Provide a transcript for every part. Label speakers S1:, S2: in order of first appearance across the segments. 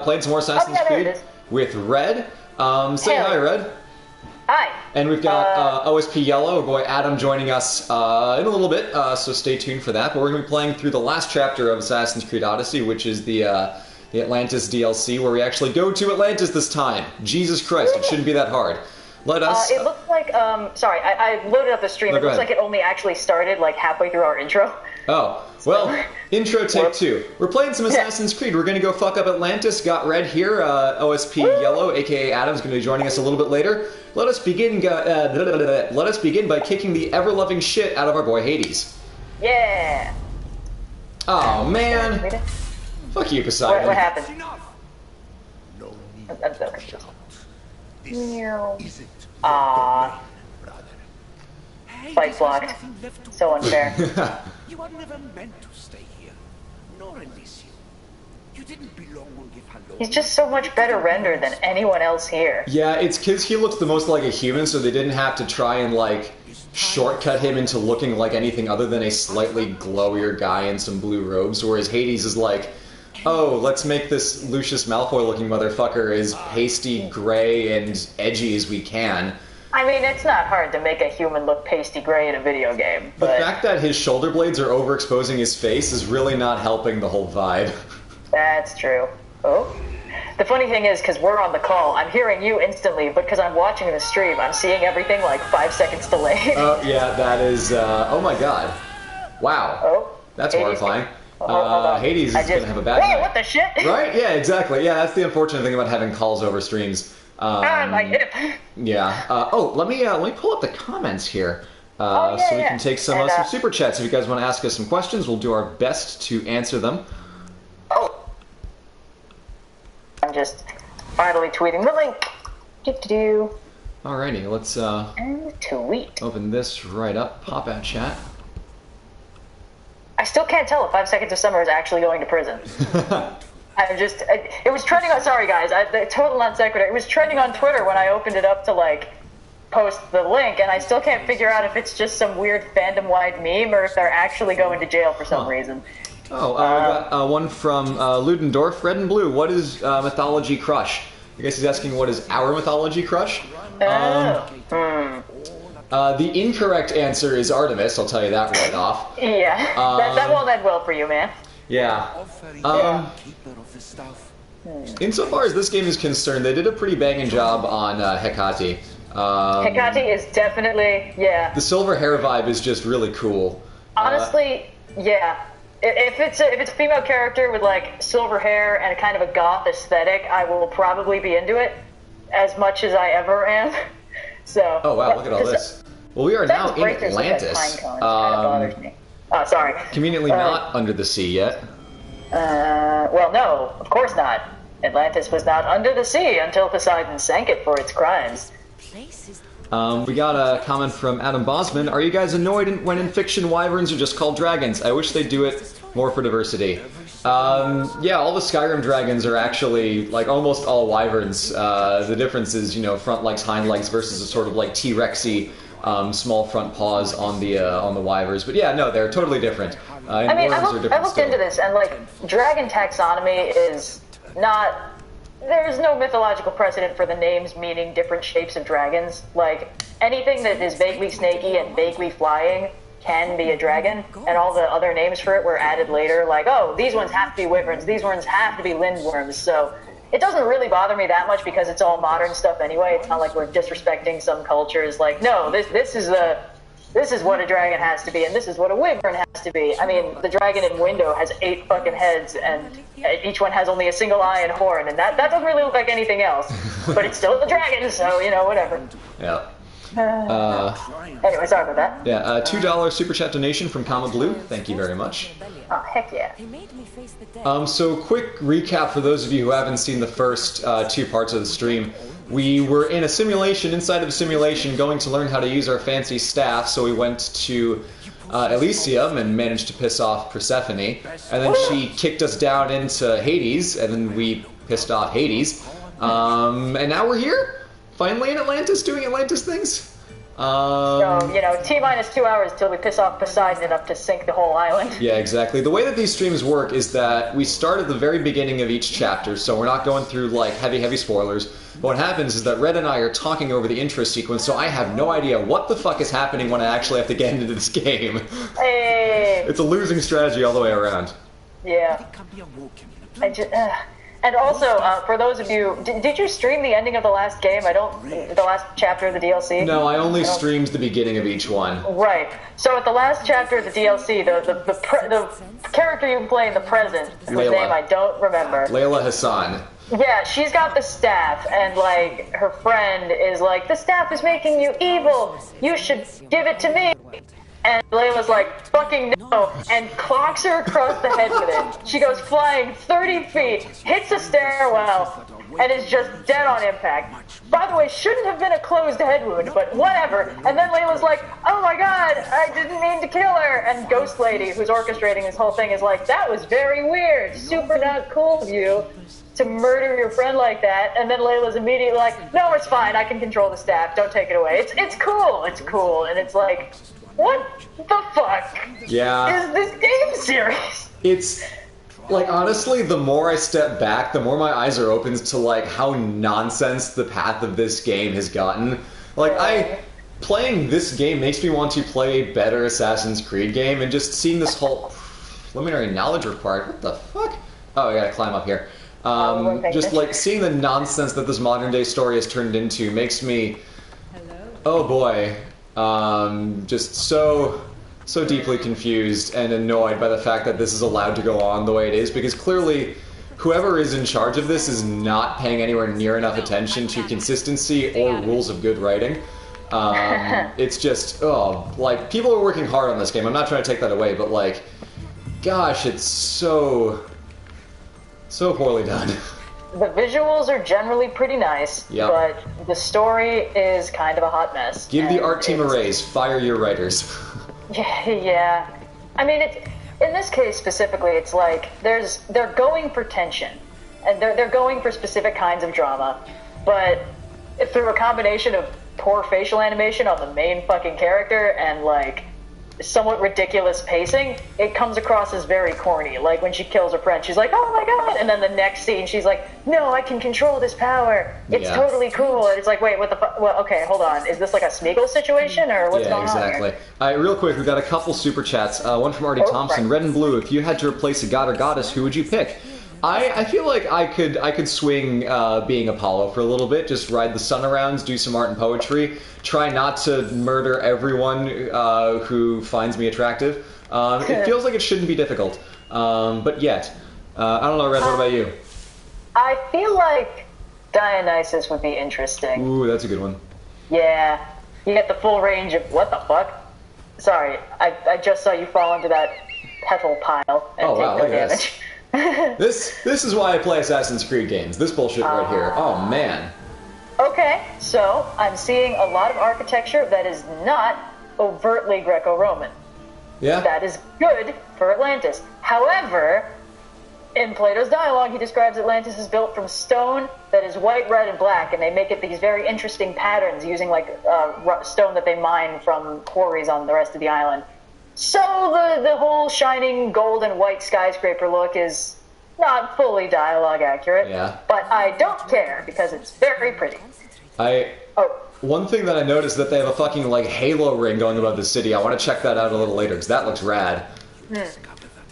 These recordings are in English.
S1: Played some more Assassin's Creed with Red. Say hi, Red.
S2: Hi.
S1: And we've got OSP Yellow, our boy Adam, joining us in a little bit, so stay tuned for that. But we're going to be playing through the last chapter of Assassin's Creed Odyssey, which is the Atlantis DLC, where we actually go to Atlantis this time. Jesus Christ, it shouldn't be that hard. Let us...
S2: it looks like, sorry, I loaded up the stream. It looks like it only actually started, like, halfway through our intro.
S1: Oh, well, intro take 2. We're playing some Assassin's Creed. We're going to go fuck up Atlantis. Got Red here. OSP Yellow, a.k.a. Adam's going to be joining us a little bit later. Let us begin by kicking the ever-loving shit out of our boy Hades.
S2: Yeah.
S1: Oh, man. Fuck you, Poseidon.
S2: What happened?
S3: I'm so confused.
S2: Fight blocked. So unfair.
S3: You are never meant to stay here, nor Elysium. You didn't belong on Give Hello.
S2: He's just so much better rendered than anyone else here.
S1: Yeah, it's because he looks the most like a human, so they didn't have to try and, like, shortcut him into looking like anything other than a slightly glowier guy in some blue robes, whereas Hades is like, oh, let's make this Lucius Malfoy-looking motherfucker as pasty, gray, and edgy as we can.
S2: I mean, it's not hard to make a human look pasty gray in a video game, but...
S1: The fact that his shoulder blades are overexposing his face is really not helping the whole vibe.
S2: That's true. Oh. The funny thing is, because we're on the call, I'm hearing you instantly, but because I'm watching the stream, I'm seeing everything like 5 seconds delayed.
S1: Oh, yeah, that is, oh my god. Wow.
S2: Oh.
S1: That's
S2: Hades.
S1: horrifying.
S2: Hold on.
S1: Hades is going to have a bad
S2: Wait,
S1: night.
S2: what the shit?
S1: Right? Yeah, exactly. Yeah, that's the unfortunate thing about having calls over streams.
S2: My hip.
S1: Yeah. Oh, let me pull up the comments here, so we can take some super chats. If you guys want to ask us some questions, we'll do our best to answer them.
S2: Oh, I'm just finally tweeting the link. Do.
S1: Alrighty, let's
S2: And tweet.
S1: open this right up. Pop out chat.
S2: I still can't tell if 5 Seconds of Summer is actually going to prison. It was trending on, sorry guys, the total non sequitur, it was trending on Twitter when I opened it up to, like, post the link, and I still can't figure out if it's just some weird fandom-wide meme or if they're actually going to jail for some reason.
S1: Oh, I got one from Ludendorff, Red and Blue. What is mythology crush? I guess he's asking what is our mythology crush? The incorrect answer is Artemis, I'll tell you that right off.
S2: Yeah, that won't end well for you, man.
S1: Yeah. Insofar as this game is concerned, they did a pretty banging job on Hecate.
S2: Hecate is definitely, yeah.
S1: The silver hair vibe is just really cool.
S2: Honestly, yeah. If it's a female character with like silver hair and a kind of a goth aesthetic, I will probably be into it as much as I ever am. So. Oh wow! Look at all this.
S1: Well, we are now in Atlantis.
S2: Kind of bothers me. Oh, sorry.
S1: Conveniently not under the sea yet.
S2: Well, no, of course not. Atlantis was not under the sea until Poseidon sank it for its crimes.
S1: We got a comment from Adam Bosman. Are you guys annoyed when in fiction wyverns are just called dragons? I wish they'd do it more for diversity. Yeah, all the Skyrim dragons are actually, like, almost all wyverns. The difference is, you know, front legs, hind legs versus a sort of, like, T-Rexy small front paws on the wyverns. But yeah, no, they're totally different.
S2: I mean, I looked into this, and, like, dragon taxonomy is not... There's no mythological precedent for the names meaning different shapes of dragons. Like, anything that is vaguely snaky and vaguely flying can be a dragon, and all the other names for it were added later, like, oh, these ones have to be wyverns, these ones have to be lindworms, so it doesn't really bother me that much because it's all modern stuff anyway. It's not like we're disrespecting some cultures, like, no, this is what a dragon has to be, and this is what a wyvern has to be. I mean, the dragon in Window has 8 fucking heads, and each one has only a single eye and horn, and that doesn't really look like anything else. But it's still a dragon, so, you know, whatever.
S1: Yeah.
S2: Anyway, sorry about that.
S1: Yeah, $2 super chat donation from Comma Blue. Thank you very much.
S2: Oh, heck yeah.
S1: So quick recap for those of you who haven't seen the first 2 parts of the stream. We were in a simulation, inside of a simulation, going to learn how to use our fancy staff, so we went to Elysium and managed to piss off Persephone, and then she kicked us down into Hades, and then we pissed off Hades, and now we're here, finally in Atlantis, doing Atlantis things.
S2: So, you know, T-minus 2 hours till we piss off Poseidon enough to sink the whole island.
S1: Yeah, exactly. The way that these streams work is that we start at the very beginning of each chapter, so we're not going through, like, heavy spoilers. But what happens is that Red and I are talking over the intro sequence, so I have no idea what the fuck is happening when I actually have to get into this game.
S2: Hey.
S1: It's a losing strategy all the way around.
S2: Yeah. And also, for those of you, did you stream the ending of the last game? The last chapter of the DLC?
S1: No, I only streamed the beginning of each one.
S2: Right. So at the last chapter of the DLC, the character you play in the present, whose name I don't remember.
S1: Layla Hassan.
S2: Yeah, she's got the staff, and, like, her friend is like, the staff is making you evil, you should give it to me. And Layla's like, fucking no, and clocks her across the head with it. She goes flying 30 feet, hits a stairwell, and is just dead on impact. By the way, shouldn't have been a closed head wound, but whatever. And then Layla's like, oh my god, I didn't mean to kill her. And Ghost Lady, who's orchestrating this whole thing, is like, that was very weird, super not cool of you to murder your friend like that. And then Layla's immediately like, no, it's fine, I can control the staff, don't take it away. It's cool, and it's like, what the fuck is this game series?
S1: It's, like, honestly, the more I step back, the more my eyes are open to, like, how nonsense the path of this game has gotten. Like, playing this game makes me want to play a better Assassin's Creed game, and just seeing this whole preliminary knowledge required, what the fuck? Oh, I gotta climb up here. Just, like, seeing the nonsense that this modern-day story has turned into makes me, oh boy, just so deeply confused and annoyed by the fact that this is allowed to go on the way it is, because clearly whoever is in charge of this is not paying anywhere near enough attention to consistency or rules of good writing. It's just, like, people are working hard on this game. I'm not trying to take that away, but, like, gosh, it's so poorly done.
S2: The visuals are generally pretty nice, but the story is kind of a hot mess.
S1: Give the art team a raise. Fire your writers.
S2: Yeah. I mean, in this case specifically, it's like they're going for tension, and they're going for specific kinds of drama, but through a combination of poor facial animation on the main fucking character and, like, somewhat ridiculous pacing, it comes across as very corny. Like, when she kills her friend, she's like, oh my god, and then the next scene she's like, no, I can control this power, it's totally cool, and it's like, wait, what the fuck? Well, okay, hold on, is this like a Smeagol situation, or what's going on here?
S1: Real quick, we've got a couple super chats, one from Artie Thompson. Red and Blue, if you had to replace a god or goddess, who would you pick? I feel like I could swing being Apollo for a little bit, just ride the sun around, do some art and poetry, try not to murder everyone who finds me attractive. It feels like it shouldn't be difficult, but yet. I don't know, Red, what about you?
S2: I feel like Dionysus would be interesting.
S1: Ooh, that's a good one.
S2: Yeah, you get the full range of, what the fuck? Sorry, I just saw you fall into that petal pile and take no damage.
S1: This is why I play Assassin's Creed games. This bullshit right here. Oh, man.
S2: Okay, so I'm seeing a lot of architecture that is not overtly Greco-Roman.
S1: Yeah.
S2: That is good for Atlantis. However, in Plato's dialogue, he describes Atlantis as built from stone that is white, red, and black, and they make it these very interesting patterns using, like, stone that they mine from quarries on the rest of the island. So the whole shining gold and white skyscraper look is not fully dialogue accurate.
S1: Yeah.
S2: But I don't care, because it's very pretty.
S1: One thing that I noticed is that they have a fucking, like, halo ring going above the city. I want to check that out a little later, because that looks rad.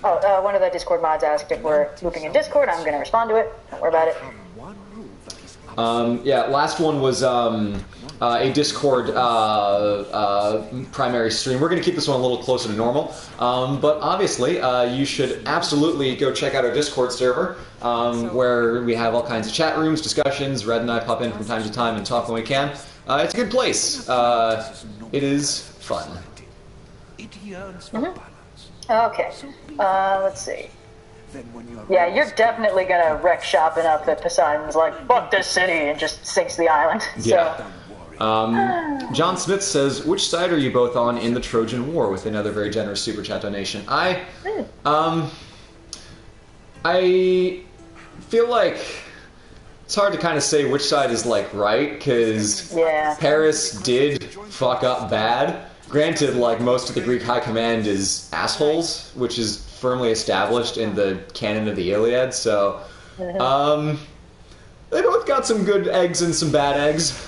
S2: One of the Discord mods asked if we're looping in Discord. I'm going to respond to it. Don't worry about it.
S1: Last one was a Discord primary stream. We're going to keep this one a little closer to normal, but obviously you should absolutely go check out our Discord server, where we have all kinds of chat rooms, discussions. Red and I pop in from time to time and talk when we can. It's a good place. It is fun.
S2: Okay, let's see. Yeah, you're definitely gonna wreck shop enough that Poseidon's like, fuck this city, and just sinks the island.
S1: Yeah. John Smith says, which side are you both on in the Trojan War, with another very generous super chat donation? I feel like it's hard to kind of say which side is like right, because Paris did fuck up bad. Granted, like most of the Greek high command is assholes, which is firmly established in the canon of the Iliad. So, they both got some good eggs and some bad eggs.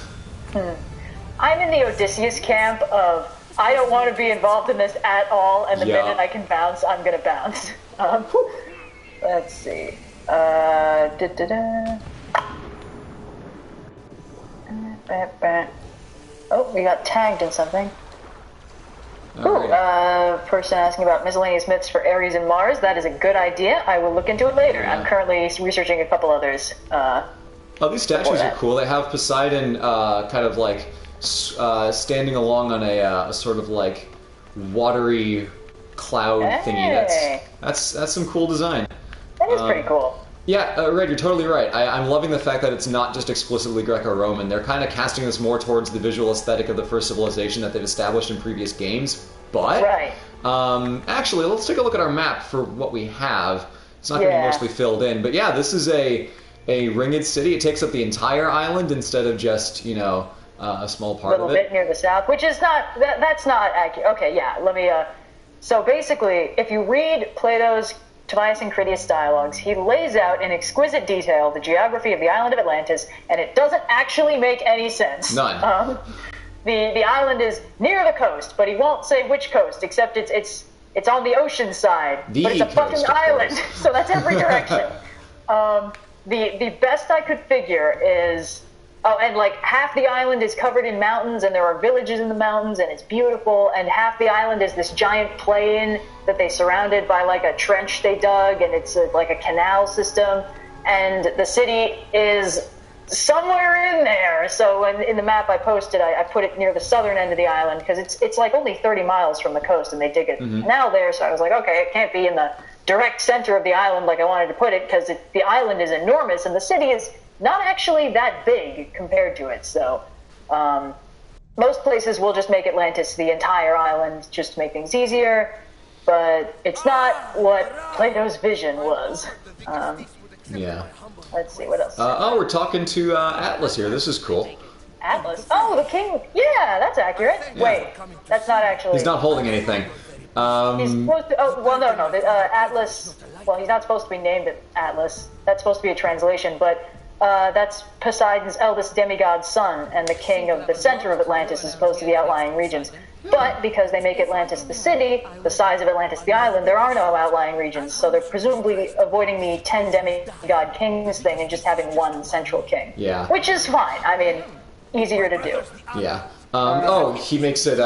S2: I'm in the Odysseus camp of I don't want to be involved in this at all, and the minute I can bounce, I'm gonna bounce. Let's see. Oh, we got tagged in something. Person asking about miscellaneous myths for Ares and Mars. That is a good idea. I will look into it later. I'm currently researching a couple others.
S1: These statues are cool. They have Poseidon kind of like standing along on a sort of like watery cloud thingy. That's some cool design.
S2: That is pretty cool.
S1: Yeah, Red, you're totally right. I'm loving the fact that it's not just explicitly Greco-Roman. They're kind of casting this more towards the visual aesthetic of the first civilization that they've established in previous games. But, actually, let's take a look at our map for what we have. It's not going to be mostly filled in. But yeah, this is a ringed city. It takes up the entire island instead of just, you know, a small part of it. A little bit
S2: near the south, which is not, that's not accurate. Okay, yeah, let me, so basically, if you read Plato's Timaeus and Critias dialogues, he lays out in exquisite detail the geography of the island of Atlantis, and it doesn't actually make any sense.
S1: None.
S2: The island is near the coast, but he won't say which coast, except it's on the ocean side. But it's a fucking island, so that's every direction. The best I could figure is, and like half the island is covered in mountains, and there are villages in the mountains, and it's beautiful, and half the island is this giant plain that they surrounded by like a trench they dug, and it's like a canal system, and the city is somewhere in there. So in the map I posted, I put it near the southern end of the island, because it's like only 30 miles from the coast, and they dig a canal there, so I was like, okay, it can't be in the direct center of the island like I wanted to put it, because the island is enormous, and the city is not actually that big compared to it. So most places will just make Atlantis the entire island just to make things easier, but it's not what Plato's vision was. Let's see, what else?
S1: We're talking to Atlas here. This is cool.
S2: Atlas? Oh, the king. Yeah, that's accurate. Yeah. Wait, that's not actually...
S1: He's not holding anything.
S2: He's supposed to... Oh, well, no. Atlas... Well, he's not supposed to be named Atlas. That's supposed to be a translation, but... that's Poseidon's eldest demigod son, and the king of the center of Atlantis as opposed to the outlying regions. But because they make Atlantis the city, the size of Atlantis the island, there are no outlying regions, so they're presumably avoiding the 10 demigod kings thing and just having one central king.
S1: Yeah.
S2: Which is fine. I mean, easier to do.
S1: Yeah. He makes it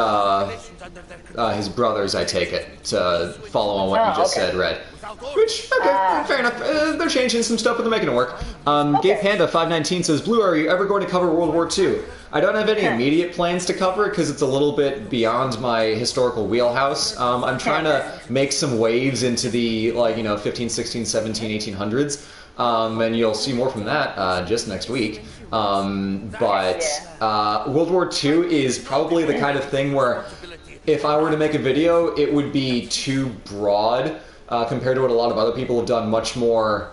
S1: his brothers, I take it, to follow on what you just said, Red. Which, fair enough. They're changing some stuff, but they're making it work. Gay Panda 519 says, Blue, are you ever going to cover World War II? I don't have any immediate plans to cover it because it's a little bit beyond my historical wheelhouse. I'm trying to make some waves into the, 15, 16, 17, 1800s. And you'll see more from that just next week. But World War II is probably the kind of thing where if I were to make a video, it would be too broad compared to what a lot of other people have done, much more,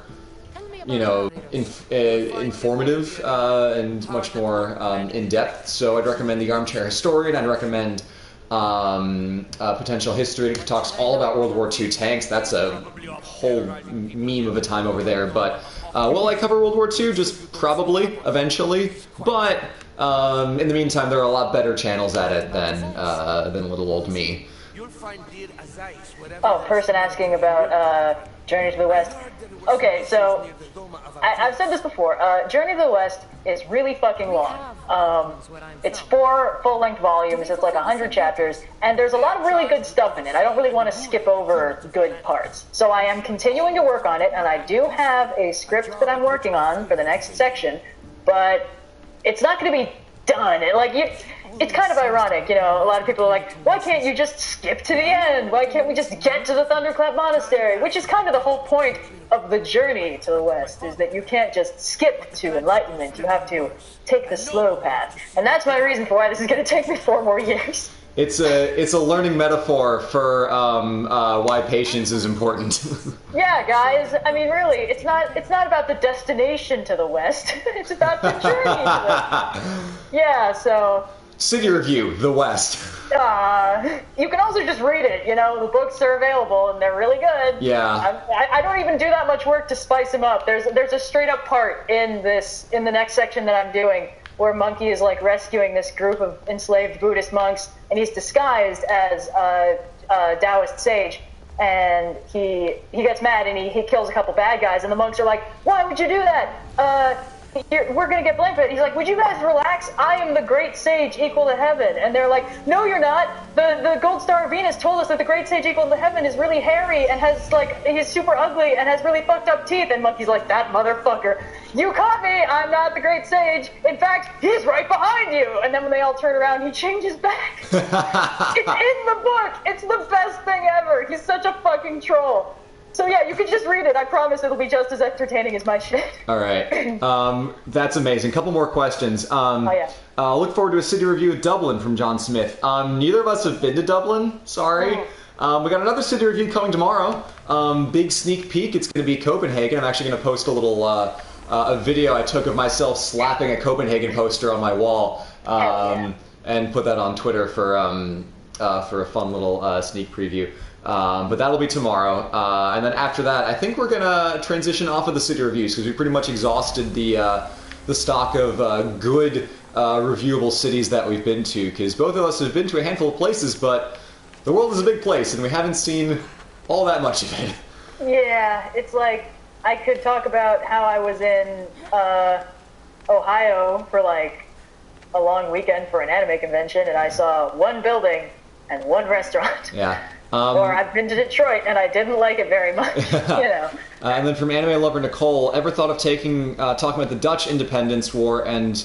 S1: informative and much more in-depth. So I'd recommend The Armchair Historian. I'd recommend Potential History. It talks all about World War II tanks. That's a whole meme of a time over there. But will I cover World War II? Just probably, eventually. But in the meantime, there are a lot better channels at it than little old me.
S2: Oh, person asking about Journey to the West. Okay, so I've said this before. Journey to the West is really fucking long. It's 4 full-length volumes. It's like 100 chapters, and there's a lot of really good stuff in it. I don't really want to skip over good parts. So I am continuing to work on it, and I do have a script that I'm working on for the next section, but it's not going to be done. It's kind of ironic, a lot of people are like, why can't you just skip to the end? Why can't we just get to the Thunderclap Monastery? Which is kind of the whole point of the journey to the West, is that you can't just skip to enlightenment. You have to take the slow path. And that's my reason for why this is going to take me 4 more years.
S1: It's a learning metaphor for why patience is important.
S2: Yeah, guys. I mean, really, it's not about the destination to the west. It's about the journey to the. Yeah. So.
S1: City Review, The West.
S2: You can also just read it. You know, the books are available and they're really good.
S1: Yeah.
S2: I don't even do that much work to spice them up. There's a straight up part in the next section that I'm doing where Monkey is like rescuing this group of enslaved Buddhist monks, and he's disguised as a Taoist sage, and he gets mad and he kills a couple bad guys, and the monks are like, "Why would you do that? We're gonna get blamed for it." He's like, "Would you guys relax? I am the great sage equal to heaven." And they're like, "No, you're not. The Gold Star of Venus told us that the great sage equal to heaven is really hairy and has he's super ugly and has really fucked up teeth." And Monkey's like, "That motherfucker. You caught me. I'm not the great sage. In fact, he's right behind you." And then when they all turn around, he changes back. It's in the book. It's the best thing ever. He's such a fucking troll. So yeah, you can just read it. I promise it'll be just as entertaining as my shit.
S1: All right. That's amazing. Couple more questions.
S2: Oh yeah.
S1: Look forward to a city review of Dublin from John Smith. Neither of us have been to Dublin. Sorry. We got another city review coming tomorrow. Big sneak peek. It's going to be Copenhagen. I'm actually going to post a little a video I took of myself slapping a Copenhagen poster on my wall, and put that on Twitter for a fun little sneak preview. But that'll be tomorrow, and then after that, I think we're gonna transition off of the city reviews because we pretty much exhausted the stock of good reviewable cities that we've been to. Because both of us have been to a handful of places, but the world is a big place, and we haven't seen all that much of it.
S2: Yeah, it's like I could talk about how I was in Ohio for like a long weekend for an anime convention, and I saw one building and one restaurant.
S1: Yeah.
S2: Or I've been to Detroit and I didn't like it very much, you know.
S1: And then from anime lover Nicole, ever thought of talking about the Dutch Independence War and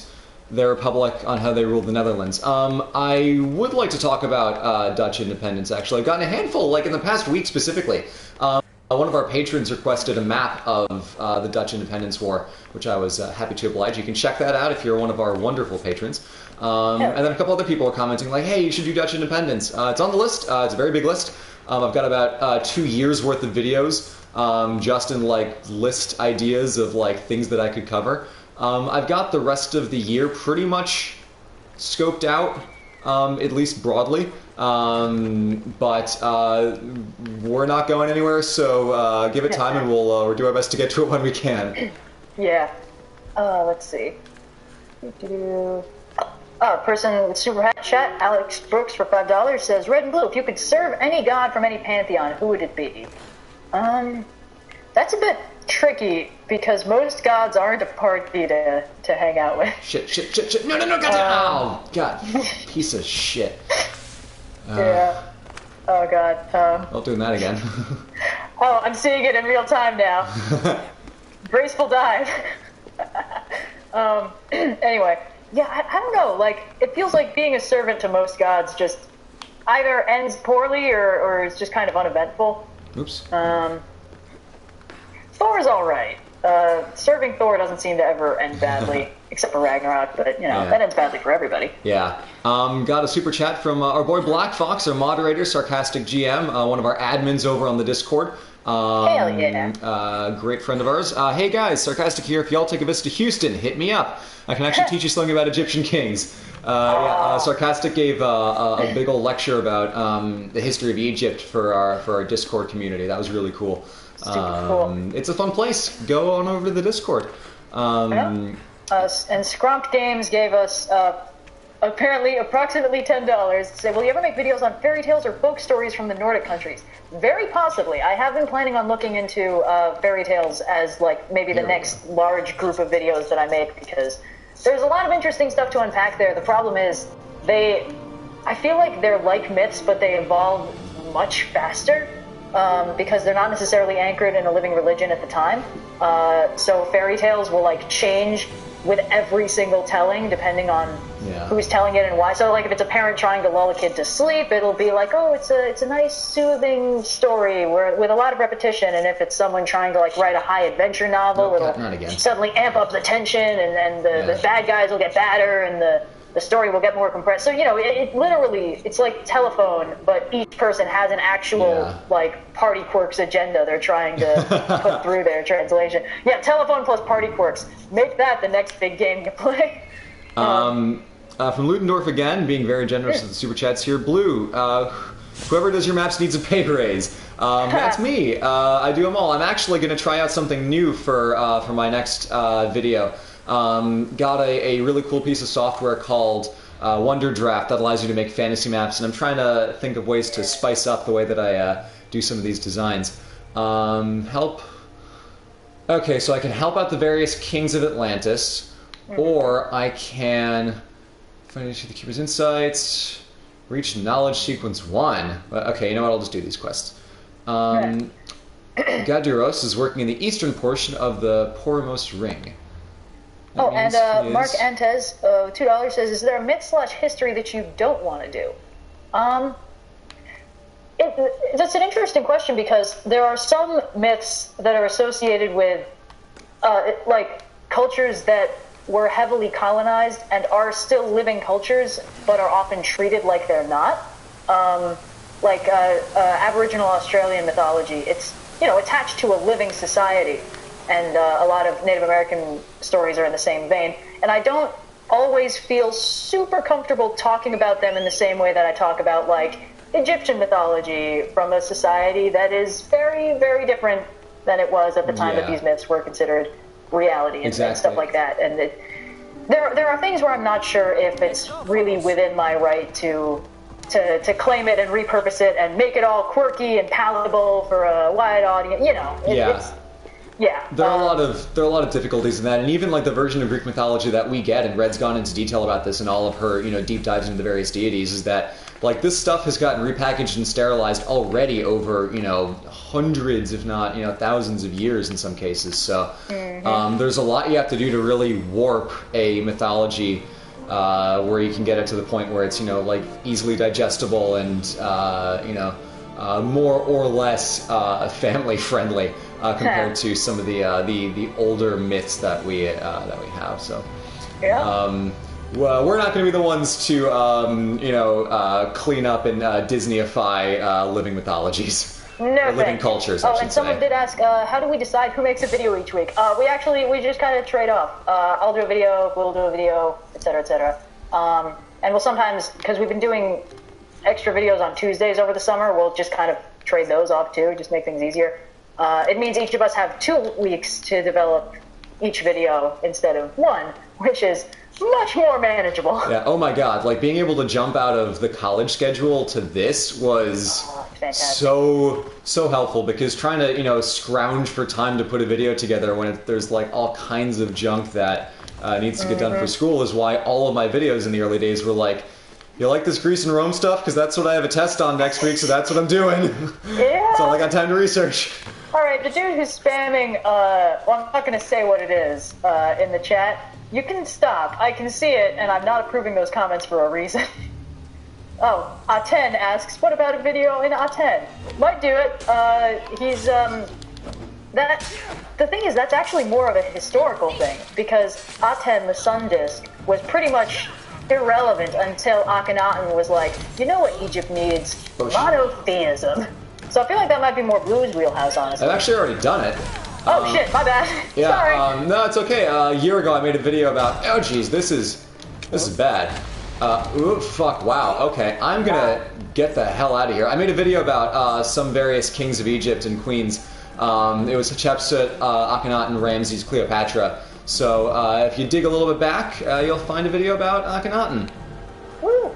S1: their republic on how they ruled the Netherlands? I would like to talk about Dutch independence, actually. I've gotten a handful, like in the past week specifically. One of our patrons requested a map of the Dutch Independence War, which I was happy to oblige. You can check that out if you're one of our wonderful patrons. And then a couple other people are commenting like, "Hey, you should do Dutch independence." It's on the list. It's a very big list. I've got about 2 years worth of videos just in like list ideas of like things that I could cover. I've got the rest of the year pretty much scoped out, at least broadly. But we're not going anywhere, so give it time, and we'll do our best to get to it when we can.
S2: Yeah. Let's see. Person with Super Hat Chat, Alex Brooks for $5 says, "Red and Blue, if you could serve any god from any pantheon, who would it be?" That's a bit tricky because most gods aren't a party to hang out with.
S1: Shit. No, God. Oh, God. Piece of shit.
S2: Yeah. Oh, God.
S1: Not doing that again.
S2: Oh, I'm seeing it in real time now. Graceful dive. Anyway. Yeah, I don't know. Like, it feels like being a servant to most gods just either ends poorly or is just kind of uneventful.
S1: Oops.
S2: Thor's all right. Serving Thor doesn't seem to ever end badly, except for Ragnarok, but, you know, that ends badly for everybody.
S1: Yeah. Got a super chat from our boy Black Fox, our moderator, Sarcastic GM, one of our admins over on the Discord.
S2: Hell yeah.
S1: Great friend of ours. Hey guys, Sarcastic here. If y'all take a visit to Houston, hit me up. I can actually teach you something about Egyptian kings. Sarcastic gave a big old lecture about the history of Egypt for our Discord community. That was really cool.
S2: Cool.
S1: It's a fun place. Go on over to the Discord.
S2: And Scrump Games gave us approximately $10 to say, "Will you ever make videos on fairy tales or folk stories from the Nordic countries?" Very possibly. I have been planning on looking into fairy tales as like maybe the next large group of videos that I make, because there's a lot of interesting stuff to unpack there. The problem is I feel like they're like myths, but they evolve much faster because they're not necessarily anchored in a living religion at the time. So fairy tales will like change with every single telling, depending on who's telling it and why. So, like, if it's a parent trying to lull a kid to sleep, it'll be like, oh, it's a nice, soothing story with a lot of repetition. And if it's someone trying to, like, write a high-adventure novel, it'll suddenly amp up the tension, and the bad guys will get badder, and the story will get more compressed. So, you know, it literally, it's like telephone, but each person has an actual, like, party quirks agenda they're trying to put through their translation. Yeah, telephone plus party quirks. Make that the next big game you play.
S1: From Ludendorff again, being very generous with the super chats here. Blue, whoever does your maps needs a pay raise. That's me. I do them all. I'm actually going to try out something new for my next video. Got a really cool piece of software called Wonder Draft that allows you to make fantasy maps, and I'm trying to think of ways to spice up the way that I do some of these designs. Help. Okay, so I can help out the various kings of Atlantis, or I can finish the keeper's insights, reach knowledge sequence 1. Okay, you know what? I'll just do these quests. Gaduros is working in the eastern portion of the Poramos Ring.
S2: Mark Antes, $2 says, is there a myth/history that you don't want to do? That's an interesting question, because there are some myths that are associated with, like, cultures that were heavily colonized and are still living cultures, but are often treated like they're not. Like Aboriginal Australian mythology, it's, you know, attached to a living society. And a lot of Native American stories are in the same vein. And I don't always feel super comfortable talking about them in the same way that I talk about, like, Egyptian mythology from a society that is very, very different than it was at the time that these myths were considered reality and stuff like that. And there are things where I'm not sure if it's really within my right to claim it and repurpose it and make it all quirky and palatable for a wide audience. You know, there are a lot of difficulties in that, and even like the version of Greek mythology that we get, and Red's gone into detail about this in all of her, you know, deep dives into the various deities, is that like this stuff has gotten repackaged and sterilized already over, you know, hundreds, if not, you know, thousands of years in some cases. So there's a lot you have to do to really warp a mythology where you can get it to the point where it's, you know, like easily digestible and you know, more or less family friendly. Compared to some of the older myths that we have, so well, we're not going to be the ones to you know, clean up and Disneyify living mythologies, or living cultures. I should and someone did ask, how do we decide who makes a video each week? We just kind of trade off. I'll do a video, we'll do a video, etc., etc. And we'll sometimes, because we've been doing extra videos on Tuesdays over the summer, we'll just kind of trade those off too, just make things easier. It means each of us have 2 weeks to develop each video instead of 1, which is much more manageable. Yeah,
S1: oh my god, like being able to jump out of the college schedule to this was so helpful, because trying to, you know, scrounge for time to put a video together when there's like all kinds of junk that needs to get done for school is why all of my videos in the early days were like, you like this Greece and Rome stuff? Because that's what I have a test on next week, so that's what I'm doing.
S2: Yeah.
S1: That's all I got time to research.
S2: Alright, the dude who's spamming, well, I'm not going to say what it is in the chat. You can stop. I can see it, and I'm not approving those comments for a reason. Oh, A10 asks, what about a video in A10? Might do it. The thing is, that's actually more of a historical thing, because A10, the sun disk, was pretty much irrelevant until Akhenaten was like, you know what Egypt needs? Monotheism. So I feel like that might be more Blue's wheelhouse, honestly.
S1: I've actually already done it.
S2: Oh shit, my bad.
S1: Yeah,
S2: sorry.
S1: No, it's okay. A year ago I made a video about, oh geez, this is bad. Ooh, fuck, wow, okay. I'm gonna get the hell out of here. I made a video about some various kings of Egypt and queens. It was Hatshepsut, Akhenaten, Ramses, Cleopatra. So if you dig a little bit back, you'll find a video about Akhenaten.
S2: Woo!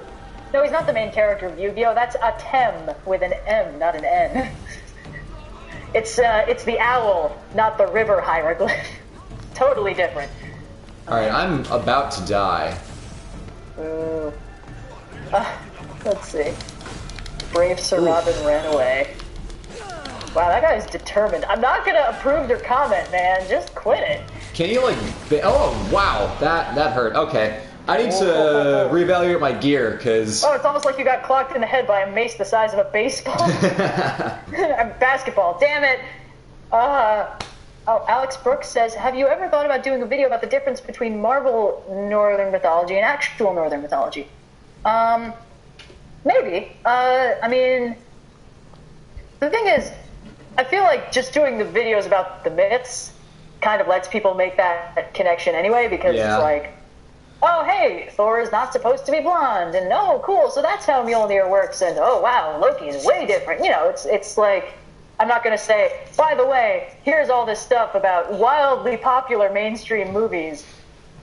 S2: No, he's not the main character of Yu-Gi-Oh! That's Atem with an M, not an N. It's the owl, not the river hieroglyph. Totally different.
S1: Alright, I'm about to die.
S2: Ooh. Let's see. Brave Sir Robin ran away. Wow, that guy's determined. I'm not gonna approve your comment, man. Just quit it.
S1: Can you, like... Oh, wow. That hurt. Okay. I need to reevaluate my gear, because...
S2: Oh, it's almost like you got clocked in the head by a mace the size of a baseball. Basketball. Damn it. Oh, Alex Brooks says, have you ever thought about doing a video about the difference between Marvel Northern mythology and actual Northern mythology? Maybe. I mean, the thing is, I feel like just doing the videos about the myths kind of lets people make that connection anyway, because it's like, oh, hey, Thor is not supposed to be blonde, and oh, cool, so that's how Mjolnir works, and oh, wow, Loki is way different. You know, it's like, I'm not going to say, by the way, here's all this stuff about wildly popular mainstream movies,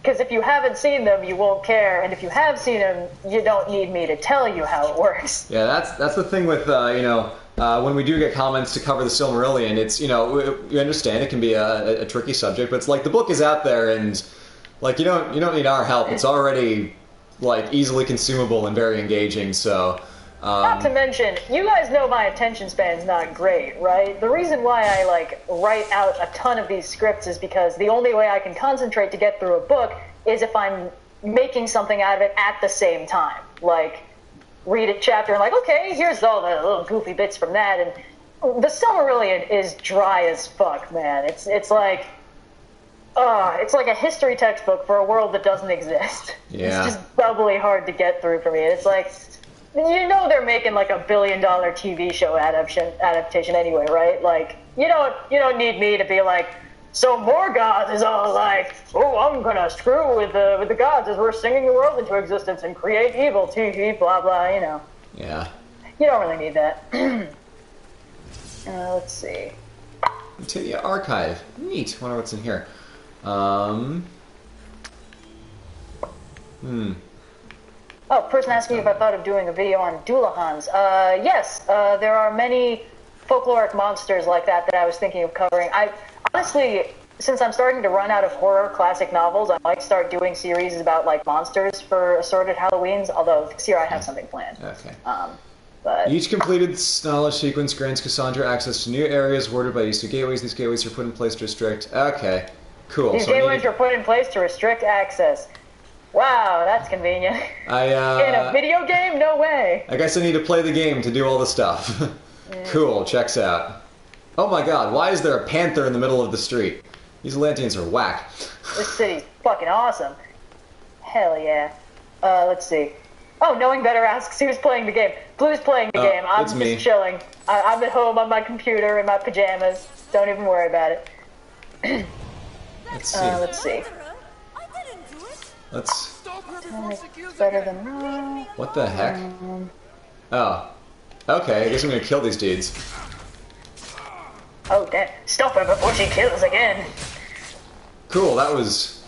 S2: because if you haven't seen them, you won't care, and if you have seen them, you don't need me to tell you how it works.
S1: Yeah, that's the thing with, when we do get comments to cover the Silmarillion, it's, you understand it can be a tricky subject, but it's like the book is out there, and like you don't need our help. It's already like easily consumable and very engaging. So,
S2: not to mention, you guys know my attention span's not great, right? The reason why I like write out a ton of these scripts is because the only way I can concentrate to get through a book is if I'm making something out of it at the same time. Like, read a chapter and like, okay, here's all the little goofy bits from that, and the Silmarillion is dry as fuck, man. It's like a history textbook for a world that doesn't exist.
S1: Yeah.
S2: It's just doubly hard to get through for me. It's like, they're making like $1 billion TV show adaptation anyway, right? Like, you don't need me to be like, so Morgoth is all like, oh, I'm gonna screw with the gods as we're singing the world into existence and create evil, blah blah,
S1: Yeah.
S2: You don't really need that. Let's see.
S1: Tidia Archive. Neat. Wonder what's in here.
S2: Oh, person asking me if I thought of doing a video on Doolahans. Yes, there are many folkloric monsters like that I was thinking of covering. I honestly, since I'm starting to run out of horror classic novels, I might start doing series about like monsters for assorted Halloweens, although this year I have something planned.
S1: Okay.
S2: But
S1: each completed knowledge sequence grants Cassandra access to new areas warded by these two gateways. These gateways are put in place to restrict... Okay, cool.
S2: These gateways are put in place to restrict access. Wow, that's convenient. In a video game? No way.
S1: I guess I need to play the game to do all the stuff. Cool, checks out. Oh my god, why is there a panther in the middle of the street? These Atlanteans are whack.
S2: This city's fucking awesome. Hell yeah. Let's see. Oh, Knowing Better asks who's playing the game. Blue's playing the game. I'm just chilling. I'm at home on my computer in my pajamas. Don't even worry about it.
S1: Let's see.
S2: Let's see.
S1: Let's...
S2: Better than that.
S1: What the heck? Oh. Okay, I guess I'm gonna kill these dudes.
S2: Oh, damn. Stop her before she kills again.
S1: Cool, that was...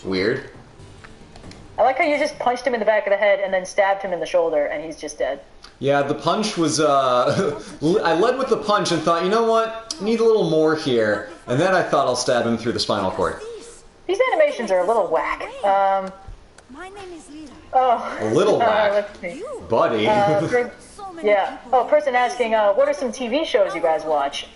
S1: weird.
S2: I like how you just punched him in the back of the head and then stabbed him in the shoulder, and he's just dead.
S1: Yeah, the punch was, I led with the punch and thought, you know what? Need a little more here. And then I thought I'll stab him through the spinal cord.
S2: These animations are a little whack.
S4: My name is Lira.
S2: Oh.
S1: A little whack.
S2: Let's see.
S1: Buddy.
S2: Yeah. Oh, person asking, what are some TV shows you guys watch?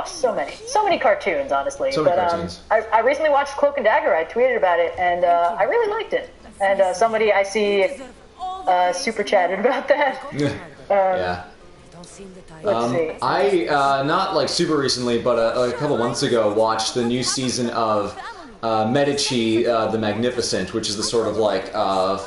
S2: So many. So many cartoons, honestly.
S1: So many cartoons.
S2: I recently watched Cloak and Dagger. I tweeted about it, and I really liked it. And somebody I see super chatted about that.
S1: Yeah.
S2: Let's see.
S1: I, not like super recently, but a couple months ago, watched the new season of Medici the Magnificent, which is the sort of like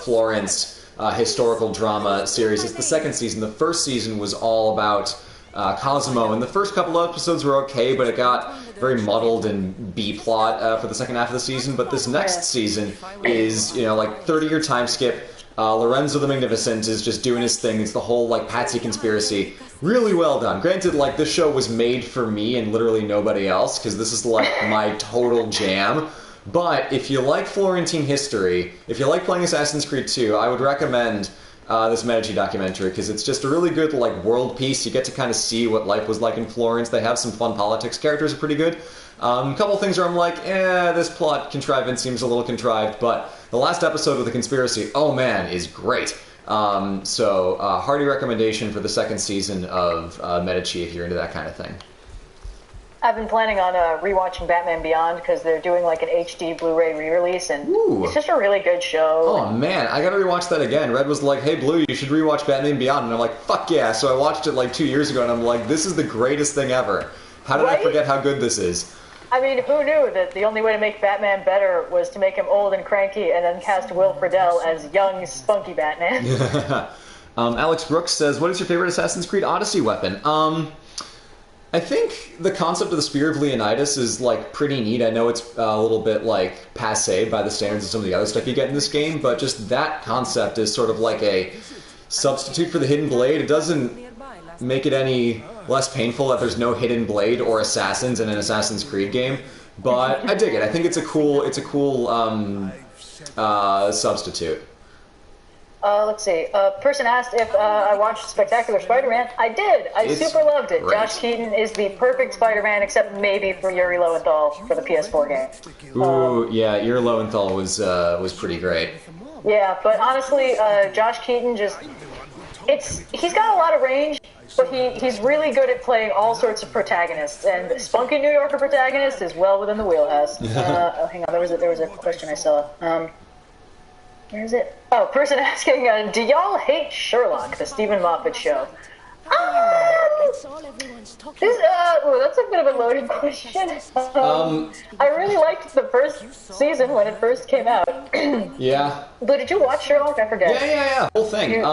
S1: Florence historical drama series. It's the second season. The first season was all about Cosimo, and the first couple of episodes were okay, but it got very muddled and B-plot for the second half of the season. But this next season is, like 30-year time skip. Lorenzo the Magnificent is just doing his thing. It's the whole, like, Patsy conspiracy. Really well done. Granted, like, this show was made for me and literally nobody else, because this is, like, my total jam. But if you like Florentine history, if you like playing Assassin's Creed 2, I would recommend this Medici documentary, because it's just a really good, like, world piece. You get to kind of see what life was like in Florence. They have some fun politics. Characters are pretty good. A couple things where I'm like, this plot contrivance seems a little contrived, but the last episode with the conspiracy, oh man, is great. So, hearty recommendation for the second season of Medici if you're into that kind of thing.
S2: I've been planning on rewatching Batman Beyond because they're doing like an HD Blu-ray re-release, and it's just a really good show.
S1: Oh man, I gotta rewatch that again. Red was like, hey Blue, you should rewatch Batman Beyond, and I'm like, fuck yeah. So I watched it like 2 years ago, and I'm like, this is the greatest thing ever. How did I forget how good this is?
S2: I mean, who knew that the only way to make Batman better was to make him old and cranky and then cast Will Friedle as young, spunky Batman?
S1: Alex Brooks says, what is your favorite Assassin's Creed Odyssey weapon? I think the concept of the Spear of Leonidas is, like, pretty neat. I know it's a little bit, like, passé by the standards of some of the other stuff you get in this game, but just that concept is sort of like a substitute for the Hidden Blade. It doesn't make it any less painful that there's no Hidden Blade or assassins in an Assassin's Creed game, but I dig it. I think it's a cool substitute.
S2: Let's see. A person asked if I watched Spectacular Spider-Man. I did. I super loved it.
S1: Great.
S2: Josh Keaton is the perfect Spider-Man, except maybe for Yuri Lowenthal for the PS4 game.
S1: Ooh, yeah, Yuri Lowenthal was pretty great.
S2: Yeah, but honestly, Josh Keaton he's got a lot of range, but he's really good at playing all sorts of protagonists, and the spunky New Yorker protagonist is well within the wheelhouse. Hang on, there was a question I saw. Where is it? Oh, person asking, do y'all hate Sherlock, the Stephen Moffat show? That's a bit of a loaded question. I really liked the first season when it first came out.
S1: Yeah.
S2: But did you watch Sherlock? I forget.
S1: Yeah. Whole thing.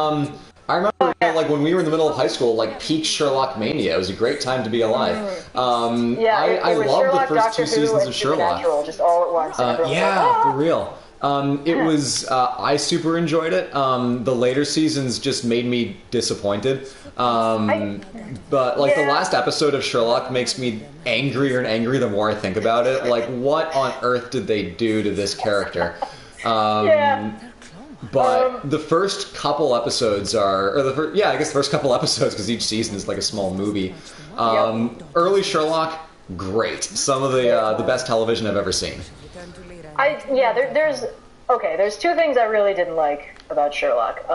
S1: I remember, like, when we were in the middle of high school, like, peak Sherlock mania. It was a great time to be alive. I loved the first
S2: Doctor
S1: 2 seasons of Sherlock.
S2: Just all at once.
S1: For real. I super enjoyed it. The later seasons just made me disappointed. But, like, the last episode of Sherlock makes me angrier and angrier the more I think about it. Like, what on earth did they do to this character? But the first couple episodes I guess the first couple episodes, because each season is like a small movie. Early Sherlock, great. Some of the best television I've ever seen.
S2: There's 2 things I really didn't like about Sherlock.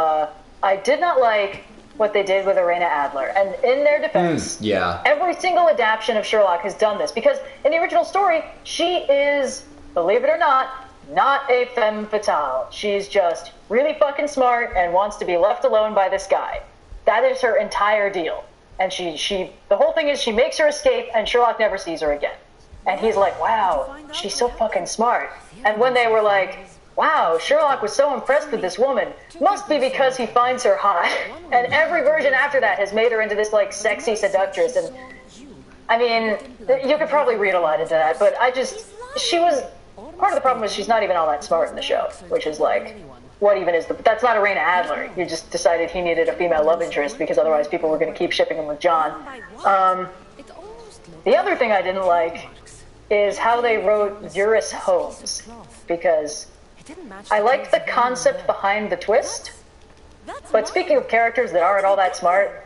S2: I did not like what they did with Irena Adler, and in their defense, every single adaptation of Sherlock has done this, because in the original story, she is, believe it or not a femme fatale. She's just really fucking smart and wants to be left alone by this guy. That is her entire deal. And the whole thing is she makes her escape and Sherlock never sees her again. And he's like, wow, she's so fucking smart. And when they were like, wow, Sherlock was so impressed with this woman, must be because he finds her hot. And every version after that has made her into this, like, sexy seductress. And, I mean, you could probably read a lot into that, but part of the problem was she's not even all that smart in the show, which is like, what even is that's not Irena Adler. You just decided he needed a female love interest because otherwise people were going to keep shipping him with John. The other thing I didn't like is how they wrote Eurus Holmes, because I liked the concept behind the twist, but speaking of characters that aren't all that smart,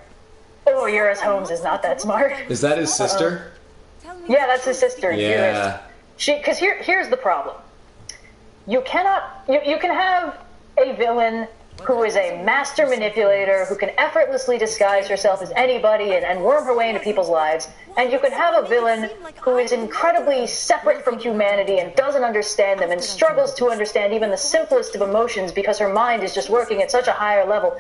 S2: Eurus Holmes is not that smart.
S1: Is that his sister?
S2: Yeah, that's his sister,
S1: Yeah.
S2: Eurus. Because here's the problem. You can have a villain who is a master manipulator, who can effortlessly disguise herself as anybody and worm her way into people's lives, and you can have a villain who is incredibly separate from humanity and doesn't understand them and struggles to understand even the simplest of emotions because her mind is just working at such a higher level.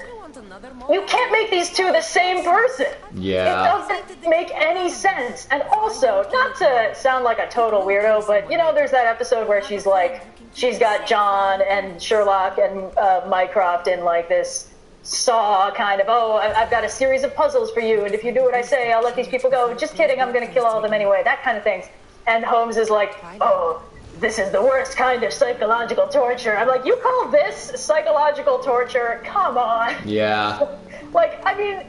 S2: You can't make these two the same person.
S1: Yeah.
S2: It doesn't make any sense. And also, not to sound like a total weirdo, but, there's that episode where she's got John and Sherlock and Mycroft in, like, this Saw kind of, I've got a series of puzzles for you, and if you do what I say, I'll let these people go. Just kidding, I'm going to kill all of them anyway. That kind of thing. And Holmes is like, this is the worst kind of psychological torture. I'm like, you call this psychological torture? Come on.
S1: Yeah.
S2: Like, I mean,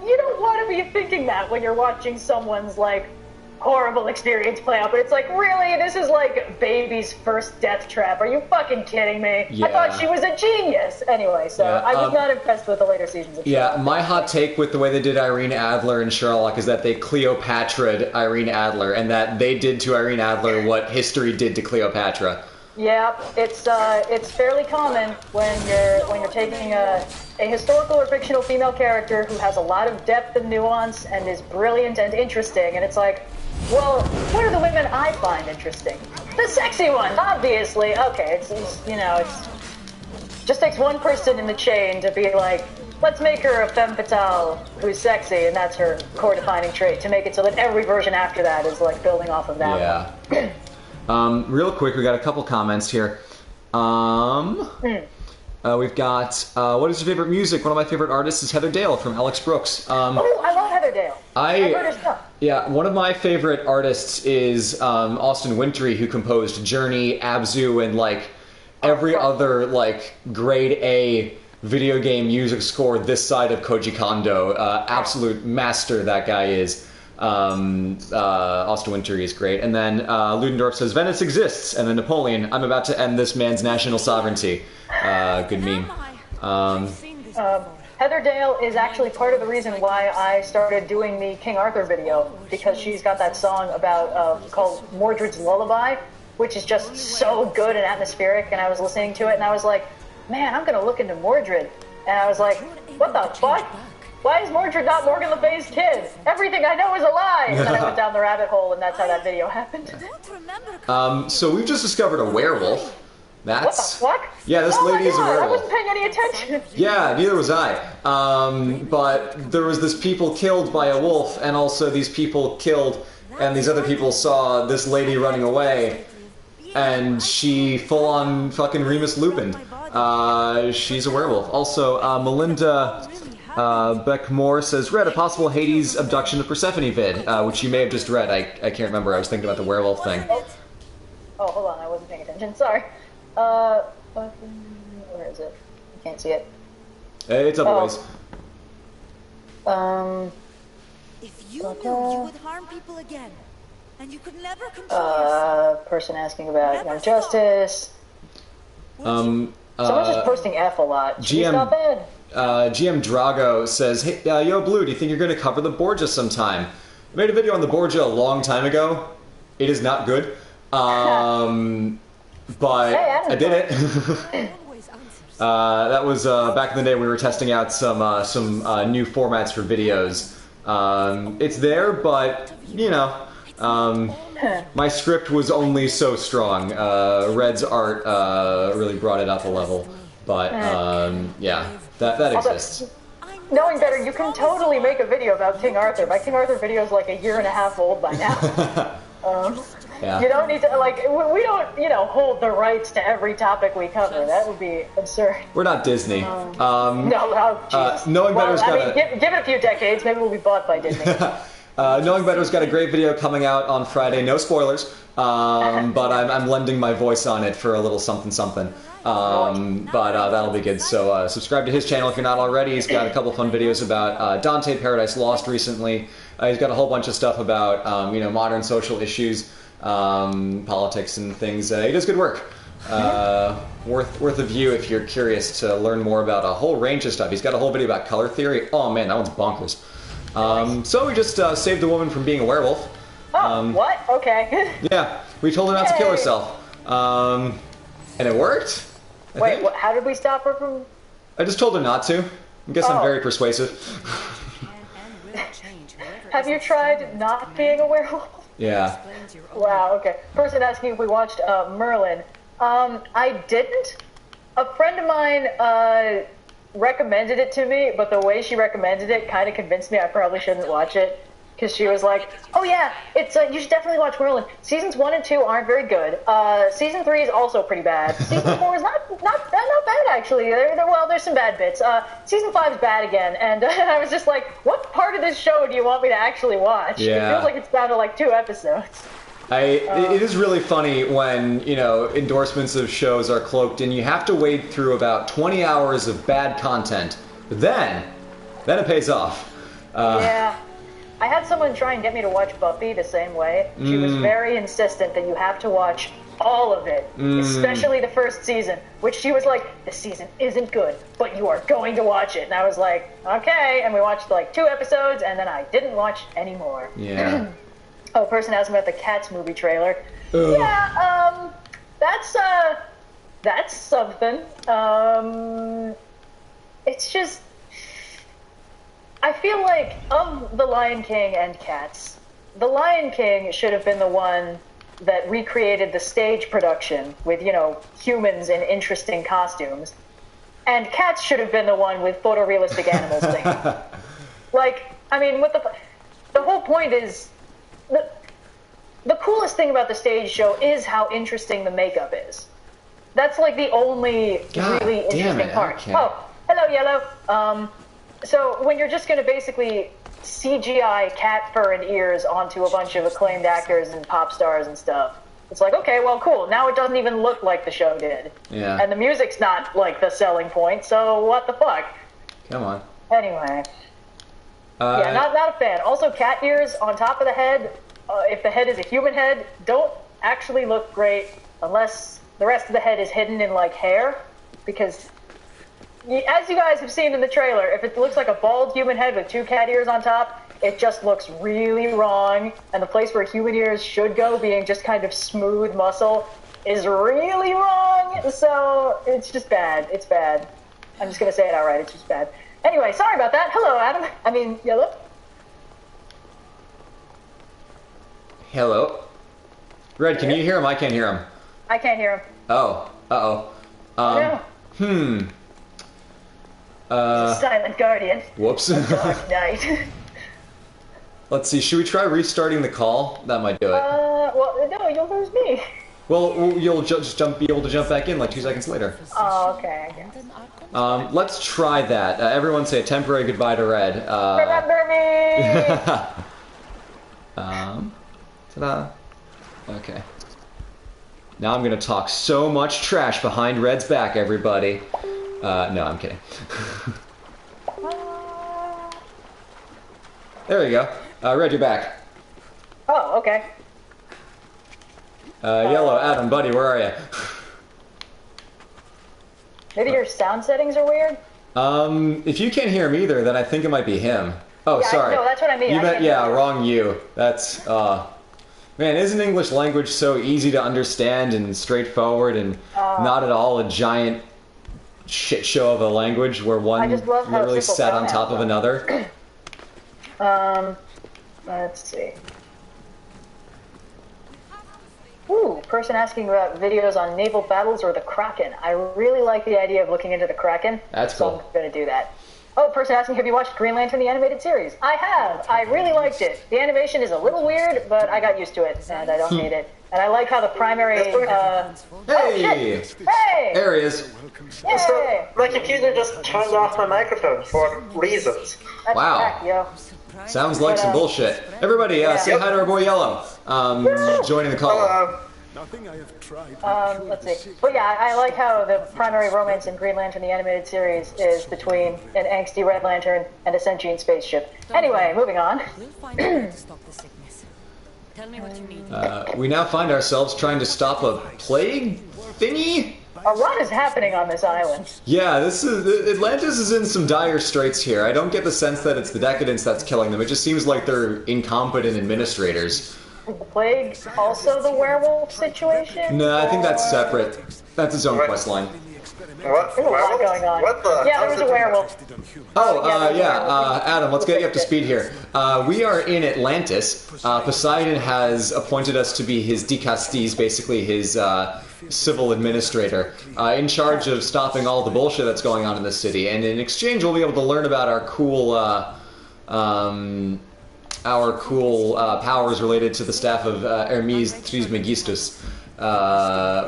S2: you don't want to be thinking that when you're watching someone's, like, horrible experience play out, but it's like, really? This is like baby's first death trap. Are you fucking kidding me?
S1: Yeah.
S2: I thought she was a genius. Anyway, so I was not impressed with the later seasons of Sherlock.
S1: My hot take with the way they did Irene Adler and Sherlock is that they Cleopatra'd Irene Adler, and that they did to Irene Adler what history did to Cleopatra.
S2: Yeah, it's fairly common when you're taking a historical or fictional female character who has a lot of depth and nuance and is brilliant and interesting, and it's like, well, what are the women I find interesting? The sexy ones, obviously. Okay, it's just takes one person in the chain to be like, let's make her a femme fatale who's sexy, and that's her core-defining trait, to make it so that every version after that is, like, building off of that one.
S1: Real quick, we got a couple comments here. We've got, what is your favorite music? One of my favorite artists is Heather Dale from Alex Brooks.
S2: Oh, I love Heather Dale. I've heard her stuff.
S1: Yeah, one of my favorite artists is Austin Wintory, who composed Journey, Abzu, and, like, every other, like, grade A video game music score this side of Koji Kondo. Absolute master that guy is. Austin Wintory is great. And then Ludendorff says, Venice exists. And then Napoleon, I'm about to end this man's national sovereignty. Good meme.
S2: Heather Dale is actually part of the reason why I started doing the King Arthur video, because she's got that song about called Mordred's Lullaby, which is just so good and atmospheric, and I was listening to it and I was like, man, I'm gonna look into Mordred. And I was like, what the fuck? Why is Mordred not Morgan Le Fay's kid? Everything I know is a lie! And then I went down the rabbit hole, and that's how that video happened.
S1: So we've just discovered a werewolf. That's...
S2: What the fuck?
S1: Yeah, this lady is a werewolf.
S2: I wasn't paying any attention.
S1: Yeah, neither was I. But there was this people killed by a wolf, and also these people killed, and these other people saw this lady running away, and she full-on fucking Remus Lupin. She's a werewolf. Also, Melinda Beckmore says, read a possible Hades abduction of Persephone vid, which you may have just read. I can't remember. I was thinking about the werewolf thing.
S2: Oh, hold on. I wasn't paying attention. Sorry. Where is it? I can't see it.
S1: It's otherwise.
S4: If you knew you would harm people again, and you could never control yourself.
S2: Person asking about Young Justice. Someone's just posting F a lot. She's not bad.
S1: GM Drago says, hey, yo, Blue, do you think you're going to cover the Borgia sometime? I made a video on the Borgia a long time ago. It is not good. But I did it. That was back in the day we were testing out some new formats for videos. It's there, but, you know, my script was only so strong. Red's art really brought it up a level. But, yeah, that exists.
S2: Knowing better, you can totally make a video about King Arthur. My King Arthur video is like a year and a half old by now.
S1: Yeah.
S2: You don't need to, like, we don't, you know, hold the rights to every topic we cover. That would be absurd.
S1: We're not Disney.
S2: No, oh, jeez.
S1: Knowing Better's got
S2: give it a few decades, maybe we'll be bought by Disney.
S1: Knowing Better's got a great video coming out on Friday. No spoilers, but I'm lending my voice on it for a little something. But that'll be good. So subscribe to his channel if you're not already. He's got a couple fun videos about Dante Paradise Lost recently. He's got a whole bunch of stuff about you know, modern social issues, politics and things. He does good work. Worth a view if you're curious to learn more about a whole range of stuff. He's got a whole video about color theory. Oh man, that one's bonkers. So we just saved a woman from being a werewolf.
S2: Oh, what? Okay.
S1: Yeah, we told her not to kill herself. And it worked.
S2: Wait, what, how did we stop her from...
S1: I just told her not to. I guess I'm very persuasive.
S2: Have you tried not being a werewolf?
S1: Yeah.
S2: Wow, okay. Person asking if we watched Merlin. I didn't. A friend of mine recommended it to me, but the way she recommended it kind of convinced me I probably shouldn't watch it. Because she was like, oh yeah, it's you should definitely watch Merlin. Seasons 1 and 2 aren't very good. Season 3 is also pretty bad. Season 4 is not bad, actually. There's some bad bits. Season 5 is bad again. And I was just like, what part of this show do you want me to actually watch?
S1: Yeah.
S2: It feels like it's down to like 2 episodes.
S1: It is really funny when, you know, endorsements of shows are cloaked and you have to wade through about 20 hours of bad content. Then it pays off.
S2: Yeah. I had someone try and get me to watch Buffy the same way. She was very insistent that you have to watch all of it, especially the first season, which she was like, this season isn't good, but you are going to watch it. And I was like, okay. And we watched like 2 episodes, and then I didn't watch any more.
S1: Yeah.
S2: Oh, person asked me about the Cats movie trailer.
S1: Ugh.
S2: Yeah, that's something. It's just... I feel like, of The Lion King and Cats, The Lion King should have been the one that recreated the stage production with, you know, humans in interesting costumes. and cats should have been the one with photorealistic animals thing. Like, I mean, what the whole point is, the coolest thing about the stage show is how interesting the makeup is. That's like the only really interesting part.
S1: Okay.
S2: Oh, hello, Yellow. So when you're just going to basically CGI cat fur and ears onto a bunch of acclaimed actors and pop stars and stuff, it's like, okay, well, cool. Now it doesn't even look like the show did.
S1: Yeah.
S2: And the music's not like the selling point, so what the fuck?
S1: Come on.
S2: Anyway. Yeah, not a fan. Also, cat ears on top of the head, if the head is a human head, don't actually look great unless the rest of the head is hidden in, like, hair. Because, as you guys have seen in the trailer, if it looks like a bald human head with 2 cat ears on top, it just looks really wrong. And the place where human ears should go, being just kind of smooth muscle, is really wrong. So, it's just bad. It's bad. I'm just going to say it outright. It's just bad. Anyway, sorry about that. Hello, Adam. I mean, Yellow.
S1: Hello. Red, can you hear him? I can't hear him.
S2: I can't hear him.
S1: Oh. Uh-oh.
S2: No. Silent Guardian.
S1: Whoops.
S2: Dark Knight.
S1: Let's see. Should we try restarting the call? That might do it.
S2: Well, no, you'll lose me.
S1: Well, you'll just be able to jump back in like 2 seconds later.
S2: Oh, okay, I guess.
S1: Let's try that. Everyone say a temporary goodbye to Red.
S2: Remember me!
S1: Ta-da. Okay. Now I'm gonna talk so much trash behind Red's back, everybody. No, I'm kidding. There you go. Red, you're back.
S2: Oh, okay.
S1: Yellow, Adam, buddy, where are you?
S2: Maybe your sound settings are weird?
S1: If you can't hear him either, then I think it might be him. Oh,
S2: Yeah,
S1: sorry.
S2: no, that's what I mean.
S1: You
S2: I
S1: meant,
S2: can't
S1: yeah,
S2: hear you.
S1: wrong you. That's, man, isn't English language so easy to understand and straightforward and not at all a giant shit show of a language where one
S2: just love how
S1: literally
S2: simple
S1: sat on
S2: pronouns
S1: top of
S2: are.
S1: another?
S2: Let's see. Ooh, person asking about videos on naval battles or the Kraken. I really like the idea of looking into the Kraken.
S1: That's
S2: so
S1: cool.
S2: I'm going to do that. Oh, person asking, have you watched Green Lantern, the animated series? I have. I really liked it. The animation is a little weird, but I got used to it, and I don't hate it. And I like how the primary...
S1: Hey!
S2: Hey!
S1: There he is.
S2: Yay!
S5: So, my computer just turned off my microphone for reasons.
S2: That's
S1: Wow.
S2: back, yo.
S1: Sounds like some bullshit. Everybody, say hi to our boy Yellow. Joining the call.
S3: Nothing I have tried.
S2: Let's see. But yeah, I like how the primary romance in Green Lantern, the animated series, is between an angsty Red Lantern and a sentient spaceship. Anyway, moving on.
S4: We'll find a way to stop the sickness. Tell me what you need.
S1: We now find ourselves trying to stop a plague thingy?
S2: A lot is happening on this island.
S1: Yeah, Atlantis is in some dire straits here. I don't get the sense that it's the decadence that's killing them. It just seems like they're incompetent administrators.
S2: Is the plague also the werewolf situation?
S1: No, I think that's separate. That's its own quest line.
S5: What?
S2: There's a lot going on.
S5: What the?
S2: Yeah, there was a werewolf.
S1: Adam, let's get you up to speed here. We are in Atlantis. Poseidon has appointed us to be his dicastes, basically his civil administrator, in charge of stopping all the bullshit that's going on in the city. And in exchange, we'll be able to learn about our cool powers related to the staff of Hermes Trismegistus,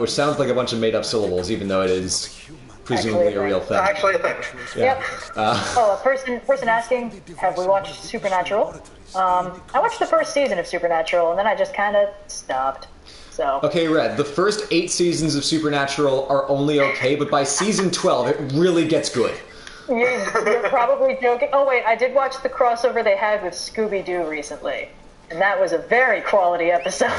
S1: which sounds like a bunch of made-up syllables, even though it is presumably a real thing.
S5: Actually, a thing.
S1: Yeah.
S2: Yep. A person asking, have we watched Supernatural? I watched the first season of Supernatural, and then I just kind of stopped. So.
S1: Okay, Red, the first 8 seasons of Supernatural are only okay, but by season 12, it really gets good.
S2: You're probably joking. Oh wait, I did watch the crossover they had with Scooby-Doo recently, and that was a very quality episode.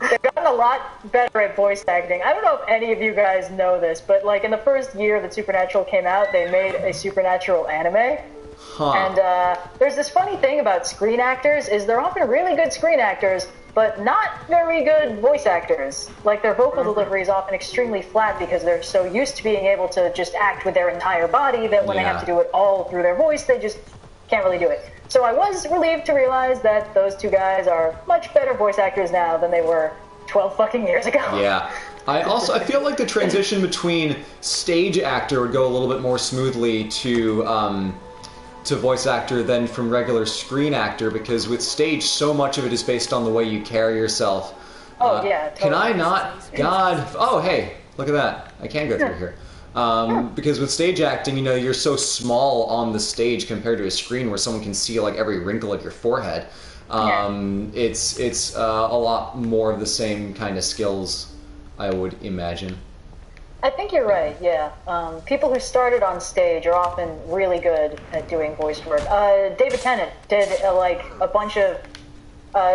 S2: They've gotten a lot better at voice acting. I don't know if any of you guys know this, but like in the first year that Supernatural came out, they made a Supernatural anime.
S1: Huh.
S2: And there's this funny thing about screen actors, is they're often really good screen actors, but not very good voice actors. Like, their vocal delivery is often extremely flat because they're so used to being able to just act with their entire body that when they have to do it all through their voice, they just can't really do it. So I was relieved to realize that those two guys are much better voice actors now than they were 12 fucking years ago.
S1: Yeah. I feel like the transition between stage actor would go a little bit more smoothly to voice actor than from regular screen actor, because with stage, so much of it is based on the way you carry yourself.
S2: Oh, yeah. Totally.
S1: Can I not? God. Oh, hey, look at that. I can go through here. Because with stage acting, you know, you're so small on the stage compared to a screen where someone can see like every wrinkle of your forehead. It's a lot more of the same kind of skills, I would imagine.
S2: I think you're right, yeah. People who started on stage are often really good at doing voice work. David Tennant did like a bunch of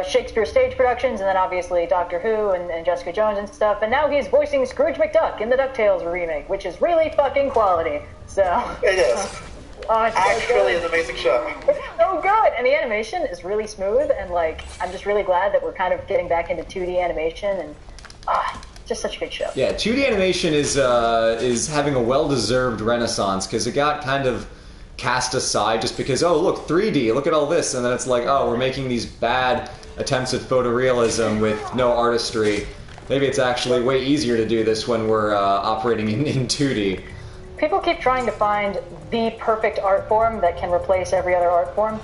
S2: Shakespeare stage productions, and then obviously Doctor Who and Jessica Jones and stuff, and now he's voicing Scrooge McDuck in the DuckTales remake, which is really fucking quality. So
S5: It is.
S2: it's
S5: Actually, an amazing show.
S2: It's so good, and the animation is really smooth, and like I'm just really glad that we're kind of getting back into 2D animation, and just such a good show.
S1: Yeah, 2D animation is having a well-deserved renaissance, because it got kind of cast aside just because, oh, look, 3D, look at all this, and then it's like, oh, we're making these bad attempts at photorealism with no artistry. Maybe it's actually way easier to do this when we're operating in 2D.
S2: People keep trying to find the perfect art form that can replace every other art form.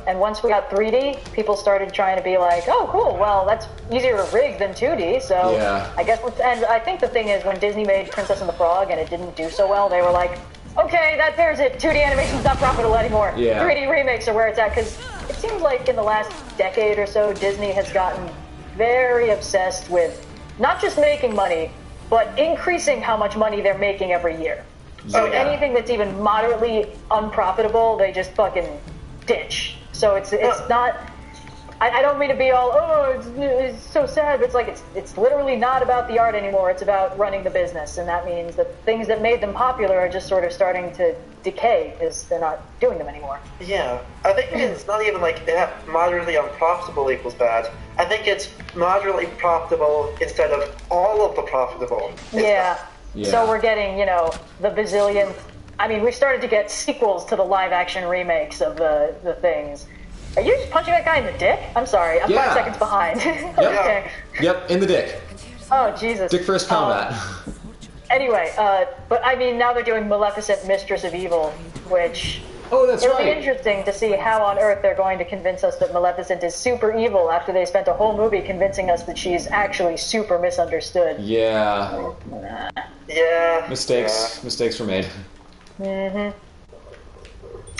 S2: And once we got 3D, people started trying to be like, oh, cool, well, that's easier to rig than 2D, so
S1: Yeah.
S2: I guess, and I think the thing is, when Disney made Princess and the Frog and it didn't do so well, they were like, okay, that there's it, 2D animation's not profitable anymore.
S1: Yeah.
S2: 3D remakes are where it's at, because it seems like in the last decade or so, Disney has gotten very obsessed with not just making money, but increasing how much money they're making every year. So anything that's even moderately unprofitable, they just fucking ditch. So it's not. I don't mean to be all, oh, it's so sad, but it's like it's literally not about the art anymore. It's about running the business, and that means that things that made them popular are just sort of starting to decay because they're not doing them anymore.
S5: Yeah, I think it's not even like moderately unprofitable equals bad. I think it's moderately profitable instead of all of the profitable.
S2: Yeah.
S1: Yeah.
S2: So we're getting, the bazillionth. I mean, we've started to get sequels to the live-action remakes of the things. Are you just punching that guy in the dick? I'm sorry, I'm 5 seconds behind. Okay.
S1: Yep, in the dick.
S2: Oh, Jesus.
S1: Dick first combat.
S2: Anyway, but I mean, now they're doing Maleficent, Mistress of Evil, which...
S1: Oh, that's
S2: It'll
S1: right.
S2: be interesting to see how on earth they're going to convince us that Maleficent is super evil after they spent a whole movie convincing us that she's actually super misunderstood.
S1: Yeah.
S5: Yeah.
S1: Mistakes were made.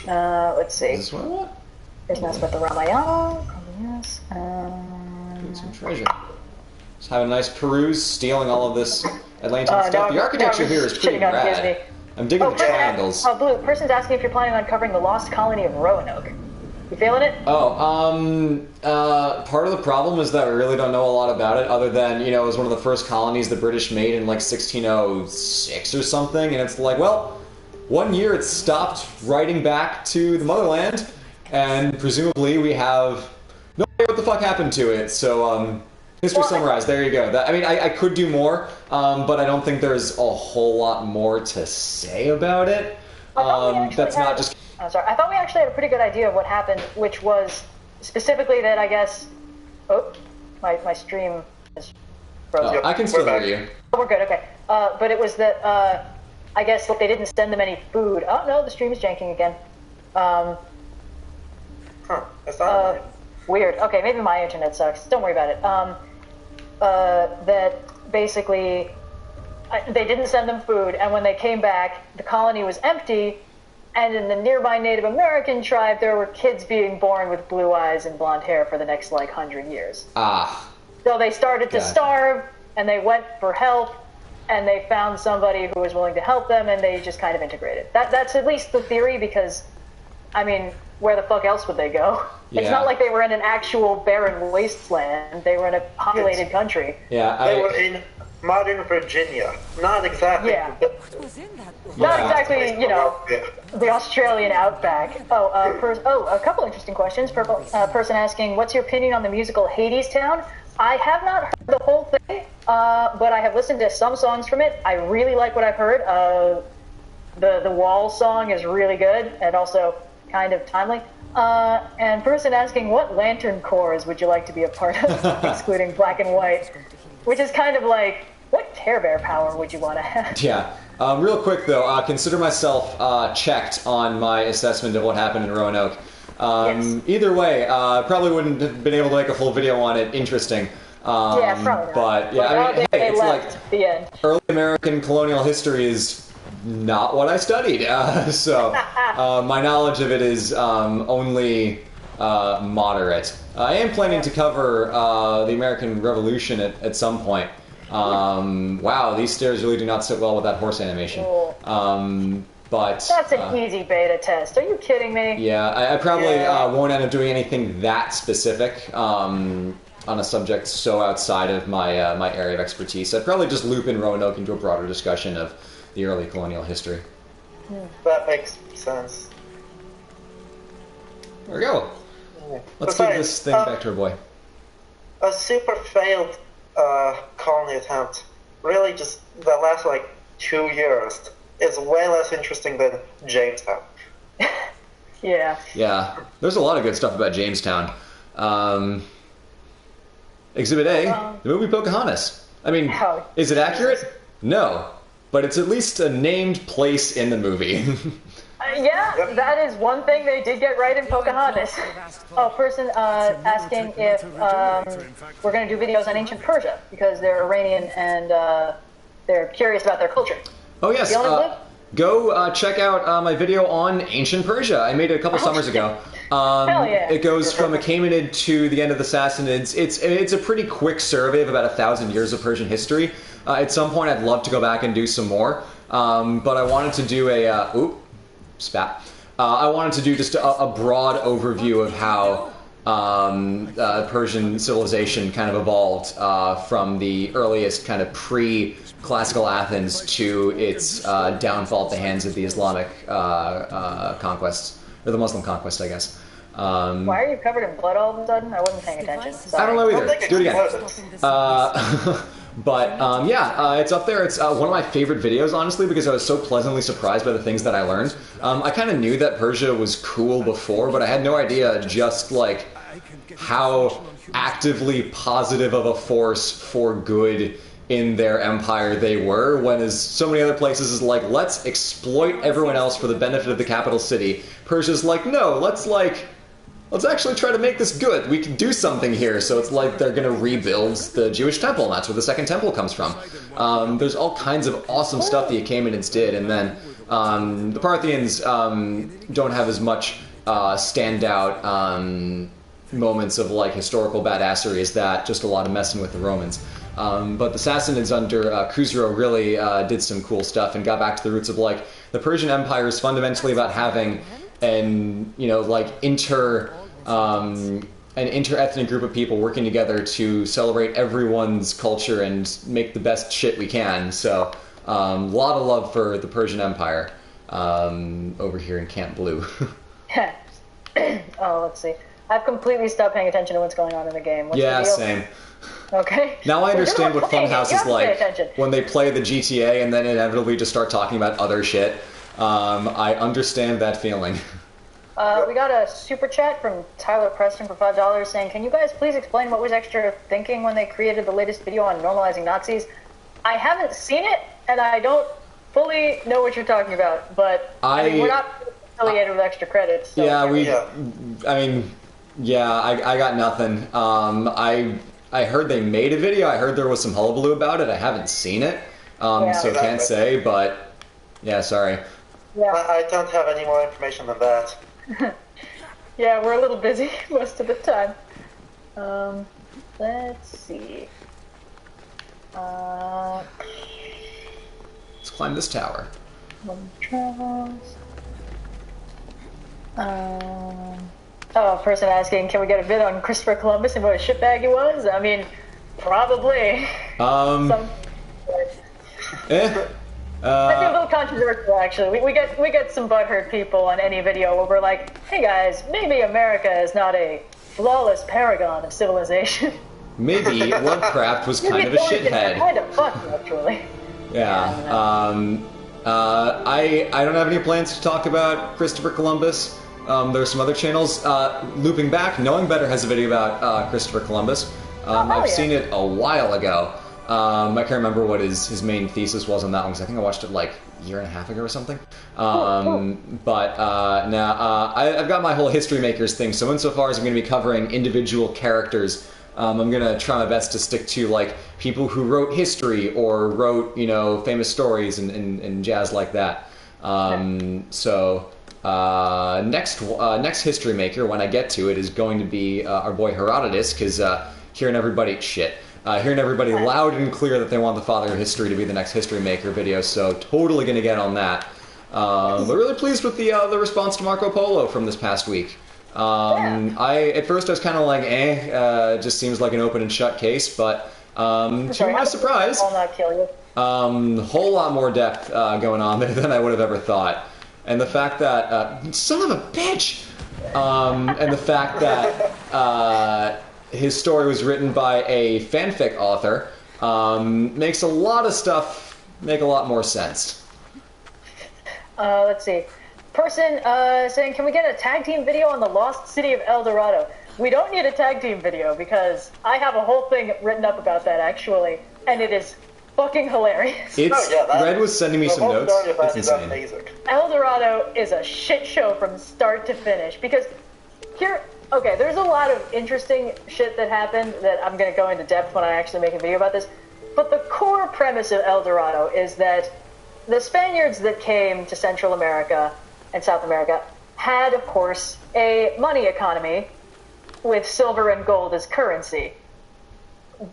S2: Let's see.
S1: Is this what I want?
S2: There's Mass about the Ramayana. Yes.
S1: Get some treasure. Just have a nice peruse, stealing all of this Atlantis stuff. The architecture here is pretty
S2: shitting on
S1: rad.
S2: Disney.
S1: I'm digging the triangles.
S2: Blue, person's asking if you're planning on covering the lost colony of Roanoke. You feeling it?
S1: Part of the problem is that we really don't know a lot about it, other than, it was one of the first colonies the British made in like 1606 or something, and it's like, well, 1 year it stopped writing back to the motherland, and presumably we have no idea what the fuck happened to it, so, history summarized, there you go. I could do more, but I don't think there's a whole lot more to say about it. That's not just...
S2: I'm sorry. I thought we actually had a pretty good idea of what happened, which was specifically that I guess... Oh, my stream is frozen.
S1: I can still hear you.
S2: Oh, we're good, okay. But it was that, I guess they didn't send them any food. Oh, no, the stream is janking again.
S5: That's not
S2: Weird. Okay, maybe my internet sucks. Don't worry about it. That basically they didn't send them food, and when they came back, the colony was empty, and in the nearby Native American tribe, there were kids being born with blue eyes and blonde hair for the next, 100 years. So they started to starve, and they went for help, and they found somebody who was willing to help them, and they just kind of integrated. That's at least the theory, because, I mean, where the fuck else would they go?
S1: Yeah.
S2: It's not like they were in an actual barren wasteland. They were in a populated country.
S1: Yeah,
S5: They were in modern Virginia. Not exactly.
S2: Yeah.
S4: What was in that book?
S2: Not exactly, the Australian outback. A couple interesting questions. Person asking, what's your opinion on the musical Hadestown? I have not heard the whole thing, but I have listened to some songs from it. I really like what I've heard. The Wall song is really good and also kind of timely. And person asking, what Lantern Corps would you like to be a part of, excluding Black and White? Which is kind of like, what Care Bear power would you want to have?
S1: Yeah. Real quick, though, consider myself checked on my assessment of what happened in Roanoke.
S2: Yes.
S1: Either way, I probably wouldn't have been able to make a full video on it interesting.
S2: Yeah, probably not.
S1: But, yeah, I mean, hey, it's like
S2: the end.
S1: early American colonial history is not what I studied. So my knowledge of it is only moderate. I am planning to cover the American Revolution at some point. Wow, these stairs really do not sit well with that horse animation. But
S2: that's an easy beta test. Are you kidding me?
S1: Yeah, I probably won't end up doing anything that specific on a subject so outside of my my area of expertise. I'd probably just loop in Roanoke into a broader discussion of the early colonial history.
S5: That makes sense.
S1: There we go. Let's give this thing back to our boy.
S5: A super failed colony attempt, really just that lasted like 2 years, is way less interesting than Jamestown.
S2: Yeah.
S1: Yeah, there's a lot of good stuff about Jamestown. Exhibit A, the movie Pocahontas. I mean, is it accurate? No, but it's at least a named place in the movie.
S2: Yeah, that is one thing they did get right in Pocahontas. Oh, person asking if we're going to do videos on ancient Persia, because they're Iranian and they're curious about their culture.
S1: Oh, yes. Go check out my video on ancient Persia. I made it a couple summers ago.
S2: Hell yeah.
S1: It goes from Achaemenid to the end of the Sassanids. It's a pretty quick survey of about 1,000 years of Persian history. At some point, I'd love to go back and do some more. But I wanted to do spat. I wanted to do just a broad overview of how Persian civilization kind of evolved from the earliest kind of pre-classical Athens to its downfall at the hands of the Islamic conquests, or the Muslim conquest, I guess.
S2: Why are you covered in blood all of a sudden? I wasn't paying attention. Sorry.
S1: I don't know either. Do it again. But yeah, it's up there. It's one of my favorite videos, honestly, because I was so pleasantly surprised by the things that I learned. I kind of knew that Persia was cool before, but I had no idea just like how actively positive of a force for good in their empire they were, when as so many other places is like, let's exploit everyone else for the benefit of the capital city. Persia's like, no, let's actually try to make this good. We can do something here. So it's like they're going to rebuild the Jewish temple, and that's where the Second Temple comes from. There's all kinds of awesome stuff the Achaemenids did, and then the Parthians don't have as much standout moments of like historical badassery as that, just a lot of messing with the Romans. But the Sassanids under Khusro really did some cool stuff and got back to the roots of like the Persian Empire is fundamentally about having an inter-ethnic group of people working together to celebrate everyone's culture and make the best shit we can. So a lot of love for the Persian Empire over here in Camp Blue.
S2: Oh, let's see. I've completely stopped paying attention to what's going on in the game. What's
S1: yeah,
S2: the deal?
S1: same.
S2: Okay.
S1: Now I understand what Funhouse is like
S2: attention.
S1: when they play the GTA and then inevitably just start talking about other shit. I understand that feeling.
S2: We got a super chat from Tyler Preston for $5 saying, can you guys please explain what was extra thinking when they created the latest video on normalizing Nazis? I haven't seen it, and I don't fully know what you're talking about, but I mean, we're not affiliated with extra credits. So
S1: yeah, I got nothing. I heard they made a video. I heard there was some hullabaloo about it. I haven't seen it, so can't say, but yeah, sorry.
S2: Yeah.
S5: I don't have any more information than that.
S2: Yeah, we're a little busy most of the time. Let's see.
S1: Let's climb this tower.
S2: Oh, person asking, can we get a vid on Christopher Columbus and what a shitbag he was? I mean, probably. Might be a little controversial, actually. We get some butthurt people on any video where we're like, hey guys, maybe America is not a flawless paragon of civilization.
S1: Maybe Lovecraft was kind of a shithead.
S2: Kind of fucked, actually.
S1: Yeah. I don't have any plans to talk about Christopher Columbus. There's some other channels. Looping Back, Knowing Better has a video about Christopher Columbus. I've seen it a while ago. I can't remember what his main thesis was on that one, because I think I watched it like a year and a half ago or something. But now I've got my whole History Makers thing, so insofar as I'm going to be covering individual characters, I'm going to try my best to stick to like people who wrote history or wrote, you know, famous stories and jazz like that. Next History Maker, when I get to it, is going to be our boy Herodotus, because hearing everybody loud and clear that they want the father of history to be the next History Maker video, so totally going to get on that. But really pleased with the response to Marco Polo from this past week. At first I was kind of like, it just seems like an open and shut case, but to my surprise, whole lot more depth going on there than I would have ever thought. And the fact that, son of a bitch! And the fact that his story was written by a fanfic author makes a lot of stuff make a lot more sense.
S2: Let's see. Person saying, can we get a tag team video on the lost city of El Dorado? We don't need a tag team video because I have a whole thing written up about that, actually, and it is fucking hilarious.
S1: Red was sending me some notes. It's insane.
S5: Amazing.
S2: El Dorado is a shit show from start to finish, because there's a lot of interesting shit that happened that I'm going to go into depth when I actually make a video about this, but the core premise of El Dorado is that the Spaniards that came to Central America and South America had, of course, a money economy with silver and gold as currency.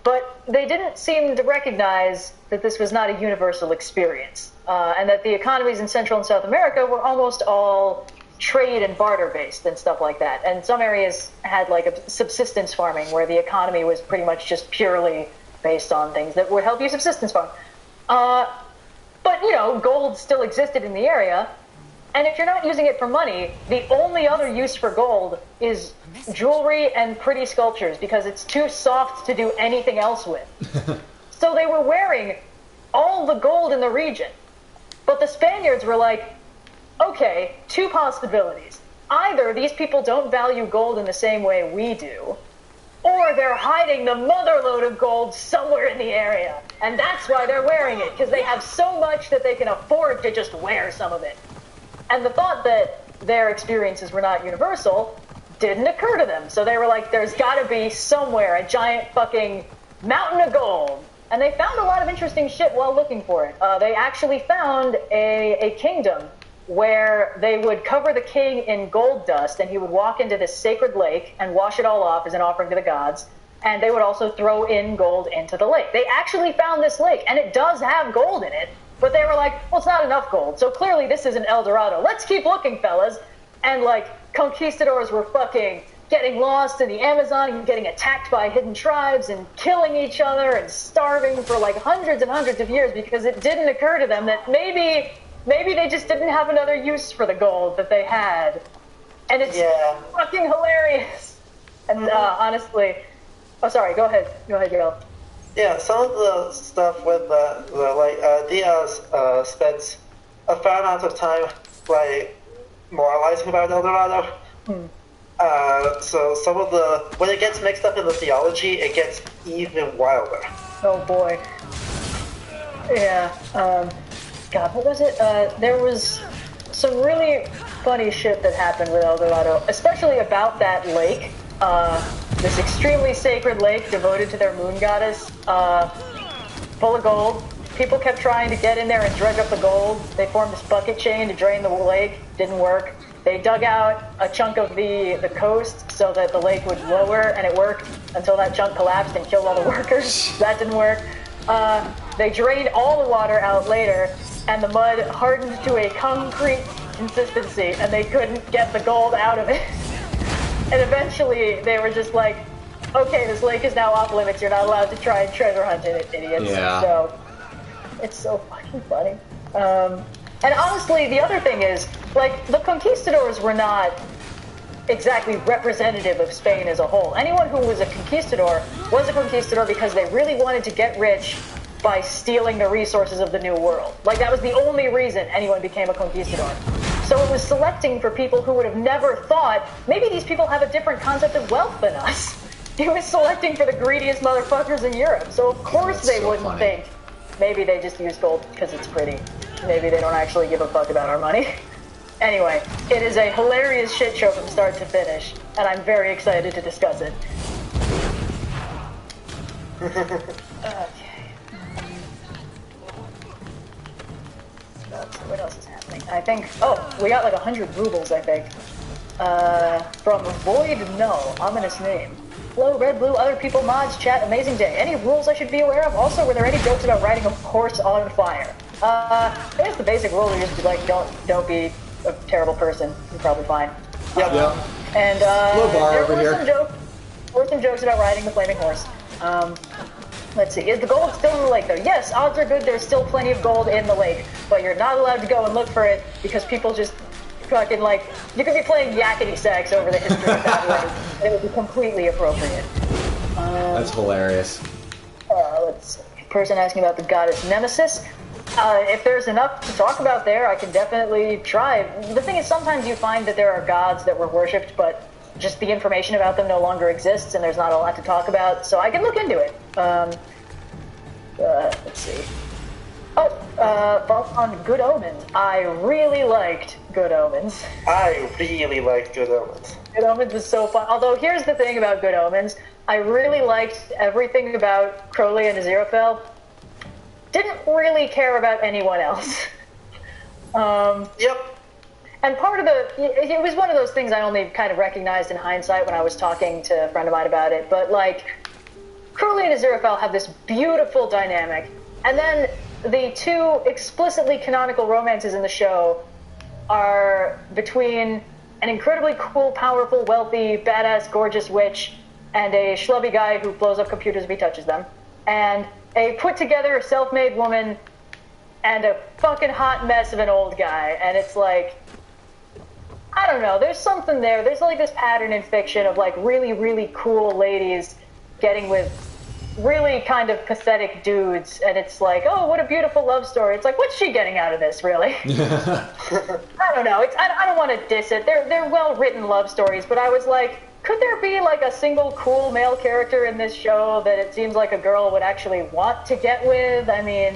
S2: But they didn't seem to recognize that this was not a universal experience, and that the economies in Central and South America were almost all trade and barter based and stuff like that. And some areas had like a subsistence farming where the economy was pretty much just purely based on things that would help you subsistence farm. But, you know, gold still existed in the area, and if you're not using it for money, the only other use for gold is jewelry and pretty sculptures, because it's too soft to do anything else with. So they were wearing all the gold in the region. But the Spaniards were like, okay, two possibilities. Either these people don't value gold in the same way we do, or they're hiding the motherload of gold somewhere in the area. And that's why they're wearing it, because they have so much that they can afford to just wear some of it. And the thought that their experiences were not universal didn't occur to them. So they were like, there's got to be somewhere a giant fucking mountain of gold. And they found a lot of interesting shit while looking for it. They actually found a kingdom where they would cover the king in gold dust, and he would walk into this sacred lake and wash it all off as an offering to the gods. And they would also throw in gold into the lake. They actually found this lake, and it does have gold in it. But they were like, well, it's not enough gold, so clearly this isn't El Dorado. Let's keep looking, fellas. And, like, conquistadors were fucking getting lost in the Amazon and getting attacked by hidden tribes and killing each other and starving for, like, hundreds and hundreds of years because it didn't occur to them that maybe they just didn't have another use for the gold that they had. And it's fucking hilarious. And, honestly... Oh, sorry, go ahead. Go ahead, Gail.
S5: Yeah, some of the stuff with Diaz spends a fair amount of time like moralizing about El Dorado. So some of when it gets mixed up in the theology, it gets even wilder.
S2: Oh boy. Yeah. God, what was it? There was some really funny shit that happened with El Dorado, especially about that lake. This extremely sacred lake devoted to their moon goddess, full of gold. People kept trying to get in there and dredge up the gold. They formed this bucket chain to drain the lake. Didn't work. They dug out a chunk of the coast so that the lake would lower, and it worked until that chunk collapsed and killed all the workers. That didn't work. They drained all the water out later, and the mud hardened to a concrete consistency, and they couldn't get the gold out of it. And eventually, they were just like, okay, this lake is now off limits. You're not allowed to try and treasure hunt in it, idiots.
S1: Yeah.
S2: So, it's so fucking funny. And honestly, the other thing is, like, the conquistadors were not exactly representative of Spain as a whole. Anyone who was a conquistador because they really wanted to get rich by stealing the resources of the New World. Like, that was the only reason anyone became a conquistador. So it was selecting for people who would have never thought, maybe these people have a different concept of wealth than us. He was selecting for the greediest motherfuckers in Europe, so of course
S1: That's
S2: they
S1: so
S2: wouldn't
S1: funny.
S2: think. Maybe they just use gold because it's pretty. Maybe they don't actually give a fuck about our money. Anyway, it is a hilarious shit show from start to finish, and I'm very excited to discuss it. Okay. Let's see, what else is happening? I think, we got like 100 rubles, I think. From Void No, ominous name. Hello, Red Blue, other people, mods, chat, amazing day. Any rules I should be aware of? Also, were there any jokes about riding a horse on fire? I guess the basic rule is just like, don't be a terrible person. You're probably fine.
S1: Yep.
S2: And,
S1: bar over here.
S2: There were some jokes about riding the flaming horse. Let's see, is the gold still in the lake though? Yes, odds are good there's still plenty of gold in the lake, but you're not allowed to go and look for it because people just fucking like, you could be playing yakety sax over the history of that lake, and it would be completely appropriate.
S1: That's hilarious.
S2: Let's see, person asking about the goddess Nemesis. If there's enough to talk about there, I can definitely try. The thing is, sometimes you find that there are gods that were worshipped, but just the information about them no longer exists, and there's not a lot to talk about, so I can look into it. Let's see. Thoughts on Good Omens. I really liked Good Omens.
S5: I really liked Good Omens.
S2: Good Omens was so fun. Although, here's the thing about Good Omens. I really liked everything about Crowley and Aziraphale. Didn't really care about anyone else.
S5: Yep.
S2: And part of it was one of those things I only kind of recognized in hindsight when I was talking to a friend of mine about it, but like, Crowley and Aziraphale have this beautiful dynamic, and then the two explicitly canonical romances in the show are between an incredibly cool, powerful, wealthy, badass, gorgeous witch and a schlubby guy who blows up computers if he touches them, and a put-together, self-made woman and a fucking hot mess of an old guy, and it's like, I don't know, there's something there. There's like this pattern in fiction of like really, really cool ladies getting with really kind of pathetic dudes, and it's like, oh, what a beautiful love story. It's like, what's she getting out of this, really? I don't know. I don't want to diss it. They're well-written love stories, but I was like, could there be like a single cool male character in this show that it seems like a girl would actually want to get with? I mean,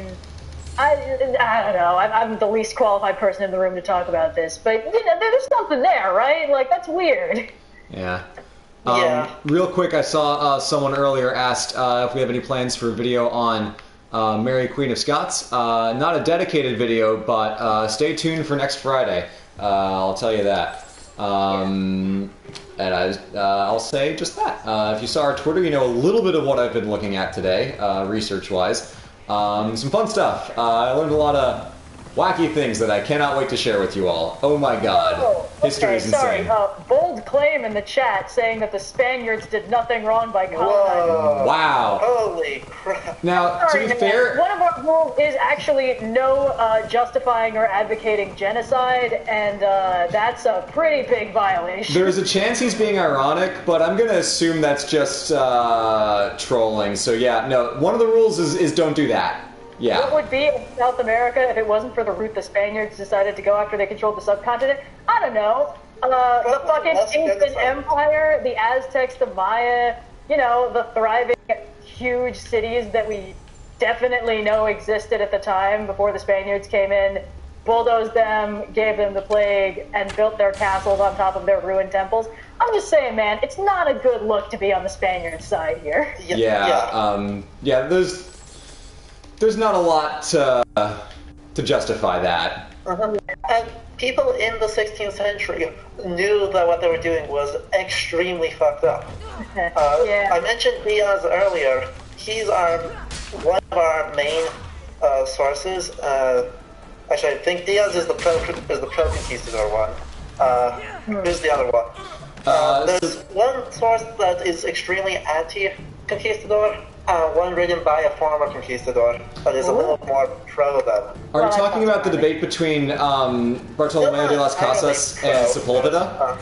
S2: I don't know. I'm the least qualified person in the room to talk about this, but you know, there's something there, right? Like, that's weird.
S1: Yeah.
S5: Yeah.
S1: Real quick, I saw someone earlier asked if we have any plans for a video on Mary Queen of Scots. Not a dedicated video, but stay tuned for next Friday. I'll tell you that. And I'll say just that. If you saw our Twitter, you know a little bit of what I've been looking at today, research-wise. Some fun stuff. I learned a lot of wacky things that I cannot wait to share with you all. Oh my god. History is insane.
S2: Sorry. Bold claim in the chat saying that the Spaniards did nothing wrong by colonizing.
S5: Whoa.
S1: Wow.
S5: Holy crap.
S1: Now,
S2: Sorry,
S1: to be
S2: man.
S1: fair...
S2: One of our rules is actually no justifying or advocating genocide, and that's a pretty big violation.
S1: There's a chance he's being ironic, but I'm going to assume that's just trolling. So yeah, no, one of the rules is don't do that. Yeah.
S2: What would be in South America if it wasn't for the route the Spaniards decided to go after they controlled the subcontinent? I don't know. The fucking Incan Empire, the Aztecs, the Maya, you know, the thriving, huge cities that we definitely know existed at the time before the Spaniards came in, bulldozed them, gave them the plague, and built their castles on top of their ruined temples. I'm just saying, man, it's not a good look to be on the Spaniard side here.
S1: Yeah, there's not a lot to justify that.
S5: And people in the 16th century knew that what they were doing was extremely fucked up.
S2: Yeah.
S5: I mentioned Diaz earlier. He's one of our main sources. Actually, I think Diaz is the pro-conquistador one. Who's the other one? There's one source that is extremely anti-conquistador, one written by a former conquistador, but is a little more pro them.
S1: Are you talking about the debate between Bartolomeo de las Casas and Sepulveda?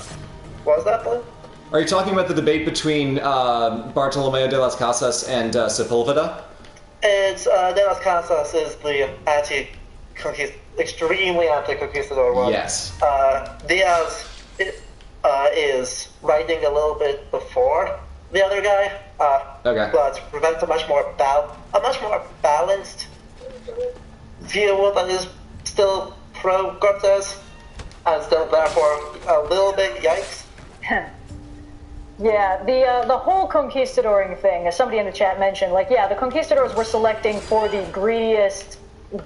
S5: What was that, Blue?
S1: Are you talking about the debate between Bartolomeo de las Casas and Sepulveda?
S5: It's de las Casas is the extremely anti-conquistador one.
S1: Yes.
S5: Diaz is writing a little bit before the other guy.
S1: Okay.
S5: But presents a much more balanced view that is still pro Cortez, and still therefore a little bit yikes.
S2: Yeah, the whole conquistadoring thing, as somebody in the chat mentioned, like, yeah, the conquistadors were selecting for the greediest,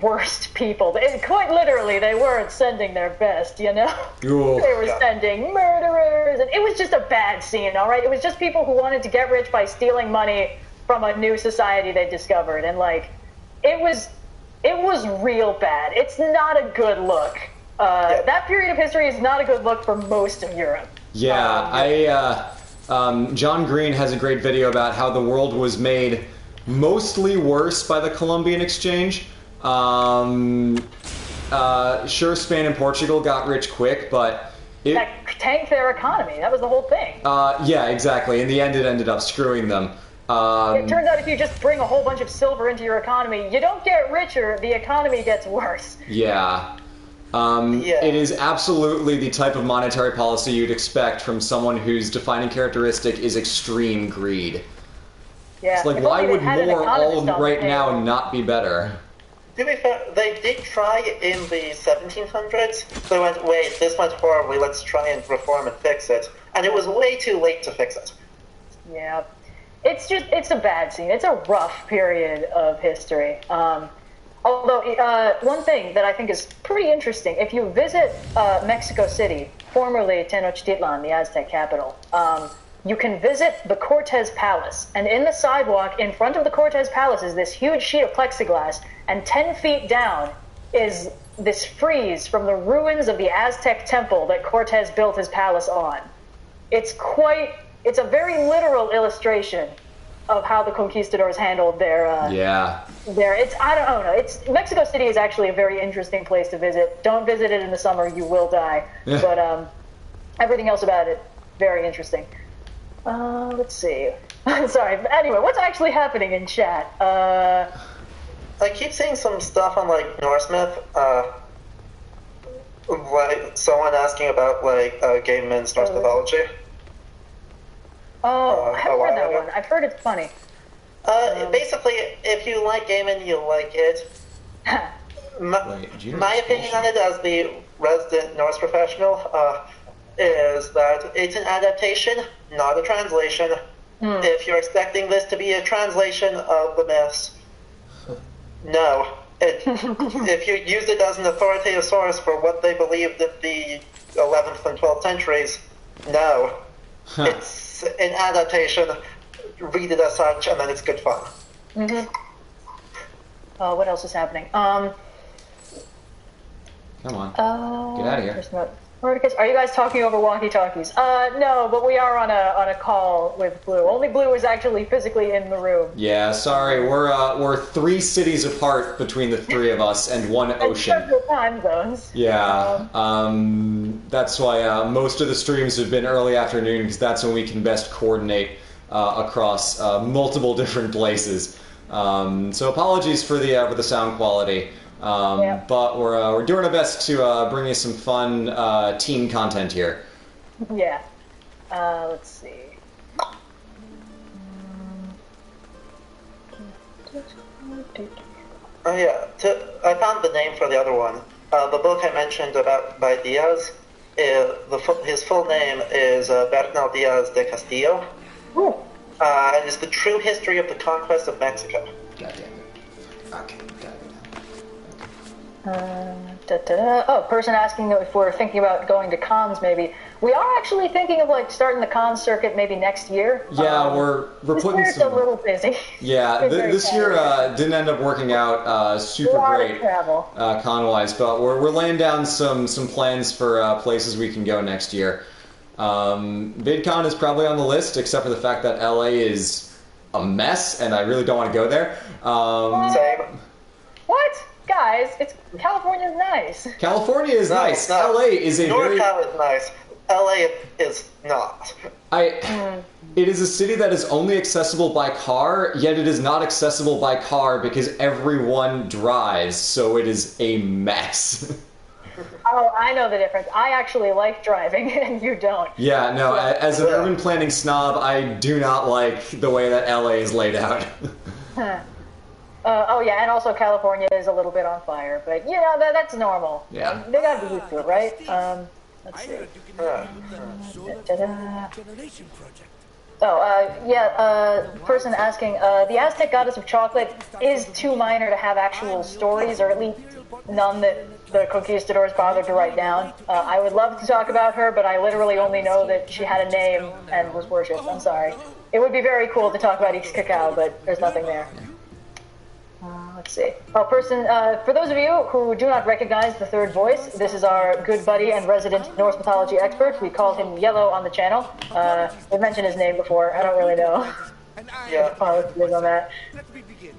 S2: worst people. Quite literally, they weren't sending their best, you know?
S1: Ooh.
S2: They were sending murderers, and it was just a bad scene, all right? It was just people who wanted to get rich by stealing money from a new society they discovered, and, like, it was real bad. It's not a good look. That period of history is not a good look for most of Europe.
S1: Yeah, John Green has a great video about how the world was made mostly worse by the Columbian Exchange. Sure, Spain and Portugal got rich quick, but
S2: that tanked their economy. That was the whole thing.
S1: Yeah, exactly. In the end, it ended up screwing them.
S2: It turns out if you just bring a whole bunch of silver into your economy, you don't get richer, the economy gets worse.
S1: Yeah. It is absolutely the type of monetary policy you'd expect from someone whose defining characteristic is extreme greed.
S2: Yeah.
S1: It's like, why would more all right now not be better?
S5: To be fair, they did try in the 1700s. They went, wait, this went horribly, let's try and reform and fix it. And it was way too late to fix it.
S2: Yeah. It's a bad scene. It's a rough period of history. Although, one thing that I think is pretty interesting, if you visit Mexico City, formerly Tenochtitlan, the Aztec capital, you can visit the Cortez Palace. And in the sidewalk in front of the Cortez Palace is this huge sheet of plexiglass, and 10 feet down is this frieze from the ruins of the Aztec temple that Cortez built his palace on. It's a very literal illustration of how the conquistadors handled their I don't know. Mexico City is actually a very interesting place to visit. Don't visit it in the summer, you will die. But everything else about it, very interesting. Let's see. Sorry. Anyway, what's actually happening in chat?
S5: I keep seeing some stuff on like Norse myth, like someone asking about like Gaiman's Norse mythology.
S2: Oh, I haven't heard that one. I've heard it's funny.
S5: Basically, if you like Gaiman, you'll like it. My opinion on it as the resident Norse professional is that it's an adaptation, not a translation. If you're expecting this to be a translation of the myths, no. If you use it as an authoritative source for what they believed in the 11th and 12th centuries, no. It's an adaptation. Read it as such, and then it's good fun.
S2: What else is happening?
S1: Come on. Get out of here.
S2: Are you guys talking over walkie-talkies? No, but we are on a call with Blue. Only Blue is actually physically in the room.
S1: Yeah, sorry. We're 3 cities apart between the 3 of us and 1 ocean.
S2: Several time zones.
S1: Yeah. That's why most of the streams have been early afternoon, because that's when we can best coordinate across multiple different places. So apologies for the sound quality. But we're doing our best to bring you some fun team content here.
S2: Yeah. Let's see.
S5: I found the name for the other one. The book I mentioned by Diaz, his full name is Bernal Diaz de Castillo. And it's the true history of the conquest of Mexico.
S1: God damn it. Okay.
S2: Person asking if we're thinking about going to cons. Maybe we are actually thinking of like starting the con circuit maybe next year.
S1: Yeah, we're putting
S2: some. A little busy.
S1: Yeah, this year didn't end up working out super great con-wise, but we're laying down some plans for places we can go next year. VidCon is probably on the list, except for the fact that LA is a mess, and I really don't want to go there.
S2: What? Guys, California's nice.
S1: California is nice. LA is a
S5: NorCal is nice. LA is not.
S1: It is a city that is only accessible by car, yet it is not accessible by car because everyone drives, so it is a mess.
S2: Oh, I know the difference. I actually like driving, and you don't.
S1: Yeah, no, as an urban planning snob, I do not like the way that LA is laid out.
S2: Oh yeah, and also California is a little bit on fire, but you know that's normal.
S1: Yeah.
S2: They gotta be used to it, right? Let's see.
S3: Generation project.
S2: Person asking, the Aztec goddess of chocolate is too minor to have actual stories, or at least none that the conquistadors bothered to write down. I would love to talk about her, but I literally only know that she had a name and was worshipped. I'm sorry. It would be very cool to talk about Ix Cacao, but there's nothing there. Let's see. For those of you who do not recognize the third voice, this is our good buddy and resident Norse mythology expert. We call him Yellow on the channel. We've mentioned his name before. I don't really know.
S5: Yeah.
S2: Apologies on that.
S3: Let me begin.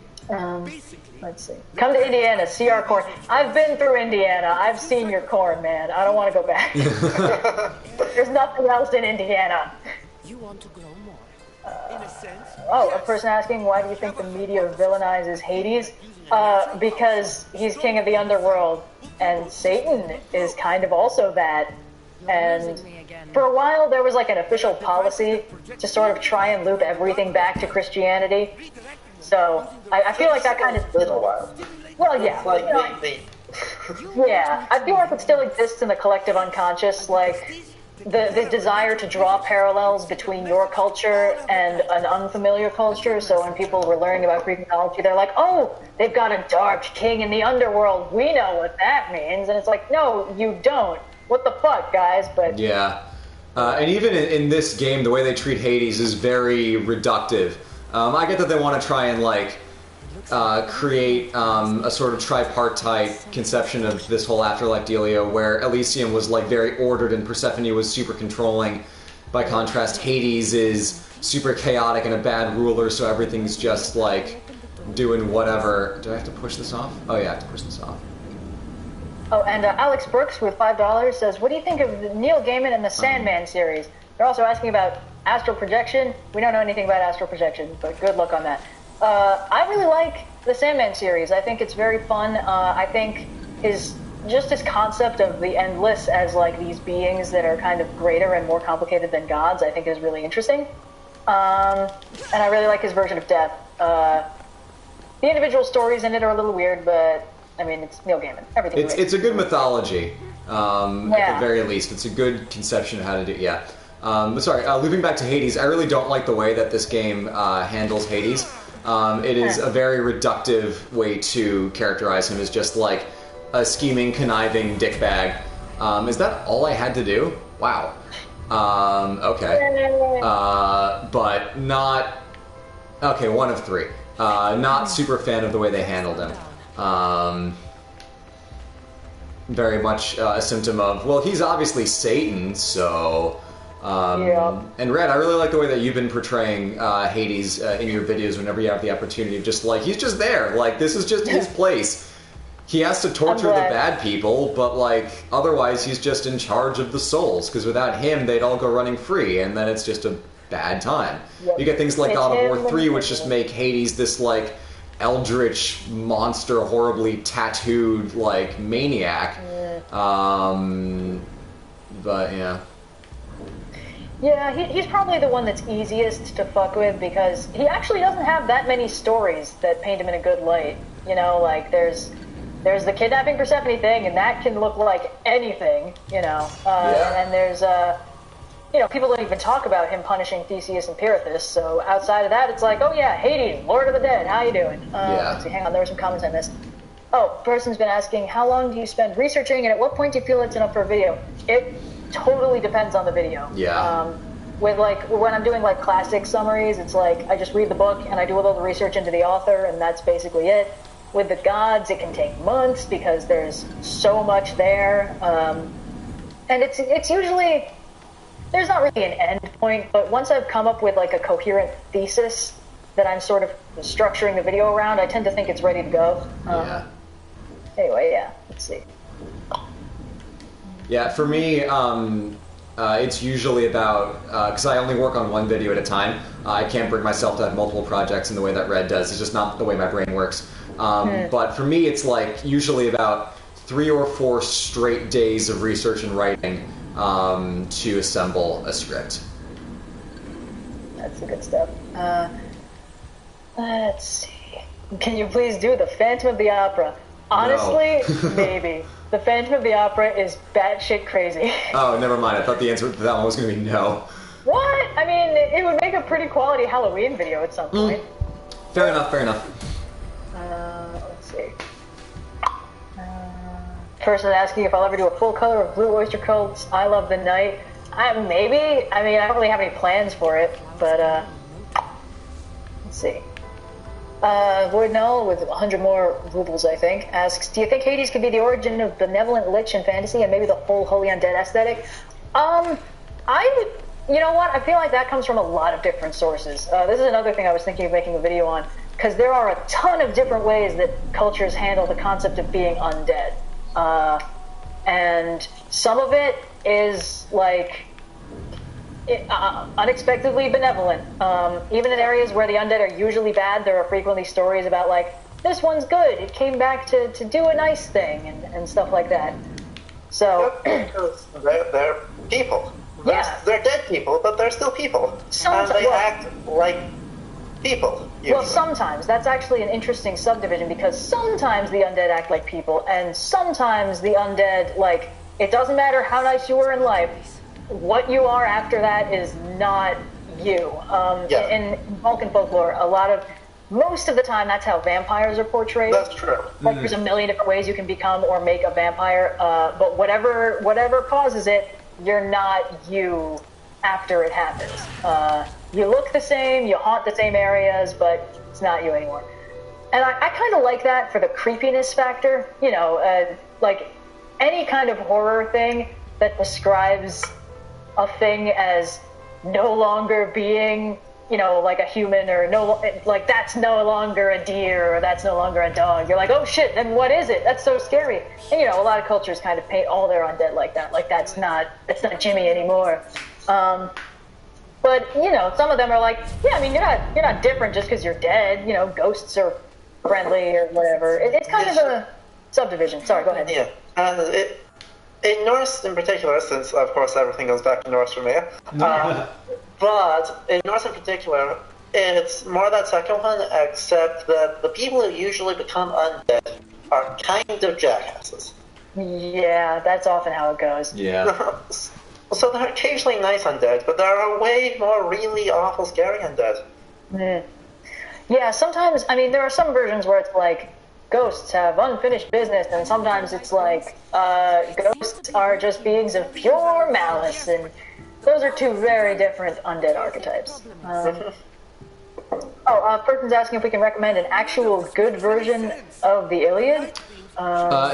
S2: Let's see. Come to Indiana, see our corn. I've been through Indiana. I've seen your corn, man. I don't want to go back. There's nothing else in Indiana.
S4: You want to grow more.
S3: In a sense.
S2: A person asking, why do you think the media villainizes Hades? Because he's king of the underworld, and Satan is kind of also that. And for a while, there was like an official policy to sort of try and loop everything back to Christianity. So I feel like that kind of
S5: For a while.
S2: well, yeah,
S5: Like,
S2: you know, yeah. I feel like it still exists in the collective unconscious, like the desire to draw parallels between your culture and an unfamiliar culture. So when people were learning about Greek mythology, they're like, oh, they've got a dark king in the underworld. We know what that means. And it's like, no, you don't. What the fuck, guys? But
S1: Yeah. And even in this game, the way they treat Hades is very reductive. I get that they want to try and, like, create a sort of tripartite conception of this whole afterlife dealio, where Elysium was, like, very ordered and Persephone was super controlling. By contrast, Hades is super chaotic and a bad ruler, so everything's just, like, doing whatever. Do I have to push this off? Oh, yeah, I have to push this off.
S2: Oh, and Alex Brooks with $5 says, what do you think of Neil Gaiman and the Sandman series? They're also asking about astral projection. We don't know anything about astral projection, but good luck on that. I really like the Sandman series. I think it's very fun. I think his concept of the endless as like these beings that are kind of greater and more complicated than gods, I think is really interesting. And I really like his version of death. The individual stories in it are a little weird, but I mean, it's Neil Gaiman. Everything.
S1: It's a good mythology, at the very least. It's a good conception of how to do. Yeah. But sorry, looping back to Hades, I really don't like the way that this game handles Hades. It is a very reductive way to characterize him as just like a scheming, conniving dickbag. Is that all I had to do? Wow. Okay. But not... Okay, one of three. Not super fan of the way they handled him. Very much a symptom of, well, he's obviously Satan, so...
S2: Yeah.
S1: And Red, I really like the way that you've been portraying Hades in your videos whenever you have the opportunity of just like, he's just there. Like, this is just his place. He has to torture the bad people, but like, otherwise he's just in charge of the souls, because without him, they'd all go running free, and then it's just a bad time. Yep. You get things like God of War 3, which just make Hades this like eldritch monster, horribly tattooed like maniac. But yeah.
S2: Yeah, he's probably the one that's easiest to fuck with because he actually doesn't have that many stories that paint him in a good light. You know, like there's the kidnapping Persephone thing, and that can look like anything. You know, and there's people don't even talk about him punishing Theseus and Pirithous. So outside of that, it's like, oh yeah, Hades, Lord of the Dead, how you doing? Let's see, hang on, there were some comments I missed. Oh, person's been asking, how long do you spend researching, and at what point do you feel it's enough for a video? It totally depends on the video.
S1: Yeah.
S2: With like when I'm doing like classic summaries, it's like I just read the book and I do a little research into the author, and that's basically it. With the gods, it can take months because there's so much there, and it's usually there's not really an end point. But once I've come up with like a coherent thesis that I'm sort of structuring the video around, I tend to think it's ready to go. Anyway, yeah. Let's see.
S1: Yeah, for me, it's usually about, because I only work on one video at a time. I can't bring myself to have multiple projects in the way that Red does. It's just not the way my brain works. But for me, it's like usually about 3 or 4 straight days of research and writing to assemble a script.
S2: That's the good stuff. Let's see. Can you please do the Phantom of the Opera? Honestly,
S1: No.
S2: Maybe. The Phantom of the Opera is batshit crazy.
S1: Oh, never mind. I thought the answer to that one was going to be no.
S2: What? I mean, it would make a pretty quality Halloween video at some point.
S1: Fair enough, fair enough.
S2: Let's see. Person asking if I'll ever do a full color of Blue Oyster Cult's I Love the Night. Maybe. I mean, I don't really have any plans for it, but, let's see. Void Null with 100 more rubles, I think, asks, do you think Hades could be the origin of benevolent lich in fantasy and maybe the whole holy undead aesthetic? You know what? I feel like that comes from a lot of different sources. This is another thing I was thinking of making a video on, because there are a ton of different ways that cultures handle the concept of being undead. And some of it is, like, unexpectedly benevolent. Even in areas where the undead are usually bad, there are frequently stories about, like, this one's good, it came back to do a nice thing, and stuff like that. So...
S5: Because they're people.
S2: Yeah.
S5: They're dead people, but they're still people.
S2: Sometimes,
S5: and they act like people, usually.
S2: Well, sometimes. That's actually an interesting subdivision, because sometimes the undead act like people, and sometimes the undead, like, it doesn't matter how nice you were in life, what you are after that is not you. In Vulcan folklore, most of the time, that's how vampires are portrayed.
S5: That's true.
S2: Like, there's a million different ways you can become or make a vampire, but whatever causes it, you're not you after it happens. You look the same, you haunt the same areas, but it's not you anymore. And I kind of like that for the creepiness factor. You know, like any kind of horror thing that describes a thing as no longer being, you know, like a human, or like that's no longer a deer, or that's no longer a dog. You're like, oh shit, then what is it? That's so scary. And you know, a lot of cultures kind of paint all their undead like that. Like that's not Jimmy anymore. But you know, some of them are like, yeah, I mean, you're not different just because you're dead. You know, ghosts are friendly or whatever. It's kind of a subdivision. Sorry, go ahead.
S5: Yeah, and in Norse in particular, since of course everything goes back to Norse for me. But in Norse in particular, it's more that second one, except that the people who usually become undead are kind of jackasses.
S2: Yeah, that's often how it goes.
S1: Yeah.
S5: So they're occasionally nice undead, but there are way more really awful, scary undead.
S2: Yeah, sometimes, I mean, there are some versions where it's like, ghosts have unfinished business, and sometimes it's like, ghosts are just beings of pure malice, and those are two very different undead archetypes. Person's asking if we can recommend an actual good version of the Iliad.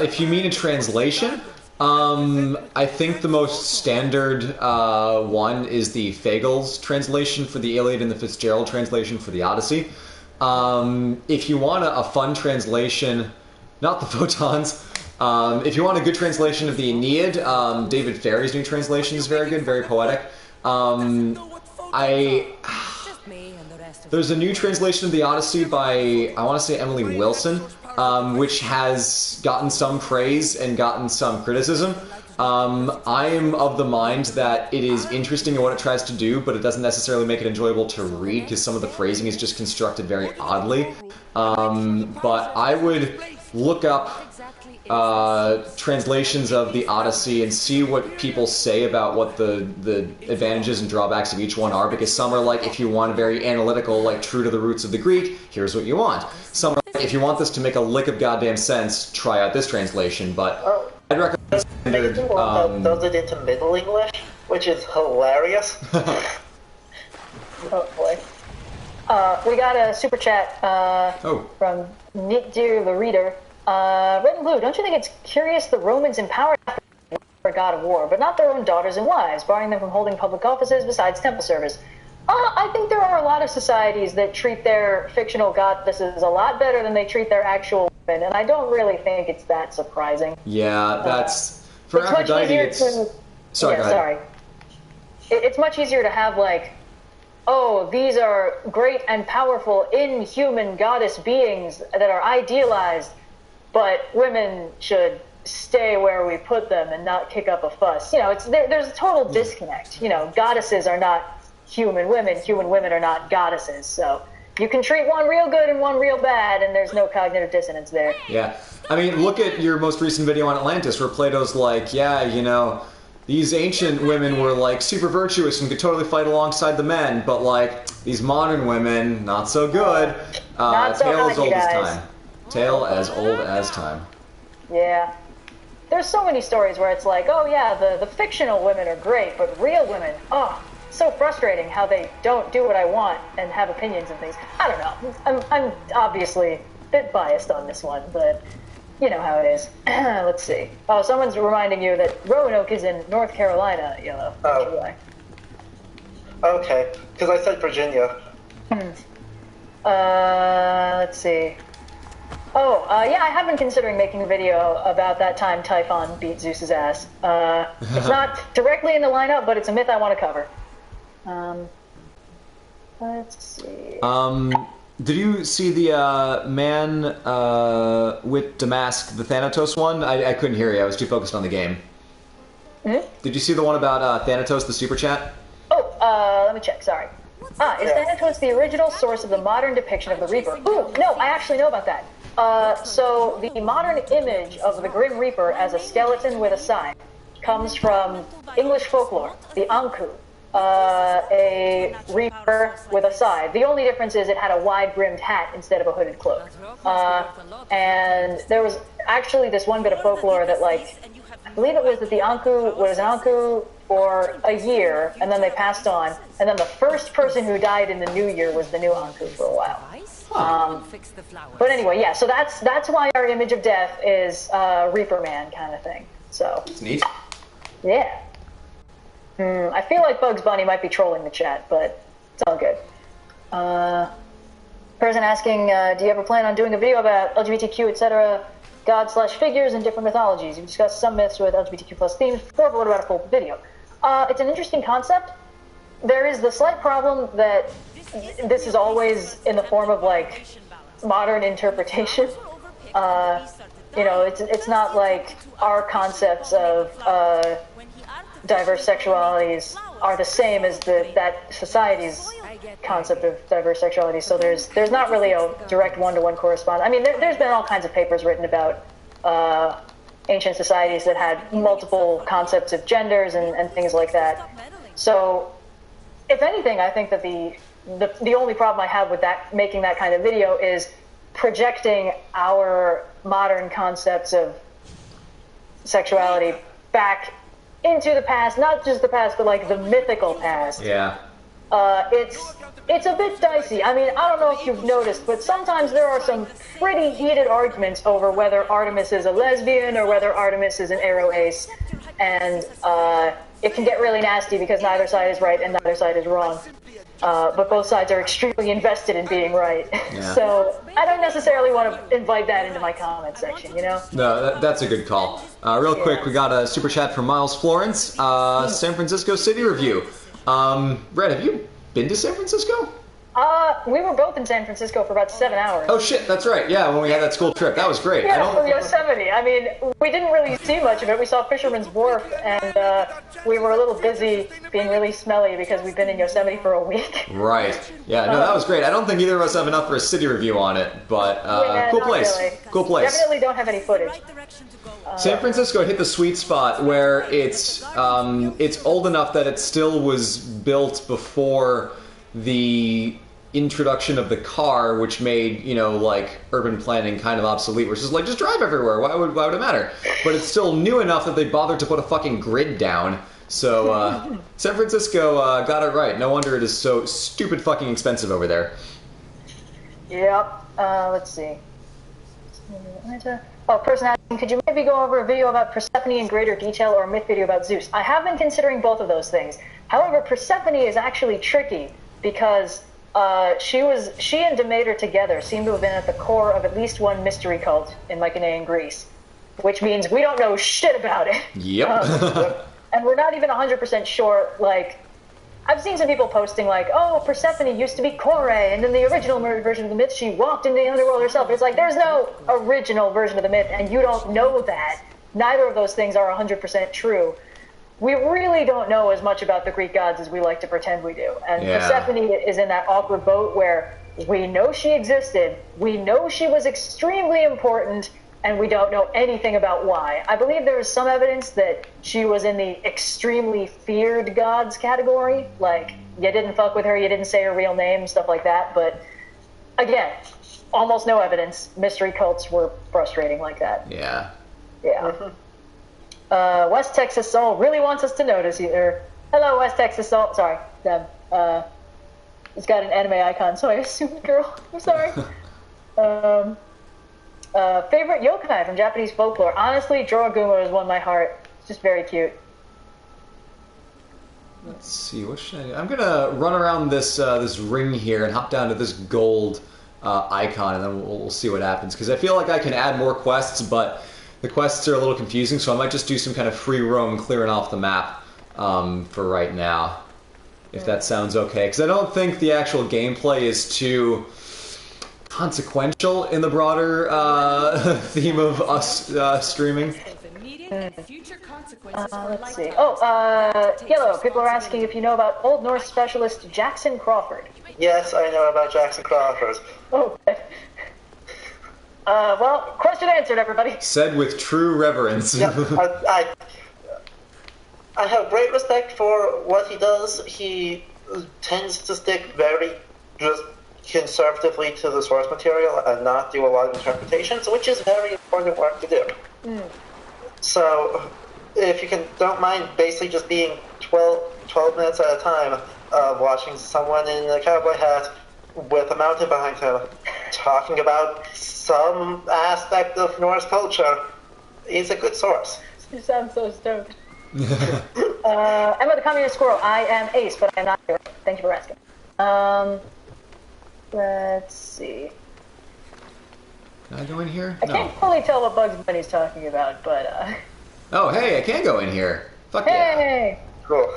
S1: If you mean a translation, I think the most standard one is the Fagel's translation for the Iliad and the Fitzgerald translation for the Odyssey. If you want a fun translation, not the Photons, if you want a good translation of the Aeneid, David Ferry's new translation is very good, very poetic. There's a new translation of the Odyssey by, I want to say, Emily Wilson, which has gotten some praise and gotten some criticism. I am of the mind that it is interesting in what it tries to do, but it doesn't necessarily make it enjoyable to read because some of the phrasing is just constructed very oddly. But I would look up translations of the Odyssey and see what people say about what the advantages and drawbacks of each one are, because some are like, if you want a very analytical, like true to the roots of the Greek, here's what you want. Some are like, if you want this to make a lick of goddamn sense, try out this translation, but I'd recommend standard.
S5: Does it into Middle English, which is hilarious.
S2: Oh boy. We got a super chat from Nick Dear the Reader. Red and Blue, don't you think it's curious the Romans empowered for God of War, but not their own daughters and wives, barring them from holding public offices besides temple service? I think there are a lot of societies that treat their fictional goddesses a lot better than they treat their actual women, and I don't really think it's that surprising.
S1: Yeah, that's... For Aphrodite, it's... Sorry, go ahead.
S2: Sorry. It's much easier to have, like, oh, these are great and powerful inhuman goddess beings that are idealized, but women should stay where we put them and not kick up a fuss. You know, there's a total disconnect. You know, goddesses are not human women are not goddesses, so you can treat one real good and one real bad, and there's no cognitive dissonance there.
S1: Yeah. I mean, look at your most recent video on Atlantis, where Plato's like, yeah, you know, these ancient women were, like, super virtuous and could totally fight alongside the men, but, like, these modern women, not so good.
S2: Not so
S1: tale
S2: hot,
S1: as old
S2: you
S1: as
S2: guys.
S1: time. Tale as old as time.
S2: Yeah. There's so many stories where it's like, oh yeah, the fictional women are great, but real women, oh, so frustrating how they don't do what I want and have opinions and things. I don't know. I'm obviously a bit biased on this one, but you know how it is. Let's see. Oh, someone's reminding you that Roanoke is in North Carolina, Yellow.
S5: Oh. Okay, because I said Virginia.
S2: Let's see. Oh, yeah, I have been considering making a video about that time Typhon beat Zeus's ass. It's not directly in the lineup, but it's a myth I want to cover. Let's see.
S1: Did you see the man with Damask, the Thanatos one? I couldn't hear you. I was too focused on the game. Did you see the one about Thanatos, the super chat?
S2: Oh, let me check. Sorry. Is Thanatos the original source of the modern depiction of the Reaper? Ooh, no, I actually know about that. So the modern image of the Grim Reaper as a skeleton with a scythe comes from English folklore, the Anku. A reaper with a scythe. The only difference is it had a wide-brimmed hat instead of a hooded cloak. And there was actually this one bit of folklore that, like, I believe it was that the Anku was an Anku for a year, and then they passed on, and then the first person who died in the new year was the new Anku for a while. But anyway, yeah, so that's why our image of death is Reaper Man kind of thing. So
S1: It's neat.
S2: yeah. I feel like Bugs Bunny might be trolling the chat, but it's all good. Person asking, do you ever plan on doing a video about LGBTQ, etc., god/figures and different mythologies? You've discussed some myths with LGBTQ plus themes before, but what about a full video? It's an interesting concept. There is the slight problem that this is always in the form of, like, modern interpretation. You know, it's not like our concepts of diverse sexualities are the same as that society's concept of diverse sexuality. So there's not really a direct one-to-one correspondence. I mean, there's been all kinds of papers written about ancient societies that had multiple concepts of genders and things like that. So, if anything, I think that the only problem I have with that, making that kind of video, is projecting our modern concepts of sexuality back into the past, not just the past, but like the mythical past.
S1: Yeah.
S2: It's a bit dicey. I mean, I don't know if you've noticed, but sometimes there are some pretty heated arguments over whether Artemis is a lesbian or whether Artemis is an arrow ace, and it can get really nasty because neither side is right and neither side is wrong. But both sides are extremely invested in being right.
S1: Yeah.
S2: So I don't necessarily want to invite that into my comment section, you know?
S1: No, that's a good call. Real quick, we got a super chat from Miles Florence. San Francisco City review. Red, have you been to San Francisco?
S2: We were both in San Francisco for about 7 hours.
S1: Oh shit, that's right. Yeah, when we had that school trip, that was great.
S2: Yeah, from Yosemite. I mean, we didn't really see much of it. We saw Fisherman's Wharf, and we were a little busy being really smelly because we've been in Yosemite for a week.
S1: Right. Yeah, no, that was great. I don't think either of us have enough for a city review on it, but
S2: Yeah,
S1: cool
S2: not
S1: place.
S2: really.
S1: Cool place.
S2: Definitely don't have any footage.
S1: San Francisco hit the sweet spot where it's old enough that it still was built before the introduction of the car, which made, you know, like, urban planning kind of obsolete, which is like, just drive everywhere, why would it matter? But it's still new enough that they bothered to put a fucking grid down. So San Francisco got it right. No wonder it is so stupid fucking expensive over there.
S2: Yep. Let's see. Oh, person asking, could you maybe go over a video about Persephone in greater detail, or a myth video about Zeus? I have been considering both of those things. However, Persephone is actually tricky because she and Demeter together seem to have been at the core of at least one mystery cult in Mycenaean Greece, which means we don't know shit about it.
S1: Yep.
S2: And we're not even 100% sure, like, I've seen some people posting like, oh, Persephone used to be Kore, and in the original version of the myth, she walked into the underworld herself. It's like, there's no original version of the myth, and you don't know that. neither of those things are 100% true. We really don't know as much about the Greek gods as we like to pretend we do. And Persephone is in that awkward boat where we know she existed, we know she was extremely important, and we don't know anything about why. I believe there is some evidence that she was in the extremely feared gods category. Like, you didn't fuck with her, you didn't say her real name, stuff like that. But, again, almost no evidence. Mystery cults were frustrating like that.
S1: Yeah.
S2: Yeah. West Texas Soul really wants us to notice either. Hello, West Texas Soul. Sorry, them. It's got an anime icon, so I assumed girl. I'm sorry. Favorite yokai from Japanese folklore. Honestly, Jorogumo has won my heart. It's just very cute.
S1: Let's see, what should I do? I'm gonna run around this this ring here and hop down to this gold icon, and then we'll see what happens. Because I feel like I can add more quests, but the quests are a little confusing, so I might just do some kind of free roam clearing off the map for right now, if that sounds okay. Because I don't think the actual gameplay is too consequential in the broader theme of us streaming.
S2: Let's see. Yellow, people are asking if you know about Old Norse specialist Jackson Crawford.
S5: Yes, I know about Jackson Crawford.
S2: Oh, well, question answered, everybody.
S1: Said with true reverence.
S5: Yeah, I have great respect for what he does. He tends to stick very just conservatively to the source material and not do a lot of interpretations, which is very important work to do. So, if you don't mind basically just being 12 minutes at a time watching someone in a cowboy hat with a mountain behind him talking about some aspect of Norse culture, is a good source.
S2: You sound so stoked. Emma the Communist Squirrel, I am Ace, but I am not here. Thank you for asking. Let's see.
S1: Can I go in here?
S2: I can't fully tell what Bugs Bunny's talking about, but
S1: Oh, hey, I can go in here. Fuck
S2: hey!
S1: yeah.
S5: Cool.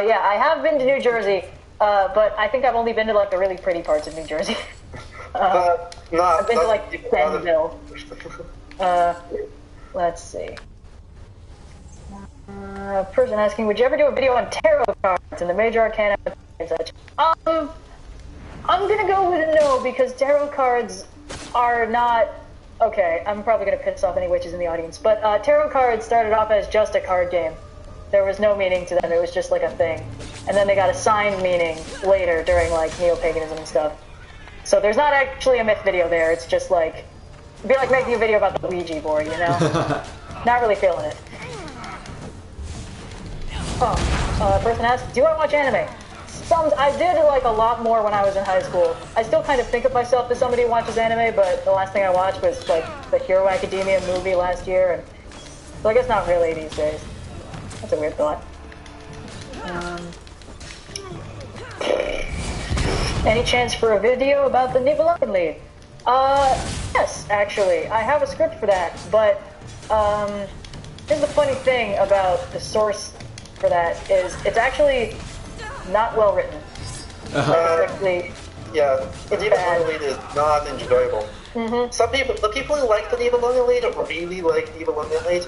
S2: Yeah, I have been to New Jersey, but I think I've only been to like the really pretty parts of New Jersey. I've been to like Bentonville. Let's see. Person asking, would you ever do a video on tarot cards and the major arcana and such? I'm gonna go with a no, because tarot cards are not... Okay, I'm probably gonna piss off any witches in the audience, but tarot cards started off as just a card game. There was no meaning to them, it was just like a thing. And then they got assigned meaning later during like neo-paganism and stuff. So there's not actually a myth video there, it's just like... It'd be like making a video about the Ouija board, you know? Not really feeling it. Person asked, do I watch anime? I did like a lot more when I was in high school. I still kind of think of myself as somebody who watches anime, but the last thing I watched was like the Hero Academia movie last year, and so I guess not really these days. That's a weird thought. Any chance for a video about the Nibelungen lead? Yes, actually. I have a script for that, but here's the funny thing about the source for that is it's actually not well written.
S5: Yeah, the Nibelungen lead is not enjoyable. The people who like the Nibelungen lead really like Nibelungen lead.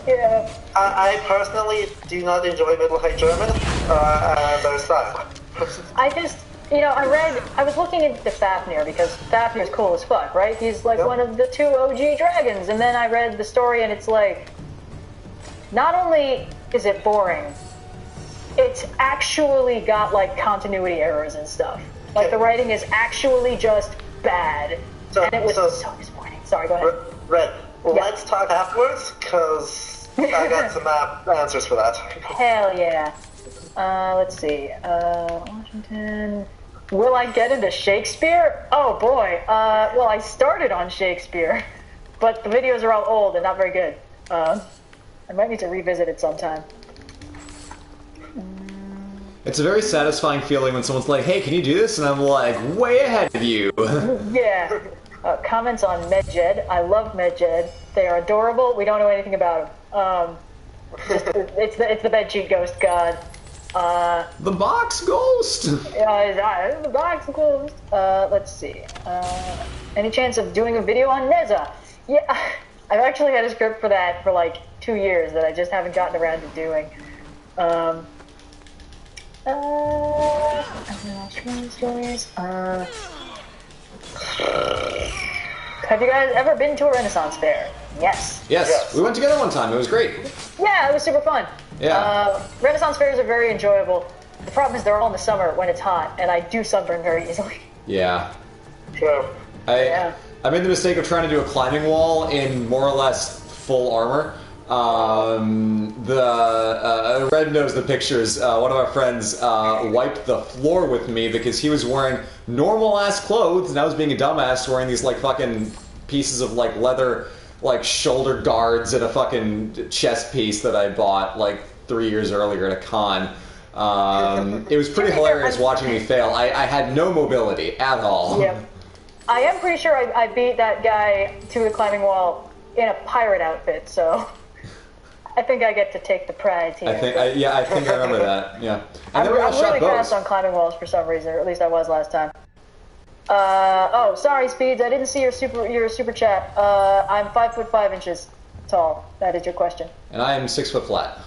S2: Yeah.
S5: I personally do not enjoy Middle High German and their style.
S2: I just, I was looking into Fafnir because Fafnir's cool as fuck, right? He's like one of the 2 OG dragons, and then I read the story and it's like, not only is it boring, it's actually got like continuity errors and stuff. Like the writing is actually just bad, and it was so disappointing. Sorry, go ahead.
S5: Red, let's talk afterwards, because I got some answers for that.
S2: Hell yeah. Let's see. Washington. Will I get into Shakespeare? Oh boy. Well, I started on Shakespeare, but the videos are all old and not very good. I might need to revisit it sometime.
S1: It's a very satisfying feeling when someone's like, hey, can you do this? And I'm like, way ahead of you.
S2: Yeah. Comments on Medjed. I love Medjed. They are adorable. We don't know anything about them. It's the bedsheet ghost god.
S1: The box ghost!
S2: The box ghost. Let's see. Any chance of doing a video on Neza? Yeah, I've actually had a script for that for like 2 years that I just haven't gotten around to doing. Stories. Have you guys ever been to a Renaissance fair? Yes.
S1: Yes, we went together one time. It was great.
S2: Yeah, it was super fun.
S1: Yeah.
S2: Renaissance fairs are very enjoyable. The problem is they're all in the summer when it's hot, and I do sunburn very easily.
S1: Yeah.
S5: True.
S1: I made the mistake of trying to do a climbing wall in more or less full armor. Red knows the pictures. One of our friends wiped the floor with me because he was wearing normal-ass clothes, and I was being a dumbass wearing these, like, fucking pieces of, like, leather, like, shoulder guards and a fucking chest piece that I bought, like, 3 years earlier at a con. It was pretty hilarious watching me fail. I had no mobility at all.
S2: Yeah. I am pretty sure I beat that guy to the climbing wall in a pirate outfit, so I think I get to take the prize here.
S1: I think I remember that. Yeah. And then we all
S2: I'm
S1: shot
S2: really
S1: bows.
S2: fast on climbing walls for some reason, or at least I was last time. Oh, sorry, Speeds. I didn't see your super chat. I'm 5'5" tall. That is your question.
S1: And I am 6 foot flat.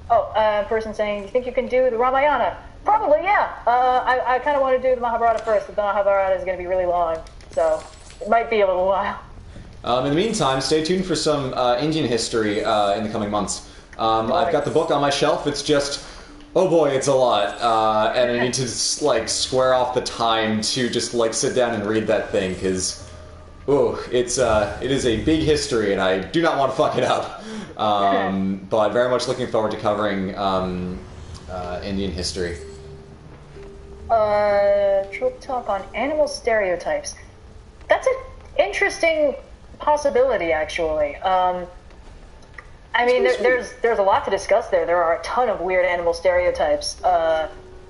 S2: Oh, person saying, you think you can do the Ramayana? Probably, yeah. I kind of want to do the Mahabharata first, but the Mahabharata is going to be really long, so it might be a little while.
S1: In the meantime, stay tuned for some Indian history in the coming months. I've got the book on my shelf. It's just, oh boy, it's a lot, and I need to just, like, square off the time to just, like, sit down and read that thing, because, it is a big history, and I do not want to fuck it up. But very much looking forward to covering Indian history.
S2: Trope talk on animal stereotypes. That's an interesting possibility, actually. I mean, there's a lot to discuss there. There are a ton of weird animal stereotypes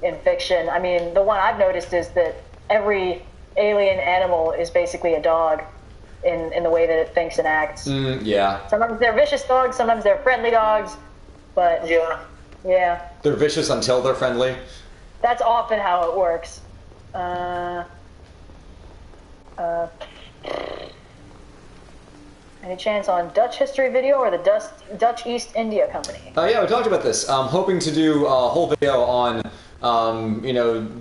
S2: in fiction. I mean, the one I've noticed is that every alien animal is basically a dog in the way that it thinks and acts.
S1: Yeah.
S2: Sometimes they're vicious dogs, sometimes they're friendly dogs, but yeah.
S1: They're vicious until they're friendly.
S2: That's often how it works. Any chance on Dutch history video or the Dutch East India Company?
S1: Yeah, we talked about this. I'm hoping to do a whole video on,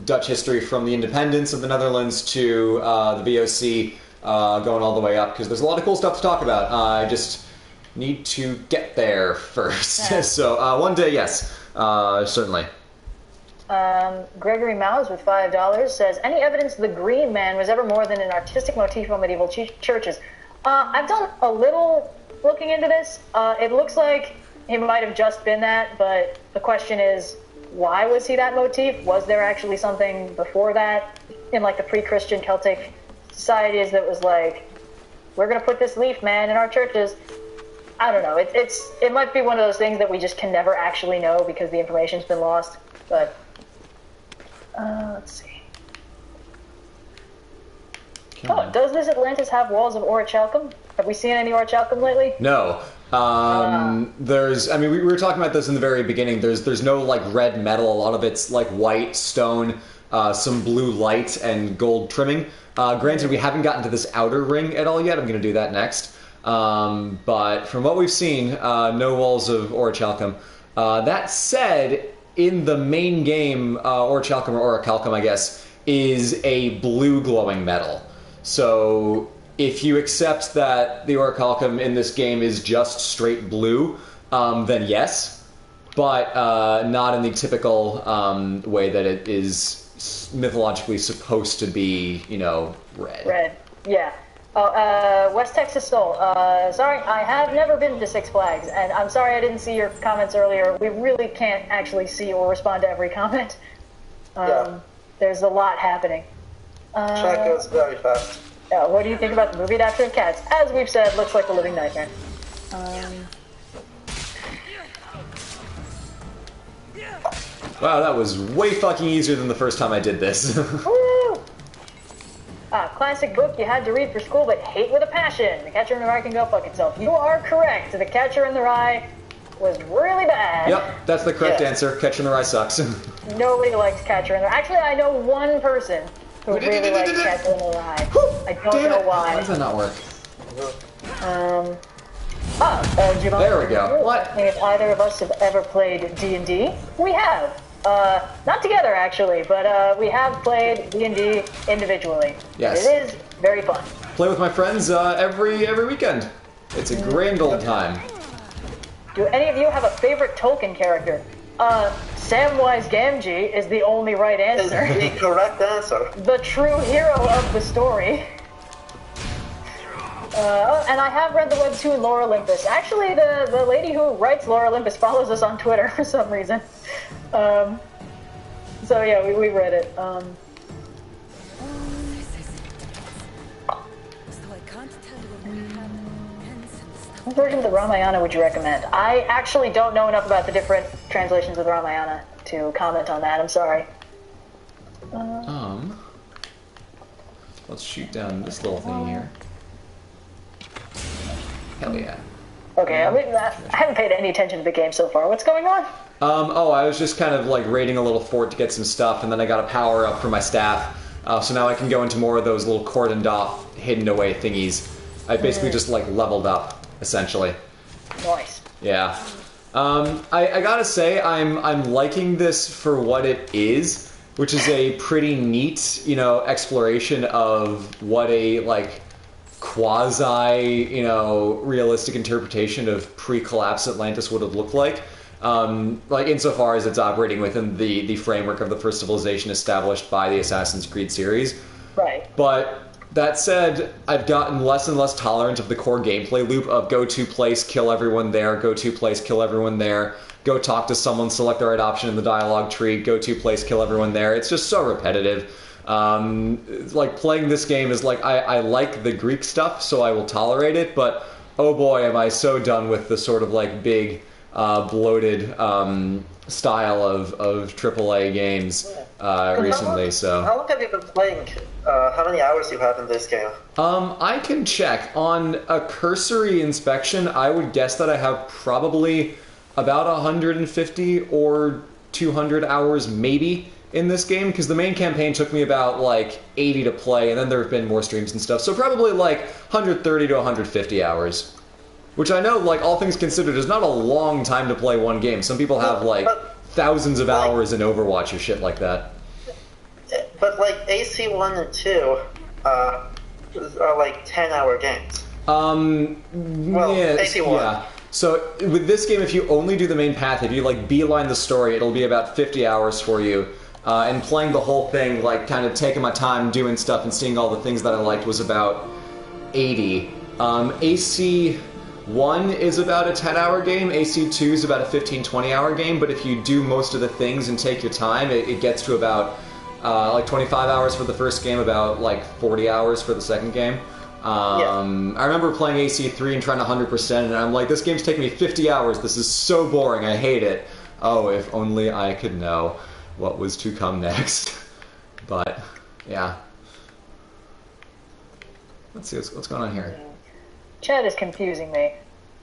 S1: Dutch history from the independence of the Netherlands to the VOC, going all the way up, because there's a lot of cool stuff to talk about. I just need to get there first.
S2: Yeah.
S1: So one day, yes, certainly.
S2: Gregory Mouse with $5 says, any evidence the Green Man was ever more than an artistic motif on medieval churches? I've done a little looking into this. It looks like he might have just been that, but the question is, why was he that motif? Was there actually something before that in, like, the pre-Christian Celtic societies that was like, we're going to put this leaf man in our churches? I don't know. It might be one of those things that we just can never actually know because the information's been lost, but... let's see. Oh, does this Atlantis have walls of orichalcum? Have we seen any orichalcum lately?
S1: No. There's, I mean, we were talking about this in the very beginning. There's no, like, red metal. A lot of it's, like, white stone, some blue light, and gold trimming. Granted, we haven't gotten to this outer ring at all yet. I'm going to do that next. But from what we've seen, no walls of orichalcum. That said, in the main game, orichalcum or orichalcum, I guess, is a blue glowing metal. So if you accept that the orichalcum in this game is just straight blue, then yes, but not in the typical way that it is mythologically supposed to be, red.
S2: Red, yeah. Oh, West Texas Soul. Sorry, I have never been to Six Flags, and I'm sorry I didn't see your comments earlier. We really can't actually see or respond to every comment. There's a lot happening.
S5: Chat goes very fast.
S2: What do you think about the movie adaptation of Cats? As we've said, looks like a living nightmare.
S1: Wow, that was way fucking easier than the first time I did this.
S2: Woo! Classic book you had to read for school but hate with a passion. The Catcher in the Rye can go fuck itself. You are correct. The Catcher in the Rye was really bad.
S1: Yep, that's the correct answer. Catcher in the Rye sucks.
S2: Nobody likes Catcher in the Rye. Actually, I know one person who really likes Catcher in the Rye. I don't know why.
S1: How does that not work?
S2: Giovanni,
S1: There we go. What?
S2: If either of us have ever played D&D, we have. Not together, actually, but we have played D&D individually.
S1: Yes.
S2: It is very fun.
S1: Play with my friends every weekend. It's a grand old time.
S2: Do any of you have a favorite Tolkien character? Samwise Gamgee is the only right answer.
S5: Is the correct answer.
S2: The true hero of the story. And I have read the webtoon Lore Olympus. Actually, the lady who writes Lore Olympus follows us on Twitter for some reason. So yeah, we read it.
S4: So I can't tell you when we have pens and stuff.
S2: What version of the Ramayana would you recommend? I actually don't know enough about the different translations of the Ramayana to comment on that. I'm sorry.
S1: Let's shoot down this little thing here. Hell yeah.
S2: Okay, I haven't paid any attention to the game so far. What's going on?
S1: I was just kind of like raiding a little fort to get some stuff, and then I got a power up for my staff. So now I can go into more of those little cordoned off, hidden away thingies. I basically just like leveled up, essentially.
S2: Nice.
S1: Yeah. I gotta say, I'm liking this for what it is, which is a pretty neat, exploration of what a like quasi, realistic interpretation of pre-collapse Atlantis would have looked like. Like insofar as it's operating within the framework of the first civilization established by the Assassin's Creed series.
S2: Right.
S1: But that said, I've gotten less and less tolerant of the core gameplay loop of go to place, kill everyone there, go to place, kill everyone there, go talk to someone, select the right option in the dialogue tree, go to place, kill everyone there. It's just so repetitive. Like playing this game is like, I like the Greek stuff, so I will tolerate it, but oh boy, am I so done with the sort of like big, bloated style of AAA games recently. So
S5: how long have you been playing? How many hours you have in this game?
S1: I can check. On a cursory inspection, I would guess that I have probably about 150 or 200 hours maybe in this game, because the main campaign took me about like 80 to play, and then there have been more streams and stuff, so probably like 130 to 150 hours. Which I know, like, all things considered, is not a long time to play one game. Some people have, like, thousands of hours in Overwatch or shit like that.
S5: But, like, AC1 and 2 are, like, 10-hour games. Well,
S1: yeah,
S5: AC1.
S1: Yeah. So, with this game, if you only do the main path, if you, like, beeline the story, it'll be about 50 hours for you. And playing the whole thing, like, kind of taking my time, doing stuff, and seeing all the things that I liked was about 80. AC1 is about a 10-hour game, AC2 is about a 15-20 hour game, but if you do most of the things and take your time, it gets to about like 25 hours for the first game, about like 40 hours for the second game. I remember playing AC3 and trying to 100%, and I'm like, this game's taking me 50 hours, this is so boring, I hate it. Oh, if only I could know what was to come next. But, yeah. Let's see what's going on here.
S2: Chat is confusing me.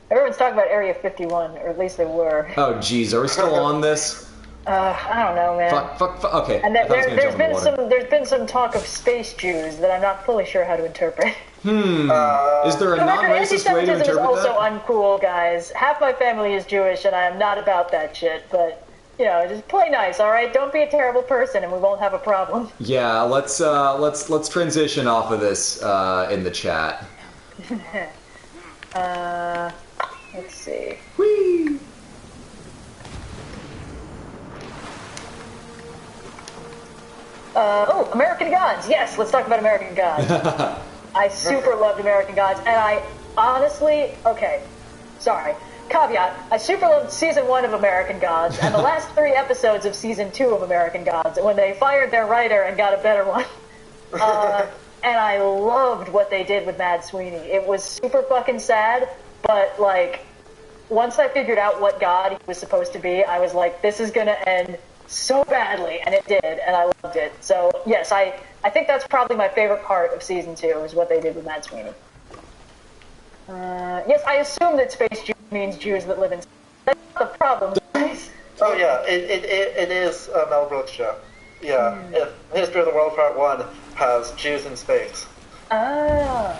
S2: Everyone's talking about Area 51, or at least they were.
S1: Oh, jeez, are we still on this?
S2: I don't know, man.
S1: Fuck, okay.
S2: And there's been some talk of space Jews that I'm not fully sure how to interpret.
S1: Is there a non-racist way to interpret that?
S2: Anti-Semitism is also uncool, guys. Half my family is Jewish, and I am not about that shit, but... just play nice, all right? Don't be a terrible person, and we won't have a problem.
S1: Yeah, let's transition off of this in the chat.
S2: Let's see.
S1: Whee!
S2: American Gods. Yes, let's talk about American Gods. I super loved American Gods, and I honestly, caveat, I super loved Season 1 of American Gods, and the last 3 episodes of Season 2 of American Gods, when they fired their writer and got a better one. And I loved what they did with Mad Sweeney. It was super fucking sad, but, like, once I figured out what god he was supposed to be, I was like, this is gonna end so badly, and it did, and I loved it. So, yes, I think that's probably my favorite part of Season 2, is what they did with Mad Sweeney. Yes, I assume that space Jew means Jews that live in space. the problem, guys.
S5: Oh yeah, it is a Mel Brooks show. Yeah, if History of the World Part 1 has Jews in space.
S2: Ah.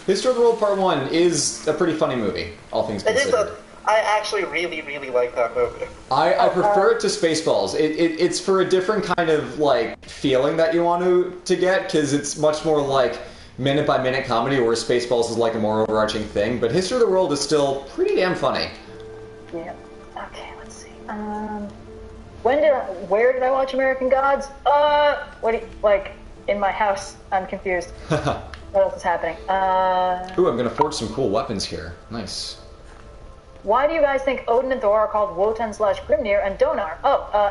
S1: History of the World Part 1 is a pretty funny movie, all things considered.
S5: I actually really like that movie.
S1: I prefer it to Spaceballs. It's for a different kind of, like, feeling that you want to get, because it's much more like minute-by-minute comedy, whereas Spaceballs is like a more overarching thing, but History of the World is still pretty damn funny.
S2: Yeah. Okay, let's see. Where did I watch American Gods? In my house. I'm confused. What else is happening?
S1: Ooh, I'm gonna forge some cool weapons here. Nice.
S2: Why do you guys think Odin and Thor are called Wotan/Grimnir and Donar?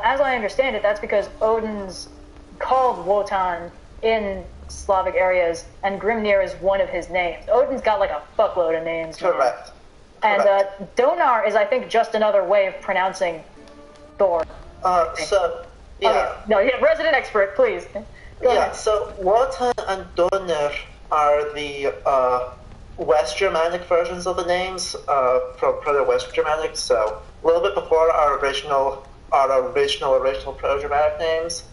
S2: As I understand it, that's because Odin's called Wotan in Slavic areas, and Grimnir is one of his names. Odin's got like a fuckload of names.
S5: Correct.
S2: And Donar is, I think, just another way of pronouncing Thor. Resident expert, please. Go ahead.
S5: So Wotan and Donar are the West Germanic versions of the names from Proto-West Germanic. So a little bit before our original Proto-Germanic names,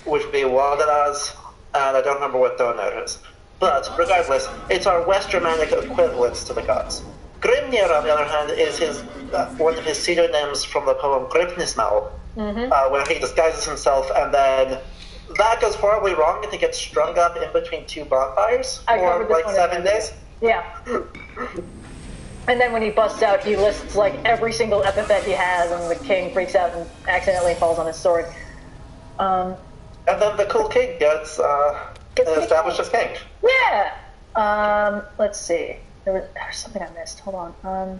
S5: which would be Wadaraz, and I don't remember what Donar is. But regardless, it's our West Germanic equivalents to the gods. Grimnir, on the other hand, is one of his pseudonyms from the poem Gripnismal, where he disguises himself, and then that goes horribly wrong, and he gets strung up in between two bonfires for like 7 days.
S2: Yeah. And then when he busts out, he lists like every single epithet he has, and the king freaks out and accidentally falls on his sword.
S5: And then the cool king gets established as king.
S2: Yeah. Let's see. There's something I missed. Hold on.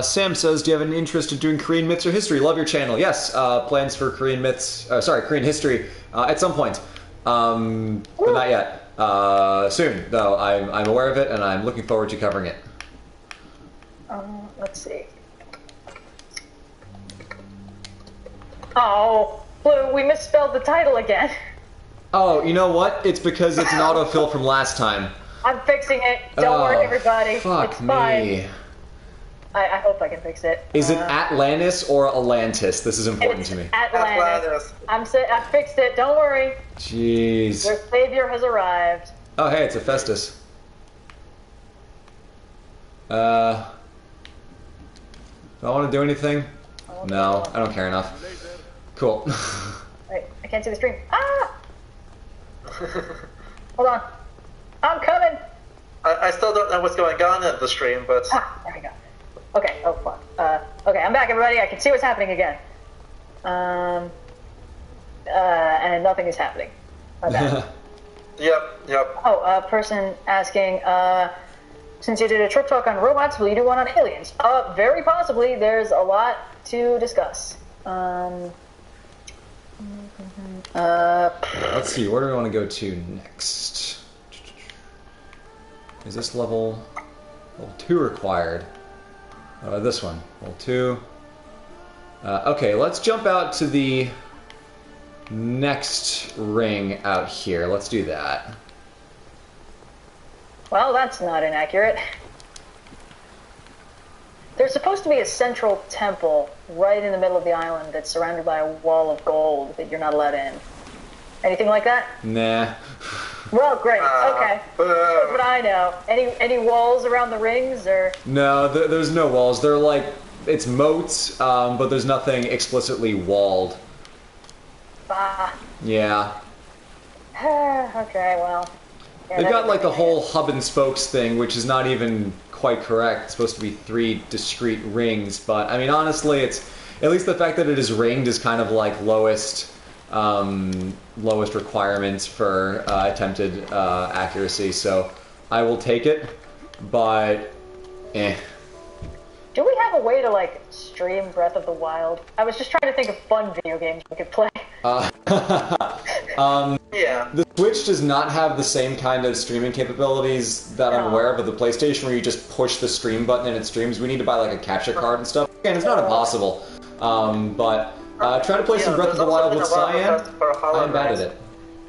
S1: Sam says, do you have an interest in doing Korean myths or history? Love your channel. Yes, plans for Korean myths, Korean history at some point. But not yet. Soon, though. I'm aware of it, and I'm looking forward to covering it.
S2: Let's see. Oh, Blue, we misspelled the title again.
S1: Oh, you know what? It's because it's an autofill from last time.
S2: I'm fixing it. Don't worry, everybody.
S1: Fuck
S2: it's fine.
S1: me.
S2: I hope I can fix it.
S1: Is it Atlantis or Atlantis? This is important
S2: it's
S1: to me.
S2: Atlantis. I fixed it. Don't worry.
S1: Jeez.
S2: Your savior has arrived.
S1: Oh, hey, it's a Festus. Do I want to do anything? No, I don't care enough. Cool.
S2: Wait, I can't see the stream. Ah! Hold on. I'm coming!
S5: I still don't know what's going on in the stream, but...
S2: Ah, there we go. Okay, oh fuck. Okay, I'm back, everybody. I can see what's happening again. And nothing is happening. My bad.
S5: Yep.
S2: Oh, a person asking, since you did a trip talk on robots, will you do one on aliens? Very possibly. There's a lot to discuss.
S1: Let's see, where do we want to go to next? Is this level 2 required? This one, level 2. Okay, let's jump out to the next ring out here. Let's do that.
S2: Well, that's not inaccurate. There's supposed to be a central temple right in the middle of the island that's surrounded by a wall of gold that you're not allowed in. Anything like that?
S1: Nah.
S2: Well, great. Okay. That's what I know. Any walls around the rings, or?
S1: No, there's no walls. They're like, it's moats, but there's nothing explicitly walled.
S2: Bah.
S1: Yeah.
S2: Okay, well. Yeah,
S1: they've got like the whole hub and spokes thing, which is not even quite correct. It's supposed to be 3 discrete rings, but I mean, honestly, it's at least the fact that it is ringed is kind of like lowest requirements for attempted accuracy. So I will take it, but
S2: Do we have a way to like stream Breath of the Wild? I was just trying to think of fun video games we could play.
S5: Yeah.
S1: The Switch does not have the same kind of streaming capabilities that I'm aware of the PlayStation, where you just push the stream button and it streams. We need to buy like a capture card and stuff. Again, it's not impossible, but try to play some Breath of the Wild with Cyan. I'm bad at it.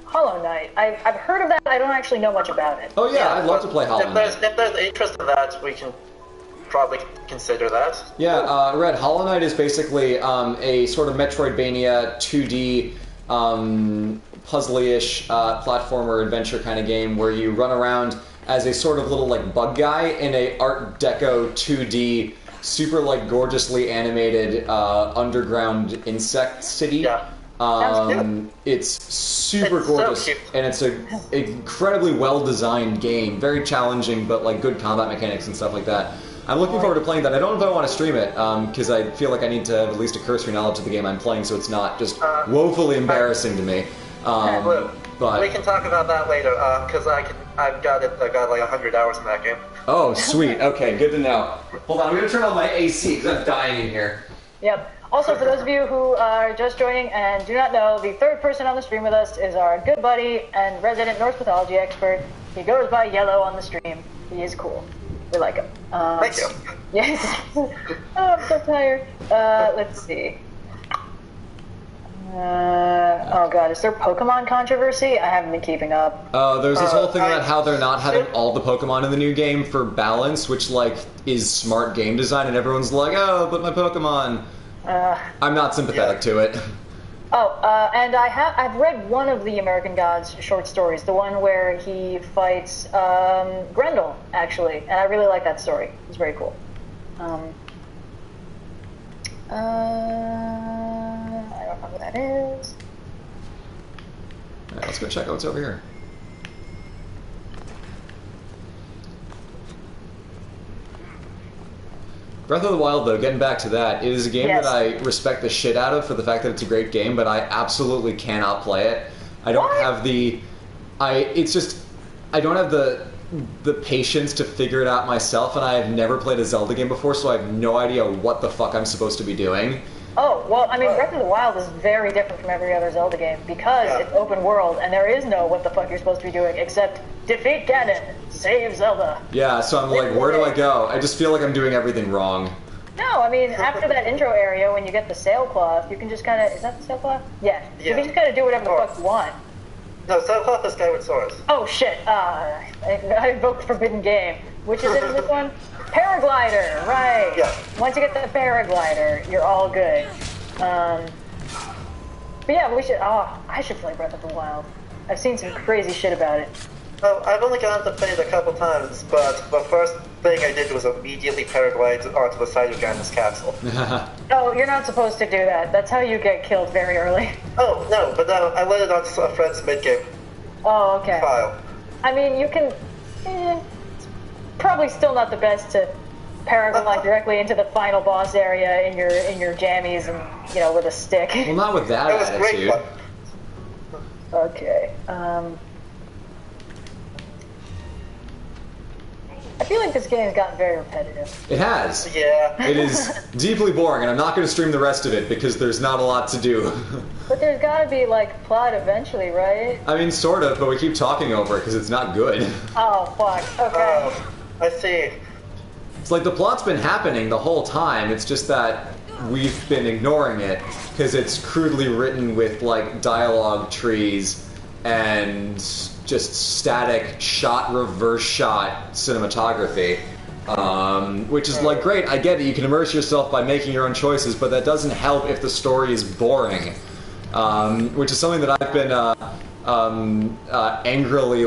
S2: Hollow Knight. I've heard of that. I don't actually know much about it.
S1: Oh yeah, I'd love to play Hollow Knight.
S5: If there's interest in that, we can probably consider that.
S1: Yeah, Red, Hollow Knight is basically a sort of Metroidvania 2D puzzly-ish platformer adventure kind of game where you run around as a sort of little like bug guy in a Art Deco 2D, super like gorgeously animated underground insect city.
S5: Yeah.
S1: It's super gorgeous,
S5: so cute.
S1: and it's an incredibly well-designed game, very challenging, but like good combat mechanics and stuff like that. I'm looking forward to playing that. I don't know if I want to stream it, because I feel like I need to have at least a cursory knowledge of the game I'm playing, so it's not just woefully embarrassing to me. But
S5: we can talk about that later, because I've got like 100 hours in that game.
S1: oh, sweet. Okay, good to know. Hold on, I'm gonna turn on my AC because I'm dying in here.
S2: Yep. Also, for those of you who are just joining and do not know, the third person on the stream with us is our good buddy and resident Norse mythology expert. He goes by Yellow on the stream. He is cool. We like him.
S5: Thank you.
S2: Yes. Oh, I'm so tired. Let's see. Oh god, is there Pokemon controversy? I haven't been keeping up.
S1: There's this whole thing about how they're not having all the Pokemon in the new game for balance, which like is smart game design, and everyone's like, oh, but my Pokemon. I'm not sympathetic to it.
S2: And I've read one of the American Gods short stories, the one where he fights Grendel, actually, and I really like that story. It's very cool. I don't know who that is.
S1: Alright, let's go check out what's over here. Breath of the Wild, though, getting back to that, it is a game
S2: Yes.
S1: that I respect the shit out of for the fact that it's a great game, but I absolutely cannot play it. I don't
S2: What?
S1: have the... I don't have the patience to figure it out myself, and I have never played a Zelda game before, so I have no idea what the fuck I'm supposed to be doing.
S2: Oh, well, I mean, Breath of the Wild is very different from every other Zelda game because it's open world, and there is no what the fuck you're supposed to be doing except defeat Ganon, save Zelda.
S1: Yeah, so I'm like, where do I go? I just feel like I'm doing everything wrong.
S2: No, I mean, after that intro area, when you get the sailcloth, you can just kind of... Is that the sailcloth? Yeah. You can just kind of do whatever the fuck you want.
S5: No, Sailcloth is Skyward Sword.
S2: Oh, shit. I invoked Forbidden Game. Which is it in this one? Paraglider, right.
S5: Yeah.
S2: Once you get the paraglider, you're all good. But yeah, we should... Oh, I should play Breath of the Wild. I've seen some crazy shit about it.
S5: Oh, I've only gotten to play it a couple times, but the first thing I did was immediately paraglide onto the side of Ganon's castle.
S2: Oh, you're not supposed to do that. That's how you get killed very early.
S5: Oh, no, but I let it onto a friend's mid-game
S2: Oh, okay.
S5: file.
S2: I mean, you can... it's probably still not the best to paraglide directly into the final boss area in your jammies and, you know, with a stick.
S1: Well, not with that
S5: It was
S1: attitude.
S5: great fun.
S2: Okay. I feel like this game's gotten very repetitive.
S1: It has.
S5: Yeah.
S1: It is deeply boring, and I'm not going to stream the rest of it because there's not a lot to do.
S2: But there's gotta be, like, plot eventually, right?
S1: I mean, sort of, but we keep talking over it because it's not good.
S2: Oh, fuck. Okay.
S5: Oh, I see.
S1: It's like the plot's been happening the whole time, it's just that we've been ignoring it because it's crudely written with, like, dialogue trees and just static shot, reverse shot cinematography. Which is like, great, I get it, you can immerse yourself by making your own choices, but that doesn't help if the story is boring. Which is something that I've been angrily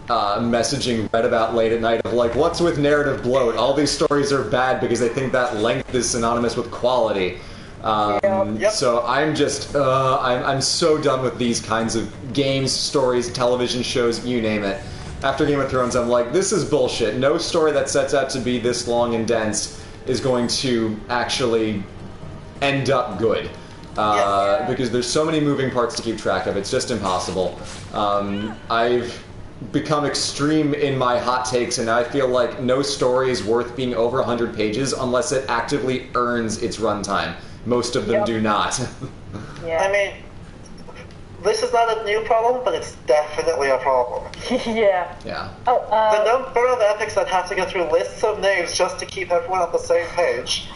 S1: messaging Red about late at night of like, what's with narrative bloat? All these stories are bad because they think that length is synonymous with quality.
S5: Yep.
S1: So I'm just, I'm so done with these kinds of games, stories, television shows, you name it. After Game of Thrones, I'm like, this is bullshit. No story that sets out to be this long and dense is going to actually end up good. Because there's so many moving parts to keep track of, it's just impossible. I've become extreme in my hot takes, and I feel like no story is worth being over 100 pages unless it actively earns its runtime. Most of them do not.
S2: Yeah.
S5: I mean, this is not a new problem, but it's definitely a problem.
S2: Yeah.
S1: Yeah.
S2: Oh,
S5: The number of epics that have to go through lists of names just to keep everyone on the same page.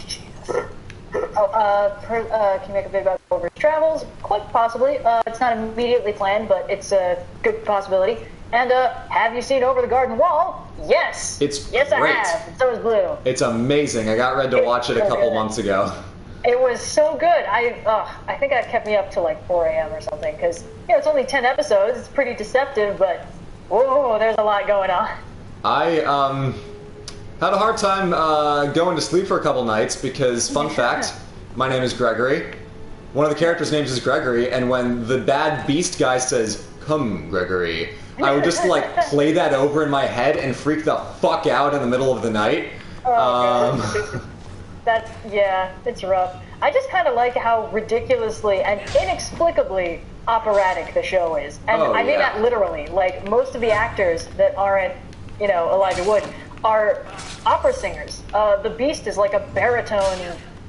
S2: can you make a bit about Gulliver's Travels? Quite possibly. It's not immediately planned, but it's a good possibility. And have you seen Over the Garden Wall? Yes. Yes,
S1: great.
S2: I have. And so is Blue.
S1: It's amazing. I got Red to watch it a couple months ago.
S2: It was so good. I think that kept me up till like 4 a.m. or something because it's only 10 episodes. It's pretty deceptive, but whoa, there's a lot going on.
S1: I had a hard time going to sleep for a couple nights because, fun fact, my name is Gregory. One of the characters' names is Gregory, and when the bad beast guy says, "Come, Gregory," I would just like play that over in my head and freak the fuck out in the middle of the night.
S2: It's rough. I just kind of like how ridiculously and inexplicably operatic the show is, and I mean that literally. Like most of the actors that aren't, Elijah Wood, are opera singers. The Beast is like a baritone,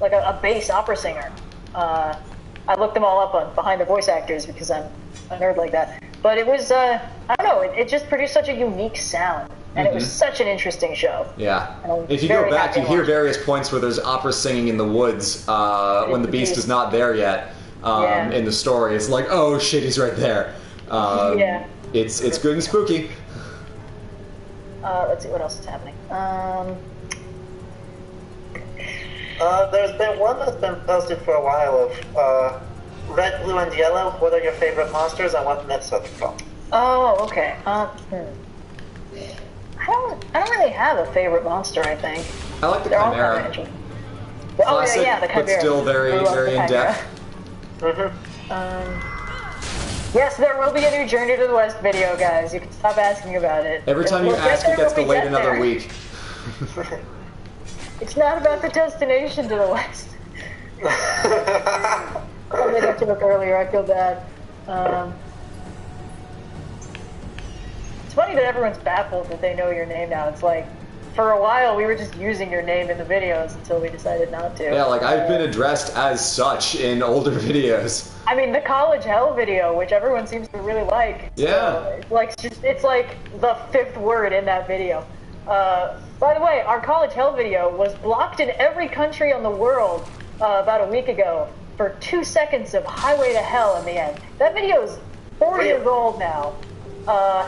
S2: like a bass opera singer. I looked them all up on Behind the Voice Actors because I'm a nerd like that. But it was, I don't know, it just produced such a unique sound. And it was such an interesting show.
S1: Yeah. If you go back, you hear various points where there's opera singing in the woods when the Beast is not there yet in the story. It's like, oh shit, he's right there. It's good and spooky.
S2: Let's see what else is happening.
S5: There's been one that's been posted for a while of red, blue, and yellow. What are your favorite monsters and what myths are they from?
S2: Oh, okay. I don't really have a favorite monster, I think.
S1: I like the Chimera. Classic,
S2: the Chimera.
S1: But still very, very in-depth.
S2: Yes, there will be a new Journey to the West video, guys. You can stop asking about it.
S1: Every time you ask, it gets delayed another week.
S2: It's not about the destination to the West. I made that joke earlier. I feel bad. It's funny that everyone's baffled that they know your name now. It's like, for a while, we were just using your name in the videos until we decided not to.
S1: Yeah, like, I've been addressed as such in older videos.
S2: I mean, the College Hell video, which everyone seems to really like.
S1: Yeah.
S2: So, it's like the 5th word in that video. By the way, our College Hell video was blocked in every country on the world about a week ago for 2 seconds of Highway to Hell in the end. That video is 4 years old now. I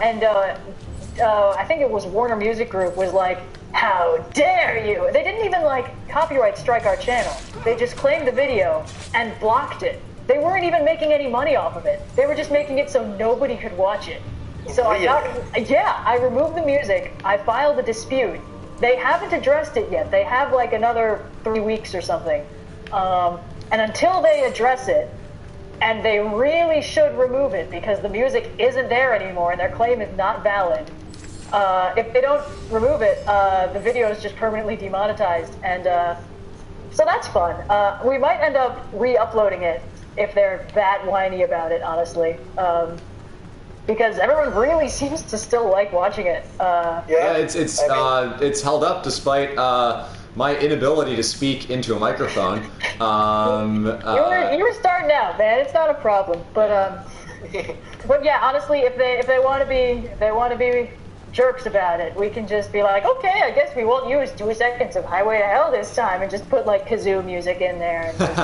S2: think it was Warner Music Group was like, how dare you? They didn't even copyright strike our channel. They just claimed the video and blocked it. They weren't even making any money off of it. They were just making it so nobody could watch it. So I removed the music. I filed a dispute. They haven't addressed it yet. They have another 3 weeks or something. And until they address it, and they really should remove it because the music isn't there anymore and their claim is not valid. If they don't remove it, the video is just permanently demonetized, and so that's fun. We might end up re-uploading it if they're that whiny about it, honestly, because everyone really seems to still like watching it.
S1: It's held up despite my inability to speak into a microphone.
S2: You were starting out, man. It's not a problem, but yeah, honestly, if they want to be jerks about it, we can just be like, okay, I guess we won't use 2 seconds of Highway to Hell this time, and just put kazoo music in there. And just,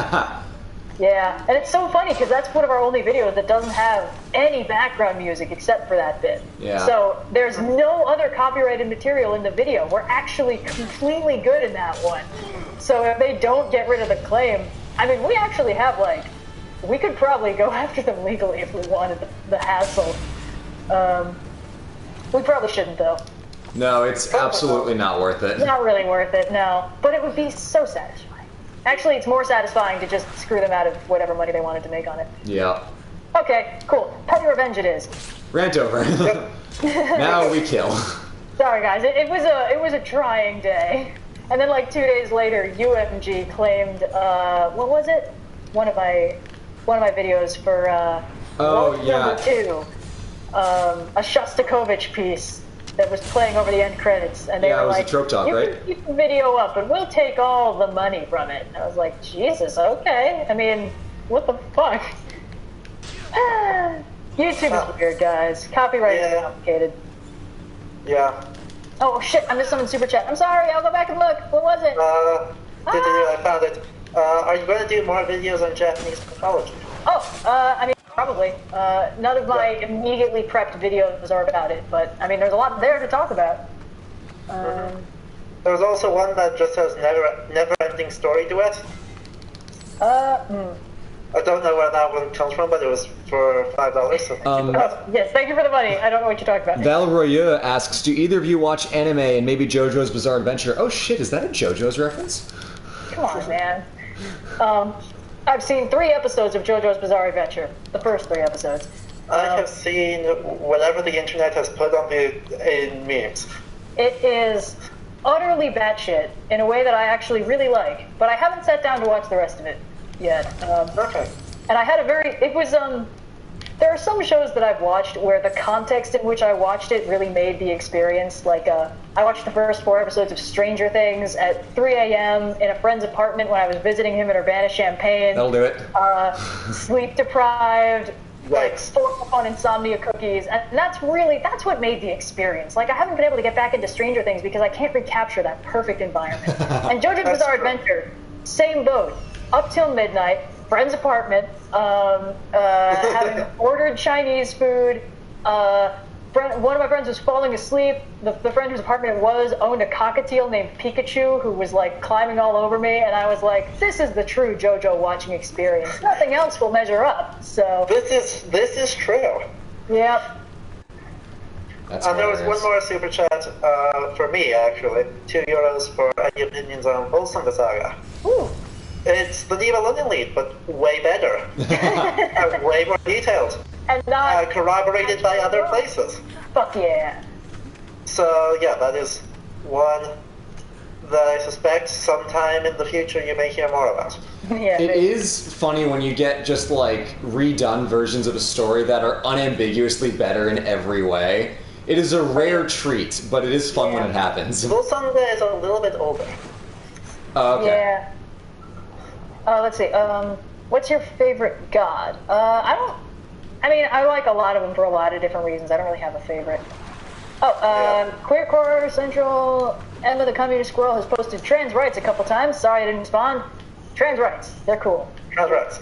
S2: yeah, and it's so funny because that's one of our only videos that doesn't have any background music except for that bit.
S1: Yeah.
S2: So there's no other copyrighted material in the video. We're actually completely good in that one. So if they don't get rid of the claim, I mean, we actually have we could probably go after them legally if we wanted the hassle. We probably shouldn't, though.
S1: No, it's absolutely not worth it.
S2: Not really worth it, no. But it would be so satisfying. Actually, it's more satisfying to just screw them out of whatever money they wanted to make on it.
S1: Yeah.
S2: Okay, cool. Petty revenge it is.
S1: Rant over. Now we kill.
S2: Sorry, guys. It was a trying day. And then 2 days later, UMG claimed what was it? One of my videos for number 2. A Shostakovich piece that was playing over the end credits, and they were like,
S1: Trope Talk,
S2: you
S1: right?
S2: can keep the video up, and we'll take all the money from it. And I was like, Jesus, okay. I mean, what the fuck? YouTube is weird, guys. Copyright is complicated.
S5: Yeah.
S2: Oh shit, I missed someone's super chat. I'm sorry, I'll go back and look. What was it?
S5: I found it. Are you going to do more videos on Japanese mythology?
S2: I mean, probably. None of my immediately prepped videos are about it, but I mean, there's a lot there to talk about.
S5: There's also one that just has never-ending story to it. I don't know where that one comes from, but it was for $5. So
S2: yes, thank you for the money. I don't know what you're talking about.
S1: Valroyeux asks, do either of you watch anime and maybe JoJo's Bizarre Adventure? Oh shit, is that a JoJo's reference?
S2: Come on, man. I've seen 3 episodes of JoJo's Bizarre Adventure. The first 3 episodes.
S5: I have seen whatever the internet has put on in memes.
S2: It is utterly batshit in a way that I actually really like, but I haven't sat down to watch the rest of it yet.
S5: Okay.
S2: And I had there are some shows that I've watched where the context in which I watched it really made the experience. Like, I watched the first 4 episodes of Stranger Things at 3 a.m. in a friend's apartment when I was visiting him in Urbana-Champaign.
S1: That'll do it.
S2: Sleep deprived,
S5: Right.
S2: like, stored up on insomnia cookies. And that's what made the experience. Like, I haven't been able to get back into Stranger Things because I can't recapture that perfect environment. And JoJo's Bizarre Adventure, same boat. Up till midnight, friend's apartment, having ordered Chinese food. One of my friends was falling asleep. The friend whose apartment it was owned a cockatiel named Pikachu who was like climbing all over me, and I was like, this is the true JoJo watching experience. Nothing else will measure up. So
S5: This is true.
S2: Yep.
S1: That's
S5: And there was
S1: hilarious.
S5: one more super chat for me, actually. €2 for any opinions on Volsung the Saga.
S2: Ooh.
S5: It's the Diva London lead, but way better. And way more detailed.
S2: And not
S5: Corroborated by other places.
S2: fuck yeah.
S5: So, yeah, that is one that I suspect sometime in the future you may hear more about.
S2: Yeah.
S1: It is funny when you get just like redone versions of a story that are unambiguously better in every way. It is a rare treat, but it is fun when it happens.
S5: Volsung is a little bit older.
S1: Okay.
S2: Yeah. Let's see. What's your favorite god? I like a lot of them for a lot of different reasons. I don't really have a favorite. Queercore Central, Emma the Communist Squirrel has posted trans rights a couple times. Sorry I didn't respond. Trans rights. They're cool.
S5: Congrats.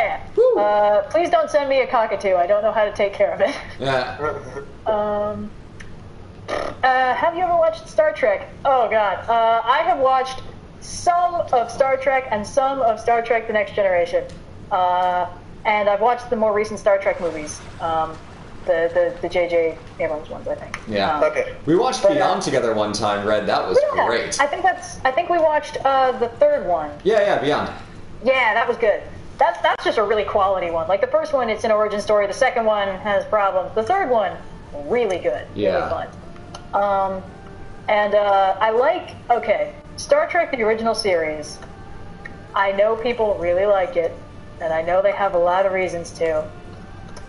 S2: Yeah. Please don't send me a cockatoo. I don't know how to take care of it.
S1: Yeah.
S2: Have you ever watched Star Trek? Oh god. I have watched some of Star Trek and some of Star Trek The Next Generation. And I've watched the more recent Star Trek movies. The J.J. Abrams ones, I think.
S1: Yeah.
S5: Okay.
S1: We watched Beyond together one time, Red. That was great.
S2: I think we watched the third one.
S1: Yeah, Beyond.
S2: Yeah, that was good. That's just a really quality one. Like the first one, it's an origin story. The second one has problems. The third one, really good.
S1: Yeah.
S2: Really fun. I like, Star Trek, the original series. I know people really like it, and I know they have a lot of reasons to,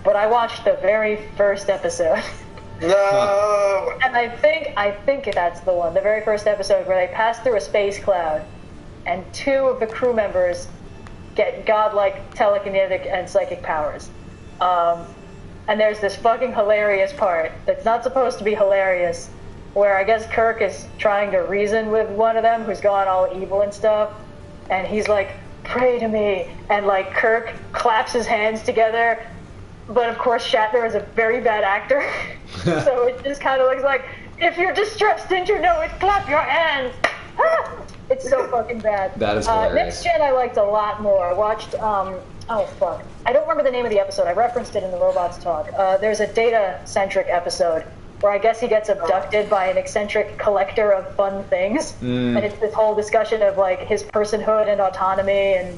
S2: but I watched the very first episode.
S5: No!
S2: And I think that's the one, the very first episode where they pass through a space cloud, and 2 of the crew members get godlike telekinetic and psychic powers. And there's this fucking hilarious part that's not supposed to be hilarious, where I guess Kirk is trying to reason with one of them who's gone all evil and stuff, and he's like, pray to me, and like Kirk claps his hands together, but of course Shatner is a very bad actor, so it just kind of looks like, if you're distressed, didn't you know it? Clap your hands! It's so fucking bad.
S1: That is hilarious.
S2: Next Gen I liked a lot more. I watched, I don't remember the name of the episode. I referenced it in the Robots Talk. There's a data-centric episode where I guess he gets abducted by an eccentric collector of fun things. And it's this whole discussion of like his personhood and autonomy, and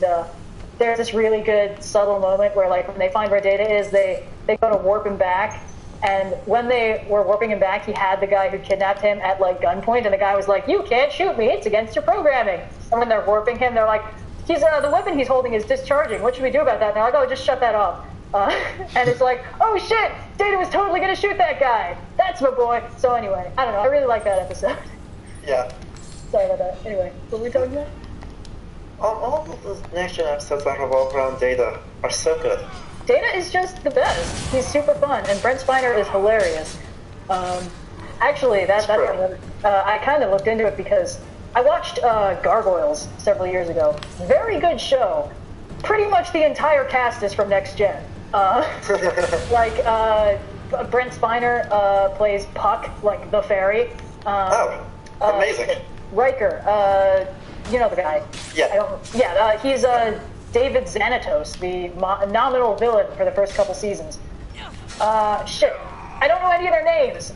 S2: there's this really good subtle moment where like when they find where Data is, they go to warp him back, and when they were warping him back, he had the guy who kidnapped him at like gunpoint, and the guy was like, you can't shoot me, it's against your programming. And when they're warping him, they're like, the weapon he's holding is discharging, what should we do about that? And they're like, oh, just shut that off. And it's like, oh shit, Data was totally gonna shoot that guy. That's my boy. So anyway, I don't know. I really like that episode.
S5: Yeah.
S2: Sorry about that. Anyway, what were we talking about?
S5: All of the Next Gen episodes that revolve around Data are so good.
S2: Data is just the best. He's super fun, and Brent Spiner is hilarious. Actually, I kind of looked into it because I watched Gargoyles several years ago. Very good show. Pretty much the entire cast is from Next Gen. Like, Brent Spiner plays Puck, like the fairy.
S5: Amazing.
S2: Riker, you know the guy.
S5: Yeah.
S2: He's David Xanatos, the nominal villain for the first couple seasons. Shit. I don't know any of their names.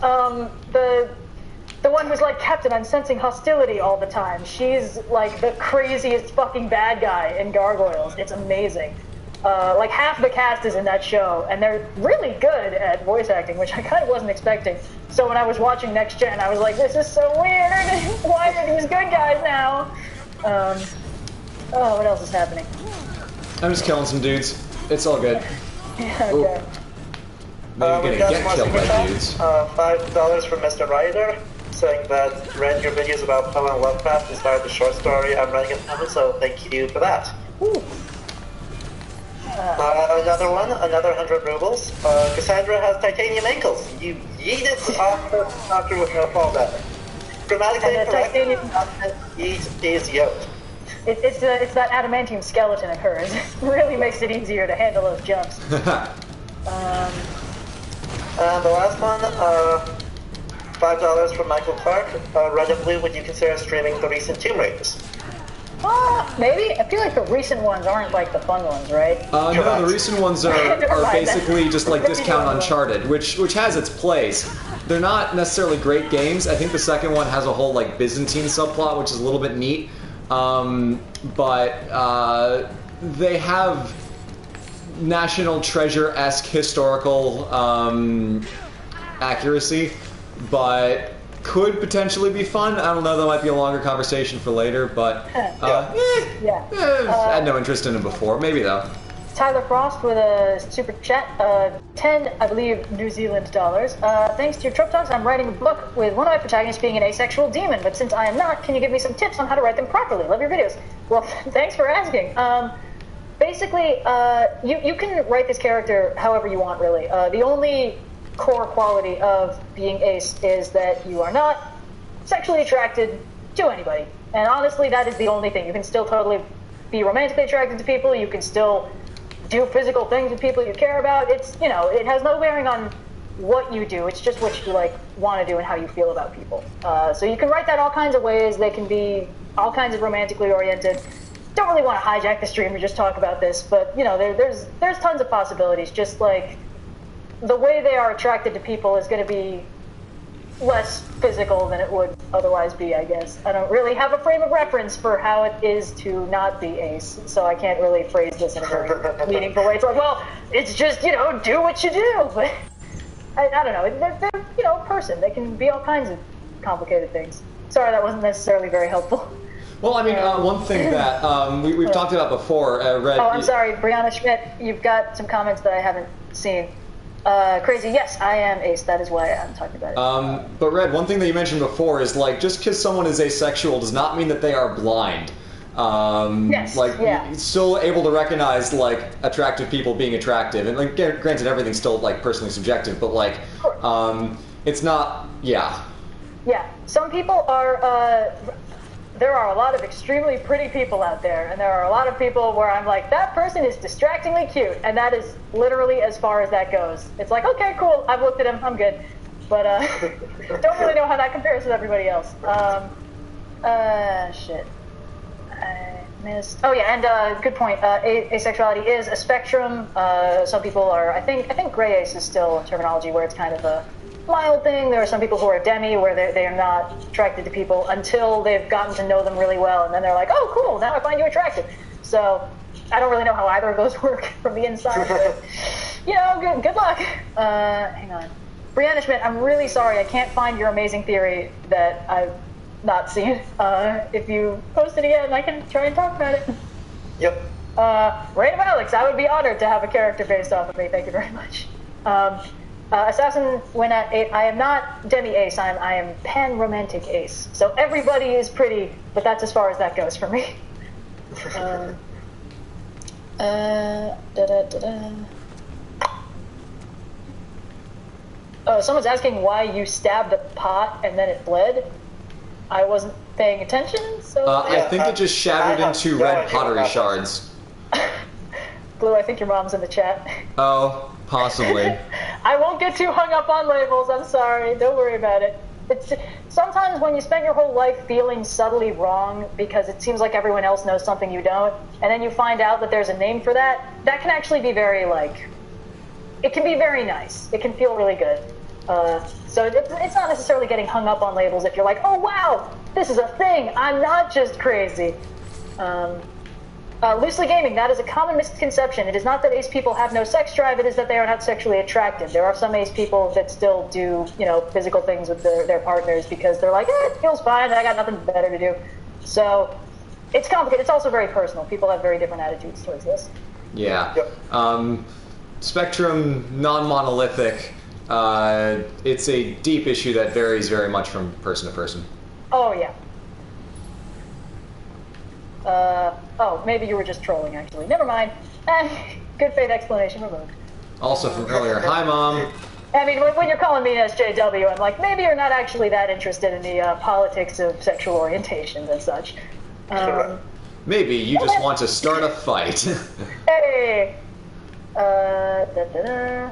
S2: The one who's like, Captain, I'm sensing hostility all the time. She's like the craziest fucking bad guy in Gargoyles. It's amazing. Like half the cast is in that show, and they're really good at voice acting, which I kind of wasn't expecting. So when I was watching Next Gen, I was like, this is so weird. Why are these good guys now? What else is happening?
S1: I'm just killing some dudes. It's all good.
S2: Yeah, okay.
S1: Maybe
S5: We
S1: gonna
S5: got
S1: get
S5: some
S1: killed
S5: super
S1: by
S5: chat.
S1: dudes.
S5: $5 from Mr. Ryder, saying that read your videos about Poe and Lovecraft inspired the short story I'm writing at the moment, so thank you for that. Another one, another 100 rubles. Cassandra has titanium ankles. You yeet it after with no fallback. Grammatically correct. Yeet is yoked.
S2: It's that adamantium skeleton of hers. It really makes it easier to handle those jumps.
S5: And the last one, $5 from Michael Clark. Red and Blue, would you consider streaming the recent Tomb Raiders?
S2: Maybe. I feel like the recent ones aren't like the fun ones, right?
S1: No, the recent ones are basically just like discount Uncharted, which has its place. They're not necessarily great games. I think the second one has a whole like Byzantine subplot, which is a little bit neat. But they have National Treasure-esque historical accuracy, but could potentially be fun. I don't know, that might be a longer conversation for later, but I had no interest in it before. Maybe though.
S2: Tyler Frost with a super chat, 10, I believe, New Zealand dollars. Thanks to your Trope Talks, I'm writing a book with one of my protagonists being an asexual demon, but since I am not, can you give me some tips on how to write them properly? Love your videos. Well, thanks for asking. Basically, you can write this character however you want, really. The only core quality of being ace is that you are not sexually attracted to anybody. And honestly, that is the only thing. You can still totally be romantically attracted to people. You can still do physical things with people you care about. It's, you know, it has no bearing on what you do. It's just what you like want to do and how you feel about people. So you can write that all kinds of ways. They can be all kinds of romantically oriented. Don't really want to hijack the stream or just talk about this, but you know, there's tons of possibilities. Just like the way they are attracted to people is going to be less physical than it would otherwise be, I guess. I don't really have a frame of reference for how it is to not be ace, so I can't really phrase this in a very meaningful way. It's like, well, it's just, you know, do what you do. But I don't know. They're you know, a person. They can be all kinds of complicated things. Sorry, that wasn't necessarily very helpful.
S1: Well, I mean, one thing that we've talked about before, Red...
S2: Oh, I'm sorry, Brianna Schmidt, you've got some comments that I haven't seen. Crazy, yes, I am ace, that is why I'm talking about it.
S1: But Red, one thing that you mentioned before is, like, just because someone is asexual does not mean that they are blind.
S2: Yes,
S1: like,
S2: yeah.
S1: still able to recognize, like, attractive people being attractive. And, like, granted, everything's still, like, personally subjective, but, like, it's not, yeah.
S2: Yeah, some people are, there are a lot of extremely pretty people out there, and there are a lot of people where I'm like, that person is distractingly cute, and that is literally as far as that goes. It's like, okay, cool, I've looked at him, I'm good. But, don't really know how that compares with everybody else. Shit. I missed. Oh yeah, and good point. Asexuality is a spectrum. Some people are, I think gray ace is still a terminology where it's kind of a mild thing. There are some people who are demi, where they are not attracted to people until they've gotten to know them really well, and then they're like, oh, cool, now I find you attractive. So I don't really know how either of those work from the inside, but, you know, good luck. Hang on. Brianna Schmidt, I'm really sorry, I can't find your amazing theory that I've not seen. If you post it again, I can try and talk about it.
S5: Yep.
S2: Reign of Alex, I would be honored to have a character based off of me, thank you very much. Assassin, I am not demi-ace, I am pan-romantic ace. So everybody is pretty, but that's as far as that goes for me. Oh, someone's asking why you stabbed a pot and then it bled. I wasn't paying attention, so...
S1: I think it just shattered into red pottery shards.
S2: Glue, I think your mom's in the chat.
S1: Oh, possibly.
S2: I won't get too hung up on labels, I'm sorry. Don't worry about it. It's sometimes when you spend your whole life feeling subtly wrong because it seems like everyone else knows something you don't, and then you find out that there's a name for that, that can actually be very, like, it can be very nice. It can feel really good. So it's not necessarily getting hung up on labels if you're like, oh wow, this is a thing, I'm not just crazy. Loosely gaming, that is a common misconception. It is not that ace people have no sex drive, it is that they are not sexually attracted. There are some ace people that still do, you know, physical things with their partners because they're like, it feels fine, I got nothing better to do. So, it's complicated. It's also very personal. People have very different attitudes towards this.
S1: Yeah. Spectrum, non-monolithic. It's a deep issue that varies very much from person to person.
S2: Oh, yeah. Oh, maybe you were just trolling, actually. Never mind. Good faith explanation removed.
S1: Also from earlier, hi, Mom.
S2: I mean, when you're calling me an SJW, I'm like, maybe you're not actually that interested in the politics of sexual orientations and such.
S1: Maybe you just want to start a fight.
S2: Hey!
S5: Yeah.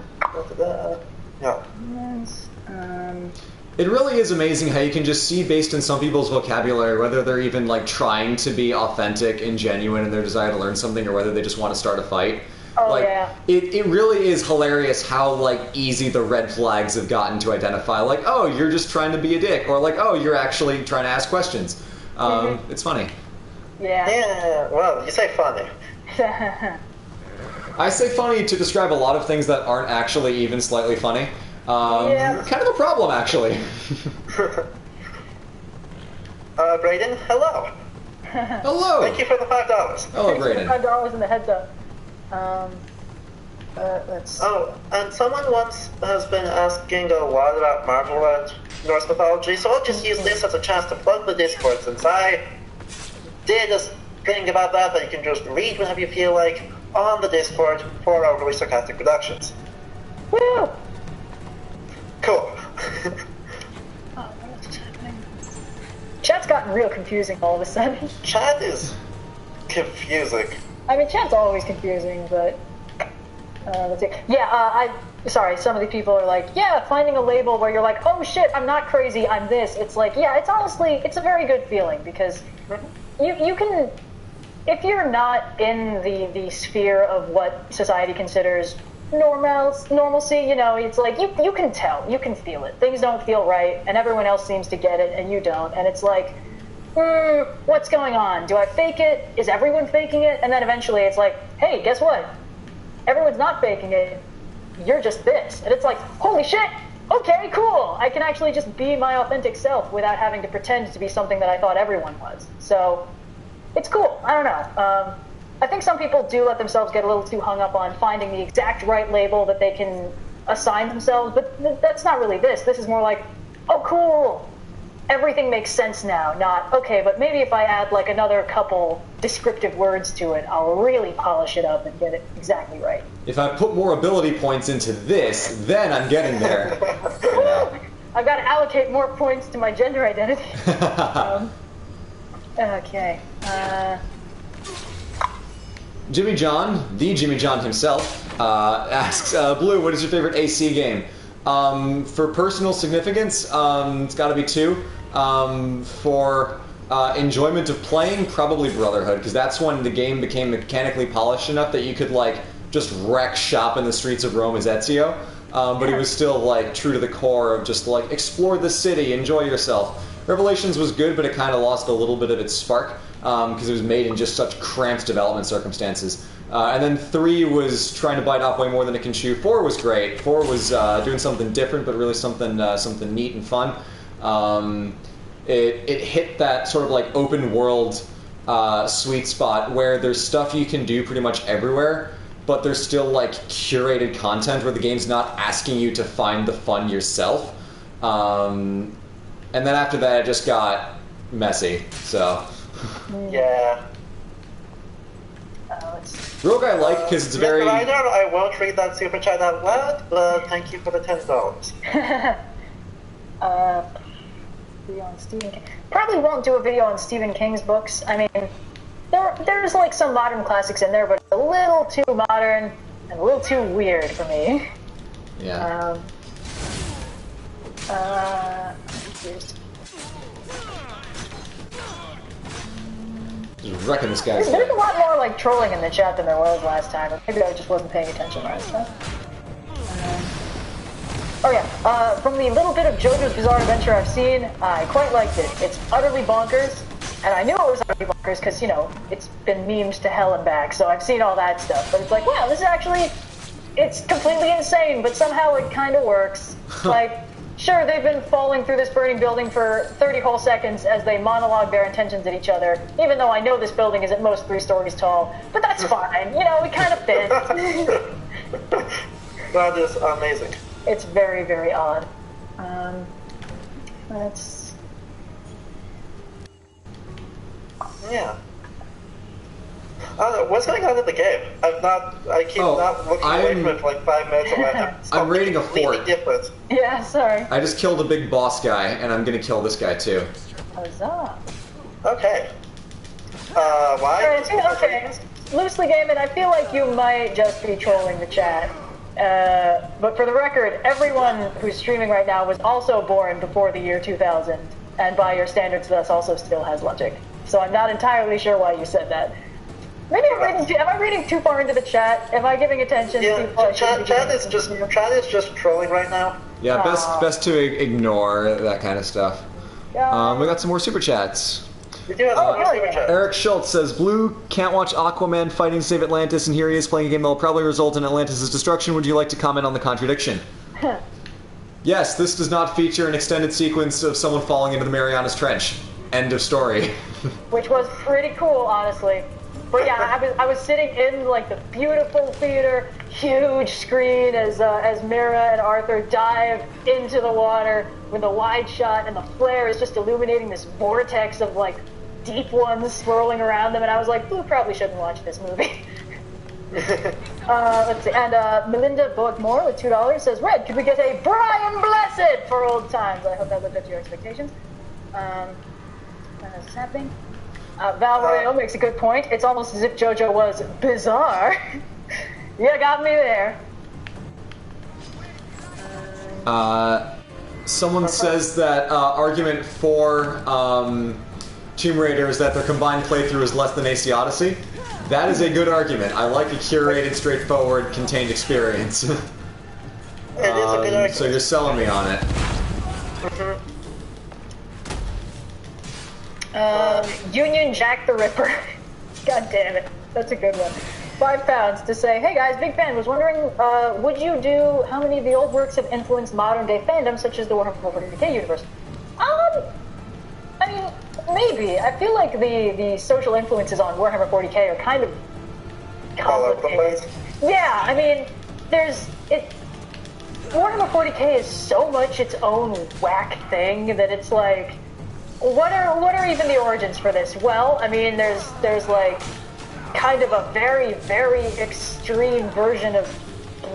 S1: It really is amazing how you can just see based in some people's vocabulary whether they're even like trying to be authentic and genuine in their desire to learn something or whether they just want to start a fight.
S2: Oh,
S1: like,
S2: yeah.
S1: It really is hilarious how like easy the red flags have gotten to identify. Like, oh, you're just trying to be a dick, or like, oh, you're actually trying to ask questions. It's funny.
S2: Yeah.
S5: Yeah, well, you say funny.
S1: I say funny to describe a lot of things that aren't actually even slightly funny.
S2: Yeah.
S1: Kind of a problem, actually.
S5: Brayden, hello.
S1: Hello.
S5: Thank you for the $5.
S1: Hello, Brayden.
S2: $5 in the heads up. Let's...
S5: Oh, and someone once has been asking a lot about Marvel and Norse mythology, so I'll just use this as a chance to plug the Discord, since I did a thing about that you can just read whenever you feel like on the Discord for overly sarcastic productions.
S2: Woo!
S5: Cool.
S2: Chat's gotten real confusing all of a sudden.
S5: Chat is confusing.
S2: I mean, chat's always confusing, but... let's see. Yeah, sorry, some of the people are like, yeah, finding a label where you're like, oh shit, I'm not crazy, I'm this. It's like, yeah, it's honestly, it's a very good feeling, because you can... If you're not in the sphere of what society considers normalcy, you know, it's like, you can tell, you can feel it. Things don't feel right, and everyone else seems to get it, and you don't, and it's like, what's going on? Do I fake it? Is everyone faking it? And then eventually it's like, hey, guess what? Everyone's not faking it. You're just this. And it's like, holy shit! Okay, cool! I can actually just be my authentic self without having to pretend to be something that I thought everyone was. So, it's cool. I don't know. I think some people do let themselves get a little too hung up on finding the exact right label that they can assign themselves, but that's not really this. This is more like, oh, cool! Everything makes sense now, not, okay, but maybe if I add like another couple descriptive words to it, I'll really polish it up and get it exactly right.
S1: If I put more ability points into this, then I'm getting there. Yeah.
S2: I've got to allocate more points to my gender identity. Okay.
S1: Jimmy John, the Jimmy John himself, asks, Blue, what is your favorite AC game? For personal significance, it's got to be 2. For enjoyment of playing, probably Brotherhood, because that's when the game became mechanically polished enough that you could like just wreck shop in the streets of Rome as Ezio, but it was still like true to the core of just like explore the city, enjoy yourself. Revelations was good, but it kind of lost a little bit of its spark because it was made in just such cramped development circumstances. And then 3 was trying to bite off way more than it can chew. 4 was great. 4 was doing something different, but really something neat and fun. It hit that sort of like open world sweet spot where there's stuff you can do pretty much everywhere, but there's still like curated content where the game's not asking you to find the fun yourself. And then after that, it just got messy. So
S5: Yeah.
S1: Rogue I like because it's very...
S5: Ryder, I won't read that super chat out loud, but thank you for the $10.
S2: Video on Stephen King. Probably won't do a video on Stephen King's books. I mean, they're there's like some modern classics in there, but it's a little too modern and a little too weird for me.
S1: Yeah.
S2: Just
S1: wrecking this guy's
S2: there's
S1: head.
S2: a lot more like trolling in the chat than there was last time. Maybe I just wasn't paying attention last time. Oh yeah, from the little bit of JoJo's Bizarre Adventure I've seen, I quite liked it. It's utterly bonkers, and I knew it was utterly bonkers because, you know, it's been memed to hell and back, so I've seen all that stuff. But it's like, wow, this is actually, it's completely insane, but somehow it kind of works. Like, sure, they've been falling through this burning building for 30 whole seconds as they monologue their intentions at each other, even though I know this building is at most 3 stories tall, but that's fine. You know, we kind of fit.
S5: That is amazing.
S2: It's very, very odd. That's...
S5: Yeah. I don't know, what's going on in the game? I keep not looking away from it for like 5 minutes away.
S1: I'm raiding a fort.
S5: Different.
S2: Yeah, sorry.
S1: I just killed a big boss guy, and I'm gonna kill this guy too.
S2: Huzzah.
S5: Okay. Why?
S2: Okay. Loosely gaming, I feel like you might just be trolling the chat. But for the record, everyone who's streaming right now was also born before the year 2000, and by your standards thus also still has logic. So I'm not entirely sure why you said that. Maybe am I reading too far into the chat? Am I giving attention to people?
S5: Chat is just trolling right now.
S1: Yeah, best to ignore that kind of stuff. We got some more super chats.
S5: We do have some more super chat.
S1: Eric Schultz says, Blue can't watch Aquaman fighting to save Atlantis, and here he is playing a game that will probably result in Atlantis' destruction. Would you like to comment on the contradiction? Yes, this does not feature an extended sequence of someone falling into the Marianas Trench. End of story.
S2: Which was pretty cool, honestly. But yeah, I was sitting in like the beautiful theater, huge screen as Mira and Arthur dive into the water with a wide shot, and the flare is just illuminating this vortex of like deep ones swirling around them, and I was like, Blue probably shouldn't watch this movie. Let's see, and Melinda Bullock-Moore with $2 says, Red, could we get a Brian Blessed for old times? I hope that lived up to your expectations. What's happening? Val Royale makes a good point. It's almost as if JoJo was bizarre. You got me there.
S1: Someone says that argument for Tomb Raider is that their combined playthrough is less than AC Odyssey. That is a good argument. I like a curated, straightforward, contained experience.
S5: It is a good argument.
S1: So you're selling me on it.
S2: Union Jack the Ripper. God damn it. That's a good one. £5 to say, hey guys, big fan, was wondering, would you do how many of the old works have influenced modern day fandom, such as the Warhammer 40k universe? I mean, maybe. I feel like the social influences on Warhammer 40k are kind of complicated. Yeah, I mean, Warhammer 40k is so much its own whack thing that it's like, what are even the origins for this? Well, I mean, there's like kind of a very, very extreme version of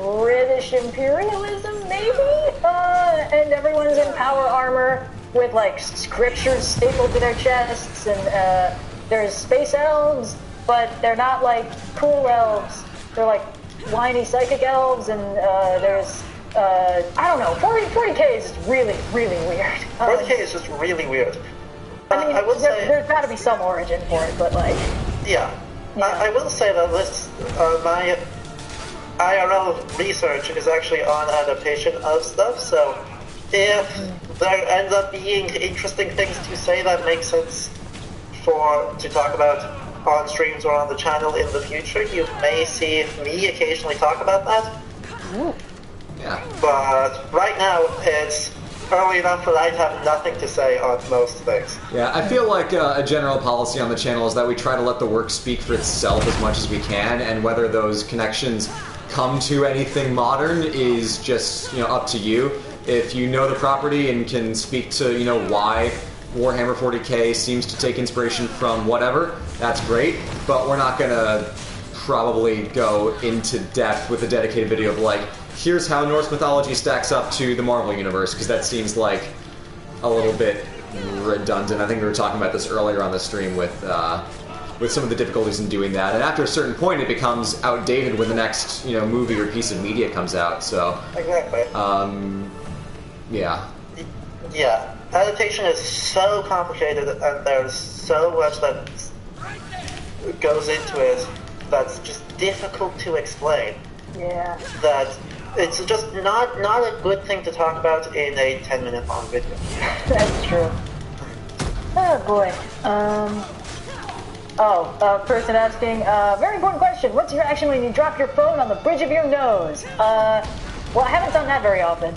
S2: British imperialism, maybe? And everyone's in power armor with like scriptures stapled to their chests, and there's space elves, but they're not like cool elves. They're like whiny psychic elves, and there's I don't know. 40k is just really, really weird.
S5: 40k is just really weird.
S2: I mean,
S5: I will say
S2: there's got to be some origin for it, but like...
S5: Yeah. I will say that this, my IRL research is actually on adaptation of stuff, so if there ends up being interesting things to say that make sense to talk about on streams or on the channel in the future, you may see me occasionally talk about that.
S2: Ooh.
S1: Yeah.
S5: But right now, it's early enough that I have nothing to say on most things.
S1: Yeah, I feel like a general policy on the channel is that we try to let the work speak for itself as much as we can, and whether those connections come to anything modern is just, up to you. If you know the property and can speak to, why Warhammer 40k seems to take inspiration from whatever, that's great, but we're not gonna probably go into depth with a dedicated video of like, here's how Norse mythology stacks up to the Marvel Universe, because that seems like a little bit redundant. I think we were talking about this earlier on the stream with with some of the difficulties in doing that. And after a certain point, it becomes outdated when the next, movie or piece of media comes out. So,
S5: Exactly.
S1: Yeah.
S5: Yeah. Adaptation is so complicated, and there's so much that goes into it that's just difficult to explain.
S2: Yeah.
S5: That it's just not a good thing to talk about in a 10-minute long video.
S2: That's true. Oh boy. Person asking, very important question. What's your reaction when you drop your phone on the bridge of your nose? Well, I haven't done that very often,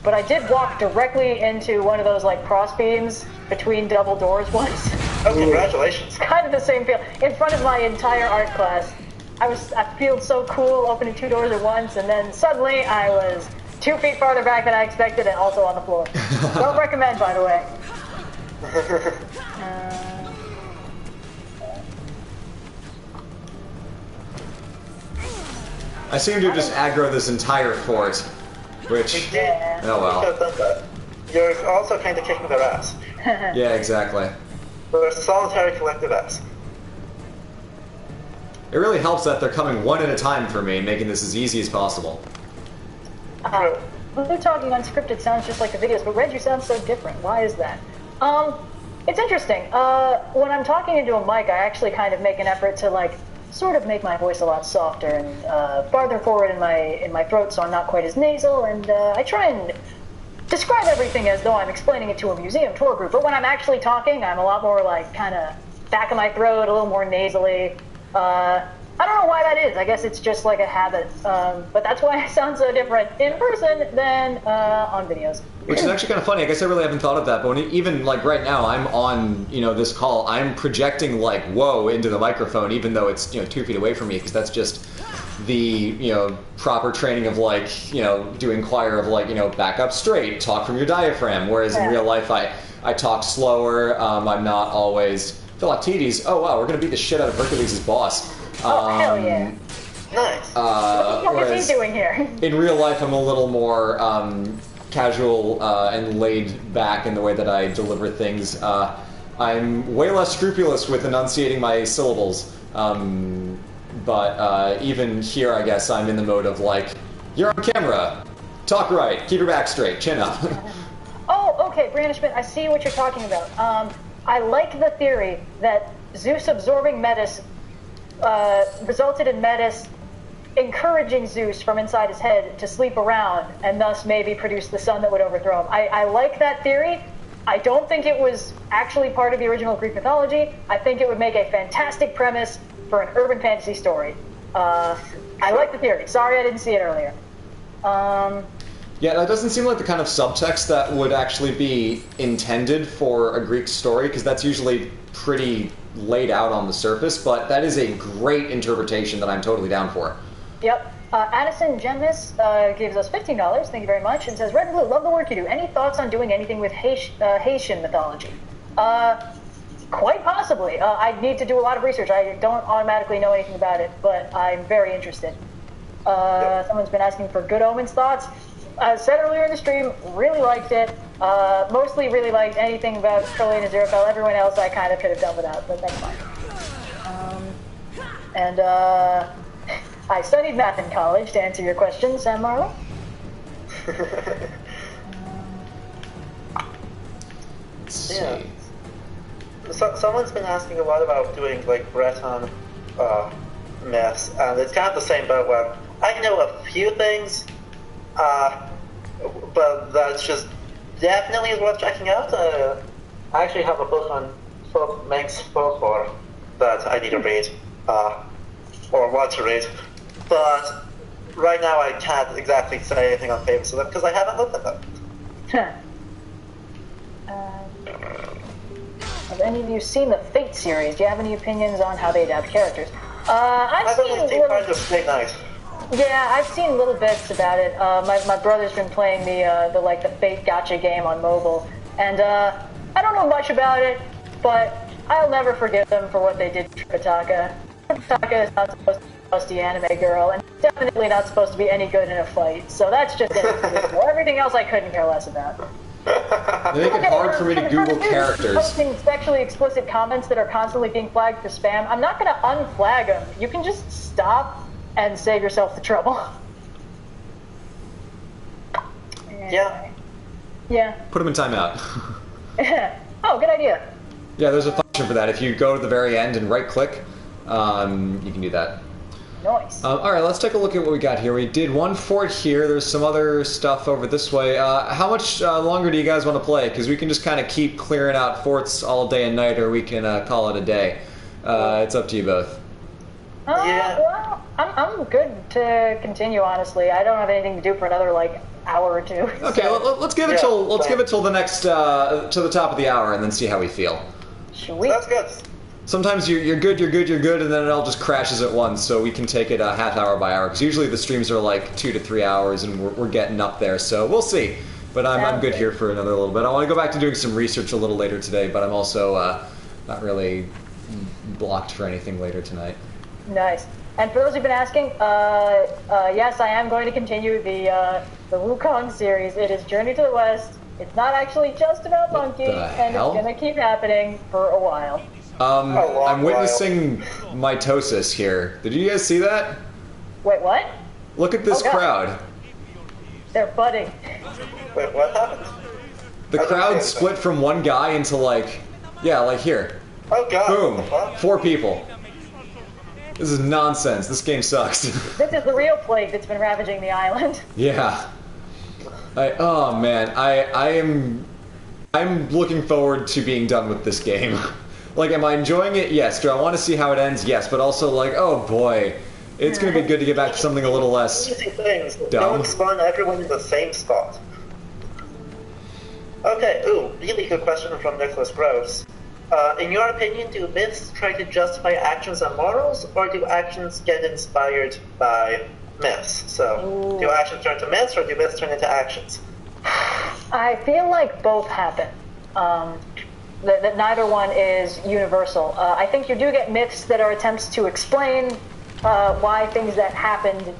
S2: but I did walk directly into one of those like cross beams between double doors once.
S5: Oh, congratulations.
S2: Kind of the same feel. In front of my entire art class. I feel so cool opening 2 doors at once, and then suddenly I was 2 feet farther back than I expected and also on the floor. Don't recommend, by the way.
S1: I seem to have just aggro this entire fort, which...
S2: Yeah.
S1: Oh well.
S5: You could have done that. You're also kind of kicking their ass.
S1: Yeah, exactly.
S5: They're a solitary collective ass.
S1: It really helps that they're coming one at a time for me, making this as easy as possible.
S2: When you're talking unscripted sounds just like the videos, but Reg, you sound so different. Why is that? It's interesting. When I'm talking into a mic, I actually kind of make an effort to like sort of make my voice a lot softer and farther forward in my throat, so I'm not quite as nasal. And I try and describe everything as though I'm explaining it to a museum tour group. But when I'm actually talking, I'm a lot more like kind of back of my throat, a little more nasally. I don't know why that is. I guess it's just like a habit. But that's why I sound so different in person than on videos.
S1: Which is actually kind of funny. I guess I really haven't thought of that. But even like right now, I'm on this call. I'm projecting like whoa into the microphone, even though it's 2 feet away from me, because that's just the proper training of like doing choir of like back up straight, talk from your diaphragm. Whereas in real life, I talk slower. I'm not always. Philoctetes, oh wow, we're gonna beat the shit out of Hercules' boss.
S2: Oh, hell yeah.
S5: Nice.
S2: What is he doing here?
S1: In real life, I'm a little more casual and laid back in the way that I deliver things. I'm way less scrupulous with enunciating my syllables. But even here, I guess I'm in the mode of like, you're on camera, talk right, keep your back straight, chin up.
S2: Oh, okay, Brandishment, I see what you're talking about. I like the theory that Zeus absorbing Metis resulted in Metis encouraging Zeus from inside his head to sleep around and thus maybe produce the sun that would overthrow him. I like that theory. I don't think it was actually part of the original Greek mythology. I think it would make a fantastic premise for an urban fantasy story. I like the theory. Sorry I didn't see it earlier.
S1: Yeah, that doesn't seem like the kind of subtext that would actually be intended for a Greek story, because that's usually pretty laid out on the surface, but that is a great interpretation that I'm totally down for.
S2: Yep. Addison Gemis gives us $15, thank you very much, and says, Red and Blue, love the work you do. Any thoughts on doing anything with Haitian mythology? Quite possibly. I'd need to do a lot of research. I don't automatically know anything about it, but I'm very interested. Someone's been asking for Good Omens thoughts. I said earlier in the stream, really liked it. Mostly really liked anything about Trillian and Aziraphale. Everyone else I kind of could have done without, but that's fine. I studied math in college, to answer your question, Sam Marlowe.
S1: Let's see.
S5: Yeah. So, someone's been asking a lot about doing like Breton myths, and it's kind of the same boat where I know a few things, but that's just definitely worth checking out. I actually have a book on Manx folklore that I need to read, or want to read, but right now I can't exactly say anything on favorites of them because I haven't looked at them.
S2: Have any of you seen the Fate series? Do you have any opinions on how they adapt characters?
S5: I've only seen part of Snake Knight.
S2: Yeah, I've seen little bits about it. My brother's been playing the Fate gacha game on mobile, and I don't know much about it, but I'll never forgive them for what they did to Kataka. Kataka is not supposed to be a rusty anime girl, and definitely not supposed to be any good in a fight. So that's just it. Everything else I couldn't care less about.
S1: They make it hard for me to Google characters.
S2: Posting sexually explicit comments that are constantly being flagged for spam. I'm not going to unflag them. You can just stop and save yourself the trouble.
S5: Yeah.
S2: Yeah.
S1: Put them in timeout.
S2: Oh, good idea.
S1: Yeah, there's a function for that. If you go to the very end and right-click, you can do that.
S2: Nice.
S1: Alright, let's take a look at what we got here. We did one fort here. There's some other stuff over this way. How much longer do you guys want to play? Because we can just kind of keep clearing out forts all day and night, or we can call it a day. It's up to you both.
S5: Yeah.
S2: Well, I'm good to continue, honestly. I don't have anything to do for another, like, hour or two.
S1: Okay,
S2: so.
S1: let's give it till the next to the top of the hour, and then see how we feel.
S2: Sweet.
S5: That's good.
S1: Sometimes you're good, and then it all just crashes at once. So we can take it half hour by hour, because usually the streams are like 2 to 3 hours, and we're getting up there. So we'll see. But I'm good here for another little bit. I want to go back to doing some research a little later today, but I'm also not really blocked for anything later tonight.
S2: Nice. And for those who've been asking, yes, I am going to continue the Wukong series. It is Journey to the West. It's not actually just about Monkey, and it's going to keep happening for a while.
S1: I'm witnessing mitosis here. Did you guys see that?
S2: Wait, what?
S1: Look at this crowd.
S2: They're budding.
S5: Wait, what happened?
S1: The crowd split from one guy into like here.
S5: Oh god.
S1: Boom. 4 people. This is nonsense. This game sucks.
S2: This is the real plague that's been ravaging the island.
S1: Yeah. Oh man, I'm looking forward to being done with this game. Like, am I enjoying it? Yes. Do I want to see how it ends? Yes. But also, like, oh boy, it's going to be good to get back to something a little less
S5: Easy things.
S1: dumb.
S5: Don't spawn everyone in the same spot. Okay, really good question from Nicholas Groves. In your opinion, do myths try to justify actions and morals, or do actions get inspired by myths? So, do actions turn to myths, or do myths turn into actions?
S2: I feel like both happen. That neither one is universal. I think you do get myths that are attempts to explain why things that happened,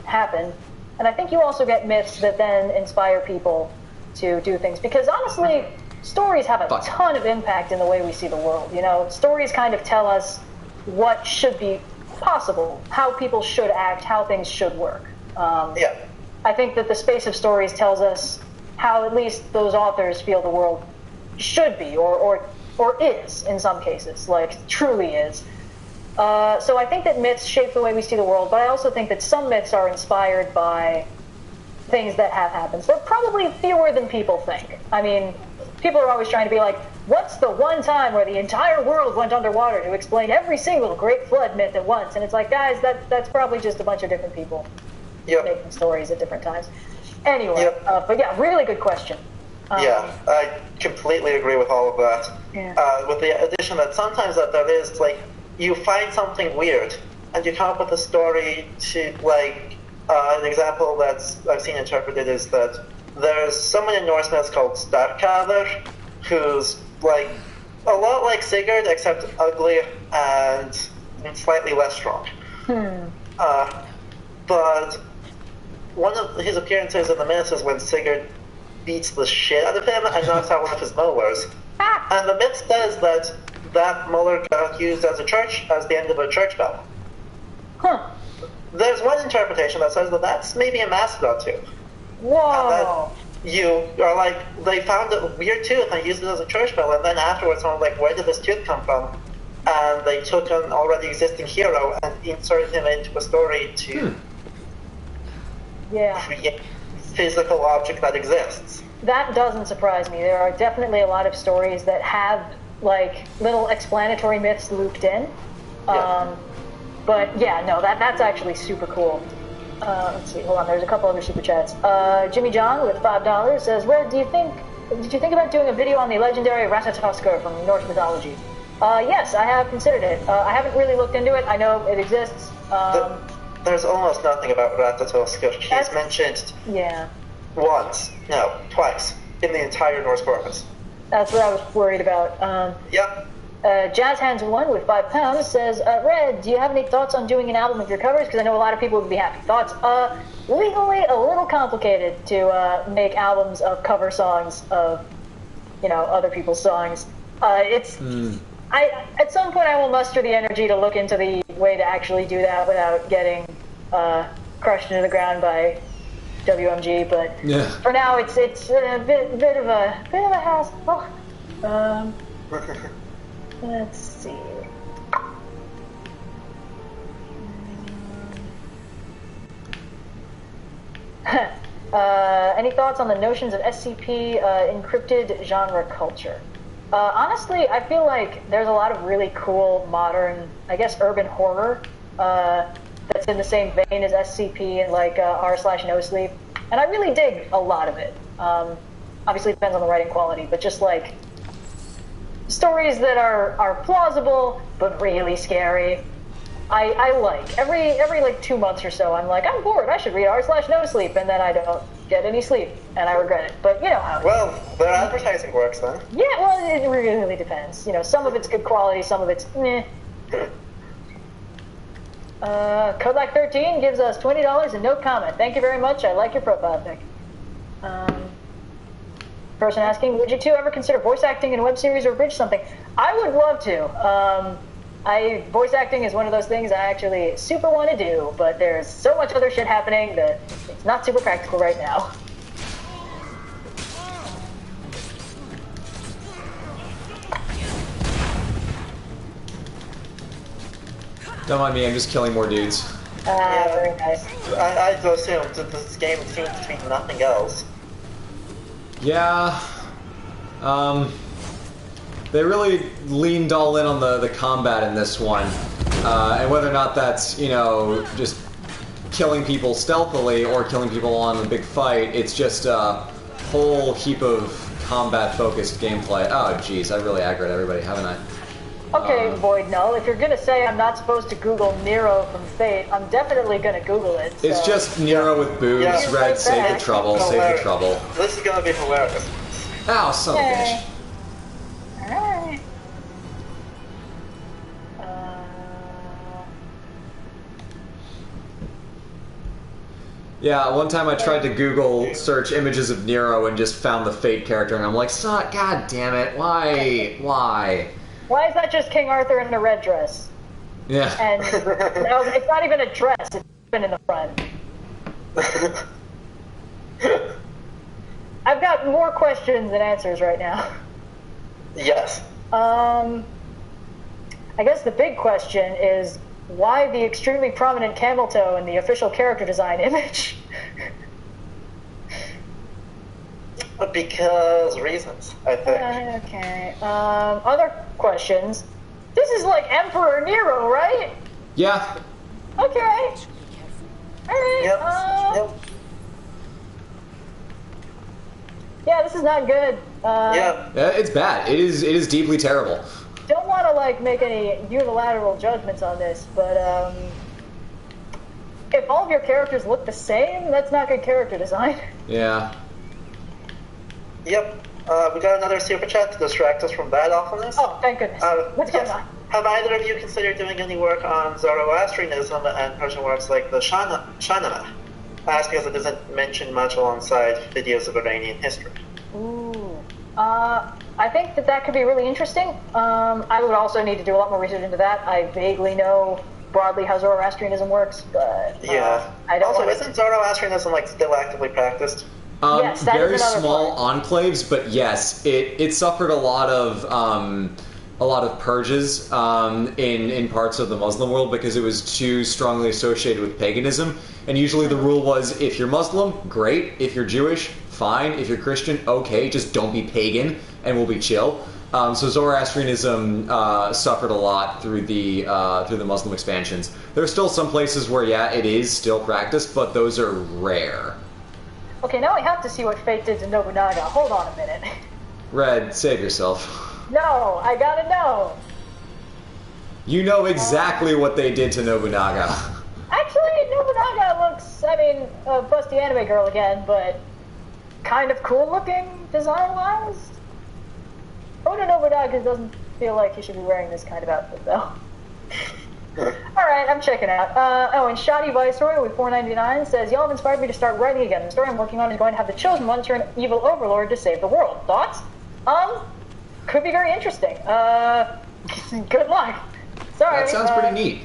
S2: and I think you also get myths that then inspire people to do things. Because honestly, stories have a ton of impact in the way we see the world. You know, stories kind of tell us what should be possible, how people should act, how things should work. I think that the space of stories tells us how at least those authors feel the world should be, or is in some cases, like truly is. So I think that myths shape the way we see the world, but I also think that some myths are inspired by things that have happened. So probably fewer than people think. I mean, people are always trying to be like, what's the one time where the entire world went underwater, to explain every single Great Flood myth at once? And it's like, guys, that's probably just a bunch of different people making stories at different times. Anyway, but yeah, really good question.
S5: I completely agree with all of that. With the addition that sometimes that there is, like, you find something weird, and you come up with a story to, like, an example that I've seen interpreted is that there's someone in Norse myths called Starkadr, who's, like, a lot like Sigurd, except ugly and slightly less strong. But one of his appearances in the myths is when Sigurd beats the shit out of him and knocks out one of his molars. And the myth says that molar got used as the end of a church bell. There's one interpretation that says that that's maybe a mastodon tooth.
S2: Whoa!
S5: You are like, they found a weird tooth and used it as a church bell, and then afterwards someone was like, where did this tooth come from? And they took an already existing hero and inserted him into a story to create a physical object that exists.
S2: That doesn't surprise me. There are definitely a lot of stories that have, like, little explanatory myths looped in. But yeah, no, that's actually super cool. Let's see, hold on, there's a couple other super chats. Jimmy John with $5 says, did you think about doing a video on the legendary Ratatoskr from Norse mythology? Yes, I have considered it. I haven't really looked into it. I know it exists.
S5: There's almost nothing about Ratatoskr. He's mentioned twice in the entire Norse corpus.
S2: That's what I was worried about. Jazz Hands 1 with £5 says, Red, do you have any thoughts on doing an album of your covers? Because I know a lot of people would be happy. Thoughts? Legally a little complicated to make albums of cover songs of other people's songs. At some point I will muster the energy to look into the way to actually do that without getting crushed into the ground by WMG. But for now, it's a bit of a hassle. Let's see. Any thoughts on the notions of SCP encrypted genre culture? Honestly, I feel like there's a lot of really cool modern, I guess, urban horror that's in the same vein as SCP and like r/no sleep, and I really dig a lot of it. Obviously, it depends on the writing quality, but just like stories that are plausible but really scary. I like every like 2 months or so. I'm like, I'm bored. I should read r/no sleep, and then I don't get any sleep, and I regret it. But you know how.
S5: Well, their advertising works then.
S2: Yeah, well, it really depends. Some of it's good quality, some of it's meh. Kodlak13 gives us $20 and no comment. Thank you very much. I like your profile pic. Person asking, would you two ever consider voice acting in a web series or bridge something? I would love to. Voice acting is one of those things I actually super want to do, but there's so much other shit happening that it's not super practical right now.
S1: Don't mind me, I'm just killing more dudes.
S2: Very nice.
S5: I assume that this game seems to be nothing else.
S1: Yeah. They really leaned all in on the combat in this one. And whether or not that's, just killing people stealthily or killing people on a big fight, it's just a whole heap of combat-focused gameplay. Oh, jeez, I really aggroed everybody, haven't I?
S2: Okay, Void Null, if you're gonna say I'm not supposed to Google Nero from Fate, I'm definitely gonna Google it. So.
S1: It's just Nero with boobs.
S5: Yeah.
S1: Red, save the trouble, save the trouble.
S5: This is gonna be hilarious.
S1: Ow, son of a bitch.
S2: Alright.
S1: Yeah, one time I tried to Google search images of Nero and just found the Fate character, and I'm like, God damn it, why?
S2: Why is that just King Arthur in a red dress?
S1: Yeah.
S2: And it's not even a dress, it's been in the front. I've got more questions than answers right now.
S5: Yes.
S2: I guess the big question is, why the extremely prominent camel toe in the official character design image?
S5: Because reasons, I think.
S2: Okay. Other questions. This is like Emperor Nero, right?
S1: Yeah.
S2: Okay. Alright.
S5: Yep.
S2: Yeah, this is not good.
S5: Yeah.
S1: It's bad. It is deeply terrible.
S2: Don't want to make any unilateral judgments on this, but if all of your characters look the same, that's not good character design.
S1: Yeah.
S5: Yep. We got another super chat to distract us from that awfulness.
S2: Oh, thank goodness. What's going on?
S5: Have either of you considered doing any work on Zoroastrianism and Persian works like the Shahnameh? I ask because it doesn't mention much alongside videos of Iranian history.
S2: Ooh. I think that could be really interesting. I would also need to do a lot more research into that. I vaguely know broadly how Zoroastrianism works, but I don't.
S5: Also, isn't Zoroastrianism still actively practiced?
S2: Yes, that
S1: very
S2: is another
S1: small
S2: part.
S1: enclaves, but yes, it suffered a lot of purges in parts of the Muslim world because it was too strongly associated with paganism. And usually the rule was, if you're Muslim, great. If you're Jewish, fine. If you're Christian, okay. Just don't be pagan, and we'll be chill. So Zoroastrianism suffered a lot through the Muslim expansions. There are still some places where, it is still practiced, but those are rare.
S2: Okay, now I have to see what Fate did to Nobunaga. Hold on a minute.
S1: Red, save yourself.
S2: No, I gotta know.
S1: You know exactly what they did to Nobunaga.
S2: Actually, Nobunaga looks, a busty anime girl again, but kind of cool looking design-wise. Oda Nobunaga doesn't feel like he should be wearing this kind of outfit, though. Alright, I'm checking out. And Shoddy Viceroy with $4.99 says, y'all have inspired me to start writing again. The story I'm working on is going to have the Chosen One turn evil overlord to save the world. Thoughts? Could be very interesting. Good luck. Sorry.
S1: That sounds pretty neat.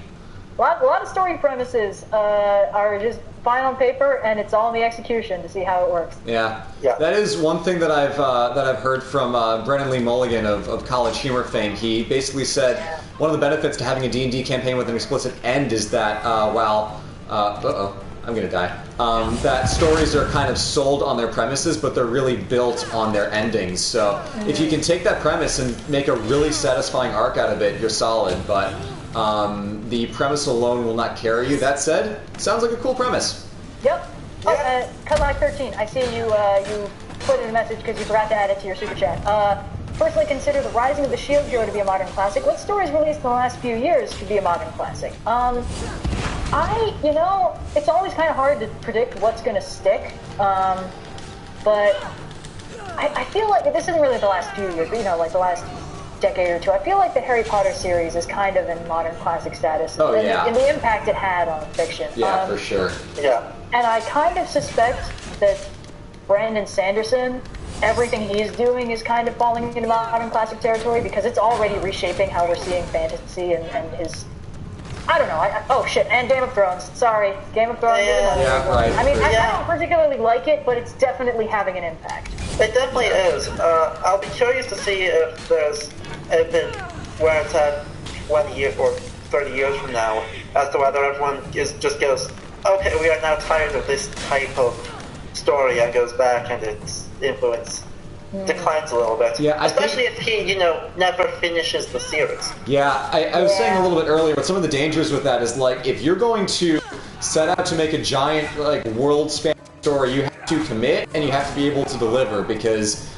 S2: A lot of story premises are just fine on paper, and it's all in the execution to see how it works.
S1: Yeah. That is one thing that I've heard from Brennan Lee Mulligan of College Humor fame. He basically said one of the benefits to having a D&D campaign with an explicit end is that while I'm gonna die. That stories are kind of sold on their premises, but they're really built on their endings. So if you can take that premise and make a really satisfying arc out of it, you're solid. But the premise alone will not carry you. That said, sounds like a cool premise.
S2: Yep. Oh, Cutlock 13, I see you put in a message because you forgot to add it to your super chat. Personally consider The Rising of the Shield Hero to be a modern classic. What stories released in the last few years should be a modern classic? It's always kind of hard to predict what's going to stick, but I feel like this isn't really the last few years, but like the last decade or two. I feel like the Harry Potter series is kind of in modern classic status. And the impact it had on fiction.
S1: Yeah, for sure.
S5: Yeah.
S2: And I kind of suspect that Brandon Sanderson, everything he's doing is kind of falling into modern classic territory because it's already reshaping how we're seeing fantasy and his... I don't know. And Game of Thrones. Sorry, Game of Thrones.
S1: Yeah, right.
S2: I mean, I don't particularly like it, but it's definitely having an impact.
S5: It definitely is. I'll be curious to see if there's anything where it's at 20 years or 30 years from now, as to whether everyone just goes, okay, we are now tired of this type of story, and goes back and its influence declines a little bit.
S1: Yeah,
S5: especially if he, never finishes the series.
S1: Yeah, I was saying a little bit earlier, but some of the dangers with that is, like, if you're going to set out to make a giant, like, world-spanning story, you have to commit and you have to be able to deliver, because,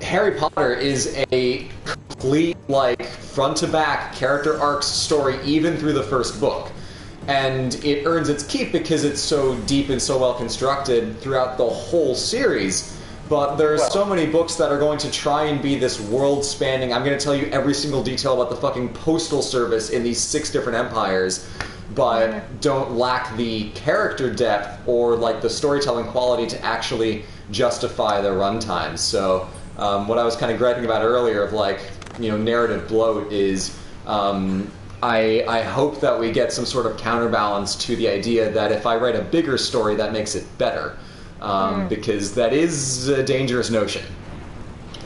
S1: Harry Potter is a complete, like, front-to-back character arc story even through the first book. And it earns its keep because it's so deep and so well constructed throughout the whole series. But there's so many books that are going to try and be this world-spanning, I'm going to tell you every single detail about the fucking postal service in these 6 different empires, but don't lack the character depth or, like, the storytelling quality to actually justify their runtime. So what I was kind of griping about earlier of, like, narrative bloat is I hope that we get some sort of counterbalance to the idea that if I write a bigger story, that makes it better. Because that is a dangerous notion.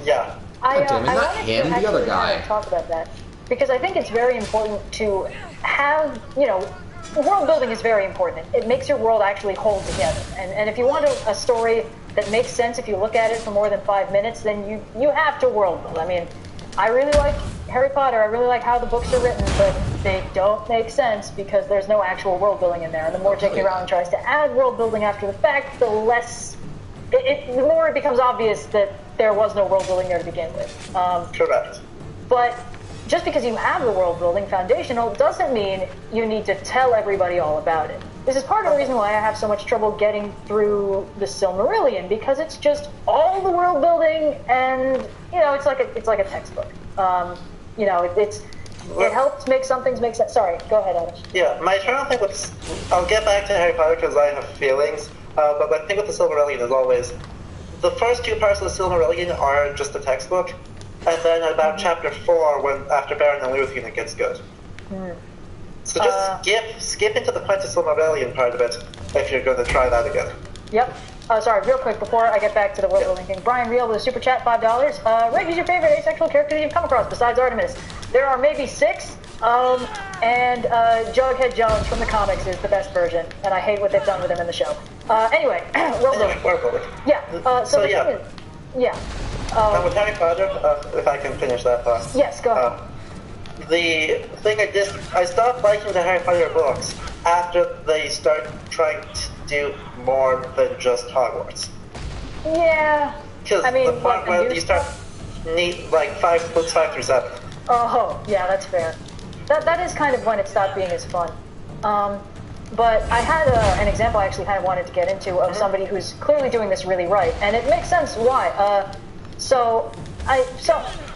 S5: Yeah.
S1: God damn it, not him, the other guy.
S2: Talk about that. Because I think it's very important to have, world building is very important. It makes your world actually hold together. And if you want a story that makes sense if you look at it for more than 5 minutes, then you have to world build. I mean, I really like Harry Potter, I really like how the books are written, but they don't make sense because there's no actual world building in there. And the more J.K. Rowling tries to add world building after the fact, the more it becomes obvious that there was no world building there to begin with.
S5: Correct.
S2: But just because you have the world building foundational doesn't mean you need to tell everybody all about it. This is part of the reason why I have so much trouble getting through the Silmarillion, because it's just all the world building, and it's like a textbook. It helps make some things make sense. Sorry, go ahead, Adam.
S5: Yeah, my internal thing with I'll get back to Harry Potter because I have feelings, but my thing with the Silmarillion is always the first 2 parts of the Silmarillion are just a textbook, and then about chapter 4, after Baron and Luthien, it gets good. So just skip into the Quintus Silmarillion part of it if you're going to try that again.
S2: Yep. Sorry, real quick before I get back to the world building thing. Brian Real with a super chat, $5. Rick, who's your favorite asexual character that you've come across besides Artemis? There are maybe 6, and Jughead Jones from the comics is the best version, and I hate what they've done with him in the show. Anyway, world building. Yeah.
S5: With Harry Potter, if I can finish that thought.
S2: Yes, go ahead.
S5: The thing I stopped liking the Harry Potter books after they start trying to do more than just Hogwarts.
S2: Yeah.
S5: Because the part where you start need like books 5 through 7.
S2: Oh, yeah, that's fair. That is kind of when it stopped being as fun. But I had an example I actually kind of wanted to get into of somebody who's clearly doing this really right, and it makes sense why. So a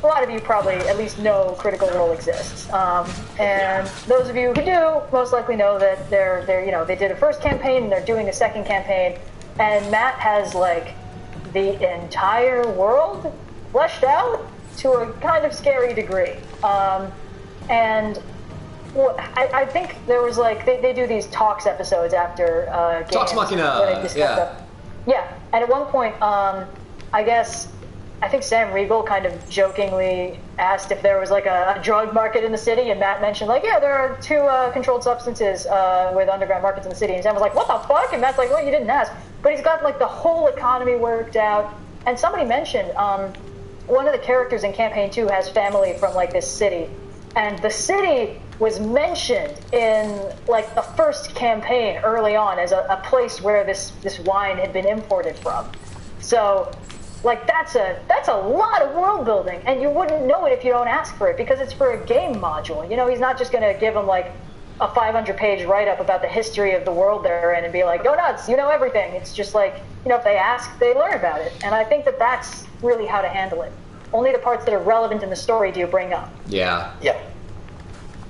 S2: lot of you probably at least know Critical Role exists, and those of you who do most likely know that they did a first campaign and they're doing a second campaign, and Matt has like the entire world fleshed out to a kind of scary degree. And well, I think there was like they do these talks episodes after games.
S1: Talks Machina, yeah.
S2: Yeah, and at one point, I think Sam Riegel kind of jokingly asked if there was like a drug market in the city, and Matt mentioned like, yeah, there are 2 controlled substances with underground markets in the city, and Sam was like, what the fuck? And Matt's like, well, you didn't ask. But he's got like the whole economy worked out, and somebody mentioned one of the characters in Campaign 2 has family from like this city, and the city was mentioned in like the first campaign early on as a place where this wine had been imported from. So like that's a lot of world building, and you wouldn't know it if you don't ask for it, because it's for a game module. You know, he's not just going to give them like a 500-page write-up about the history of the world they're in and be like, go nuts, you know everything. It's just like, you know, if they ask, they learn about it. And I think that that's really how to handle it. Only the parts that are relevant in the story do you bring up.
S1: Yeah.
S5: Yeah.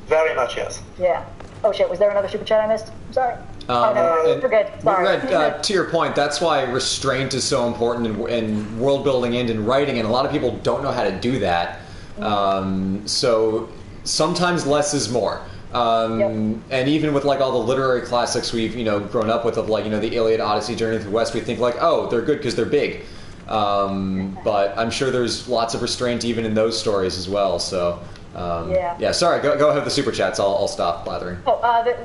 S5: Very much, yes.
S2: Yeah. Oh shit, was there another super chat I missed? I'm sorry. Oh, no, we're good. Sorry.
S1: To your point, that's why restraint is so important in world building and in writing, and a lot of people don't know how to do that. So sometimes less is more. And even with like all the literary classics we've grown up with, of like the Iliad, Odyssey, Journey to the West, we think like, oh, they're good because they're big. But I'm sure there's lots of restraint even in those stories as well. So. Sorry, go ahead with the super chats. I'll stop blathering.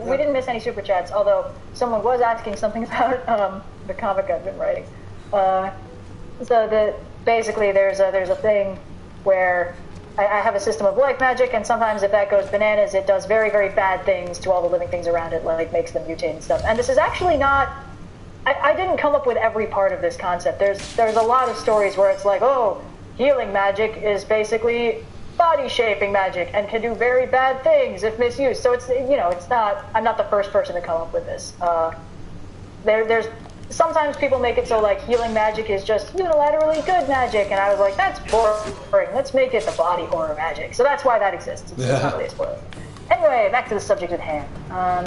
S2: We didn't miss any super chats, although someone was asking something about the comic I've been writing. Basically there's a thing where I have a system of life magic, and sometimes if that goes bananas, it does very, very bad things to all the living things around it, like makes them mutate and stuff. And this is actually not... I didn't come up with every part of this concept. There's a lot of stories where it's like, oh, healing magic is basically body shaping magic and can do very bad things if misused. So it's not. I'm not the first person to come up with this. There's sometimes people make it so like healing magic is just unilaterally good magic, and I was like, that's boring. Let's make it the body horror magic. So that's why that exists. It's not really a spoiler. Anyway, back to the subject at hand.
S5: I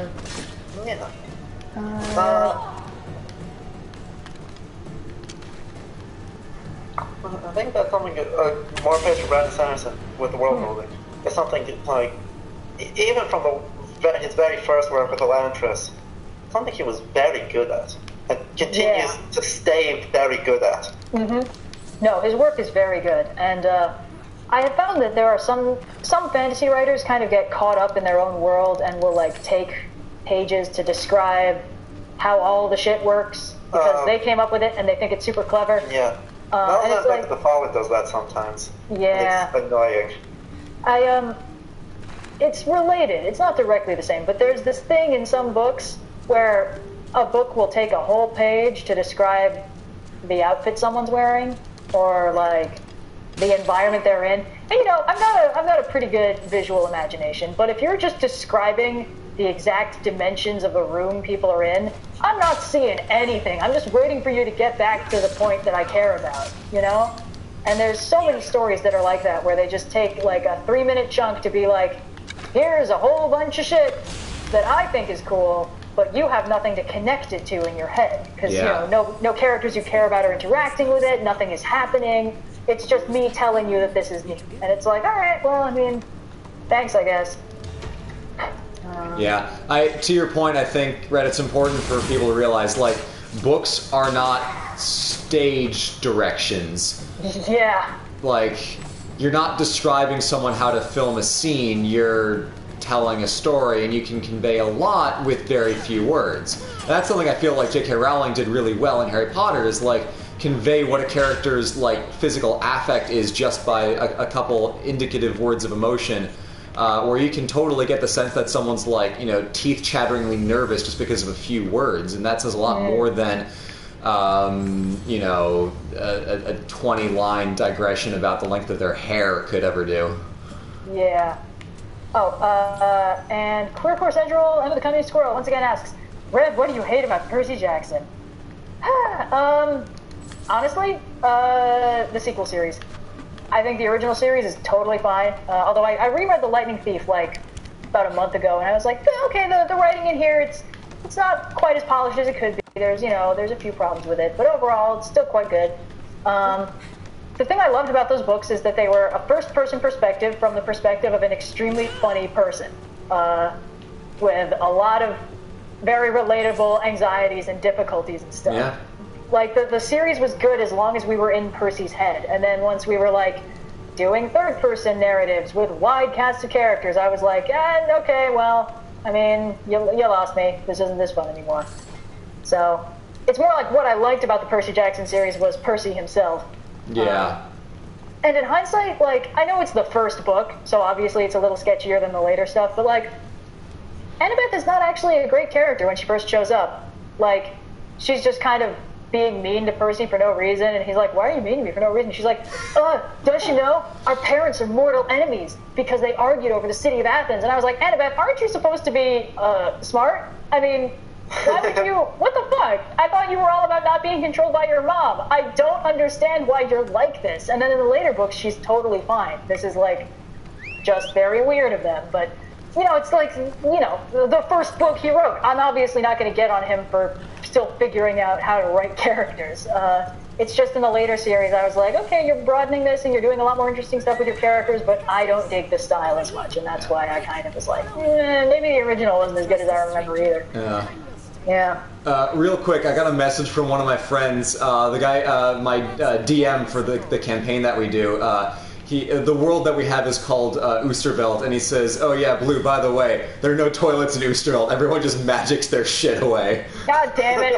S5: think that's something more page for Brandon Sanderson with the world building. It's something like, even from his very first work with Atlantis, something he was very good at and continues to stay very good at.
S2: Mm-hmm. No, his work is very good, and I have found that there are some fantasy writers kind of get caught up in their own world and will like take pages to describe how all the shit works because they came up with it and they think it's super clever.
S5: Yeah.
S2: And it's like,
S5: the Fallen does that sometimes.
S2: Yeah.
S5: It's annoying.
S2: It's related. It's not directly the same, but there's this thing in some books where a book will take a whole page to describe the outfit someone's wearing or like the environment they're in. And I've got a pretty good visual imagination, but if you're just describing the exact dimensions of the room people are in, I'm not seeing anything. I'm just waiting for you to get back to the point that I care about, And there's so many stories that are like that, where they just take like a 3-minute chunk to be like, here's a whole bunch of shit that I think is cool, but you have nothing to connect it to in your head. Because, no characters you care about are interacting with it, nothing is happening. It's just me telling you that this is neat. And it's like, all right, well, I mean, thanks, I guess.
S1: To your point, I think, Red, it's important for people to realize, like, books are not stage directions.
S2: Yeah.
S1: Like, you're not describing someone how to film a scene, you're telling a story, and you can convey a lot with very few words. And that's something I feel like J.K. Rowling did really well in Harry Potter, is, like, convey what a character's, like, physical affect is just by a couple indicative words of emotion. Where you can totally get the sense that someone's like, teeth chatteringly nervous just because of a few words, and that says a lot more than, a 20-line digression about the length of their hair could ever do.
S2: Yeah. And Queer Core Central, Emma the Cunning Squirrel, once again asks, Red, what do you hate about Percy Jackson? Honestly, the sequel series. I think the original series is totally fine. Although I reread The Lightning Thief like about a month ago, and I was like, okay, the writing in here, it's not quite as polished as it could be. There's a few problems with it, but overall it's still quite good. The thing I loved about those books is that they were a first-person perspective from the perspective of an extremely funny person, with a lot of very relatable anxieties and difficulties and stuff.
S1: Yeah.
S2: Like, the series was good as long as we were in Percy's head, and then once we were, like, doing third-person narratives with wide cast of characters, I was like, okay, well, I mean, you lost me. This isn't this fun anymore. So, it's more like what I liked about the Percy Jackson series was Percy himself.
S1: Yeah.
S2: And in hindsight, like, I know it's the first book, so obviously it's a little sketchier than the later stuff, but, like, Annabeth is not actually a great character when she first shows up. Like, she's just kind of being mean to Percy for no reason, and he's like, why are you mean to me for no reason? She's like, don't you know? Our parents are mortal enemies because they argued over the city of Athens. And I was like, Annabeth, aren't you supposed to be, smart? I mean, why would you, what the fuck? I thought you were all about not being controlled by your mom. I don't understand why you're like this. And then in the later books, she's totally fine. This is, like, just very weird of them. But, you know, it's like, you know, the first book he wrote. I'm obviously not going to get on him for still figuring out how to write characters. It's just in the later series, I was like, okay, you're broadening this and you're doing a lot more interesting stuff with your characters, but I don't dig the style as much. And that's why I kind of was like, maybe the original wasn't as good as I remember either.
S1: Yeah.
S2: Yeah.
S1: Real quick, I got a message from one of my friends, the guy, my DM for the campaign that we do. The world that we have is called Oosterveld, and he says, oh yeah, Blue, by the way, there are no toilets in Oosterveld. Everyone just magics their shit away.
S2: God damn it.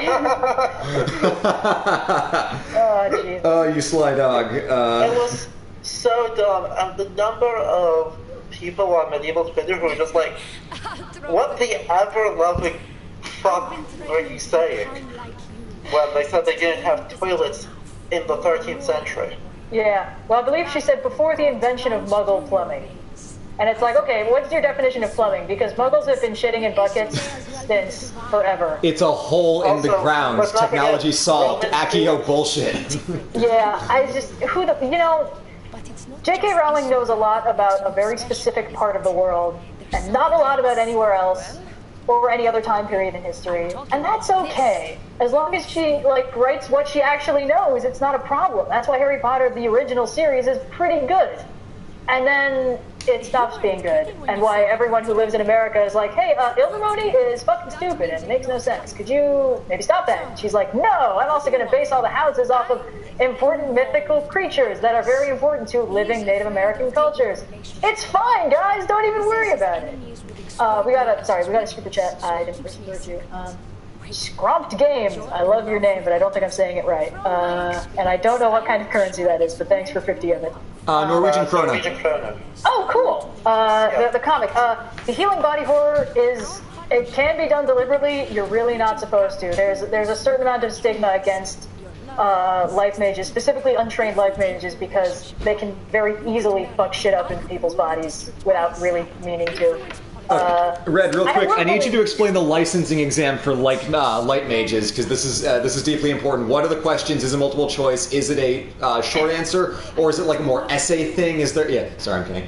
S2: Oh, jeez.
S1: Oh, you sly dog.
S5: It was so dumb, and the number of people on medieval Twitter who were just like, what the ever-loving fuck were you saying? When they said they didn't have toilets in the 13th century.
S2: Yeah, well, I believe she said before the invention of Muggle plumbing. And it's like, okay, what's your definition of plumbing? Because Muggles have been shitting in buckets since forever.
S1: It's a hole in the
S5: Also,
S1: ground.
S5: let's not
S1: Technology
S5: forget
S1: solved.
S5: Roman
S1: Accio bullshit.
S2: Yeah, I just, you know, J.K. Rowling knows a lot about a very specific part of the world, and not a lot about anywhere else, or any other time period in history, and that's okay. As long as she, like, writes what she actually knows, it's not a problem. That's why Harry Potter, the original series, is pretty good. And then it stops being good. And why everyone who lives in America is like, hey, Ilvermorny is fucking stupid and makes no sense. Could you maybe stop that? And she's like, no, I'm also going to base all the houses off of important mythical creatures that are very important to living Native American cultures. It's fine, guys. Don't even worry about it. We got a super chat. I didn't refer to. Scromped Games. I love your name, but I don't think I'm saying it right. And I don't know what kind of currency that is, but thanks for 50 of it.
S1: Norwegian krona.
S5: Norwegian krona.
S2: Oh, cool. The comic. The healing body horror it can be done deliberately. You're really not supposed to. There's a certain amount of stigma against life mages, specifically untrained life mages, because they can very easily fuck shit up in people's bodies without really meaning to.
S1: Red, real quick, I need you to explain the licensing exam for light mages, because this is deeply important. What are the questions? Is it multiple choice? Is it a short answer, or is it like a more essay thing? Is there? Yeah, sorry, I'm kidding.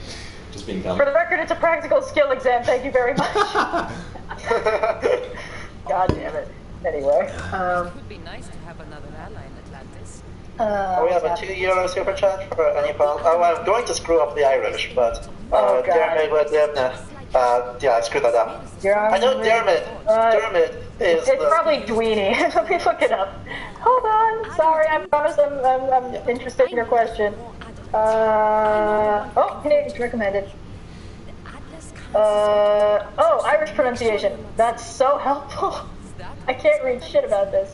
S1: Just being dumb.
S2: For the record, it's a practical skill exam. Thank you very much. God damn it. Anyway.
S6: It would be nice to have another ally in Atlantis.
S5: We have a €2 super chat for any problem. Oh, I'm going to screw up the Irish, but yeah, I screwed that up. I know Dermot. Dermot is.
S2: It's probably Dweenie. Let me look it up. Hold on. Sorry, I promise I'm interested in your question. Canadian recommended. Irish pronunciation. That's so helpful. I can't read shit about this.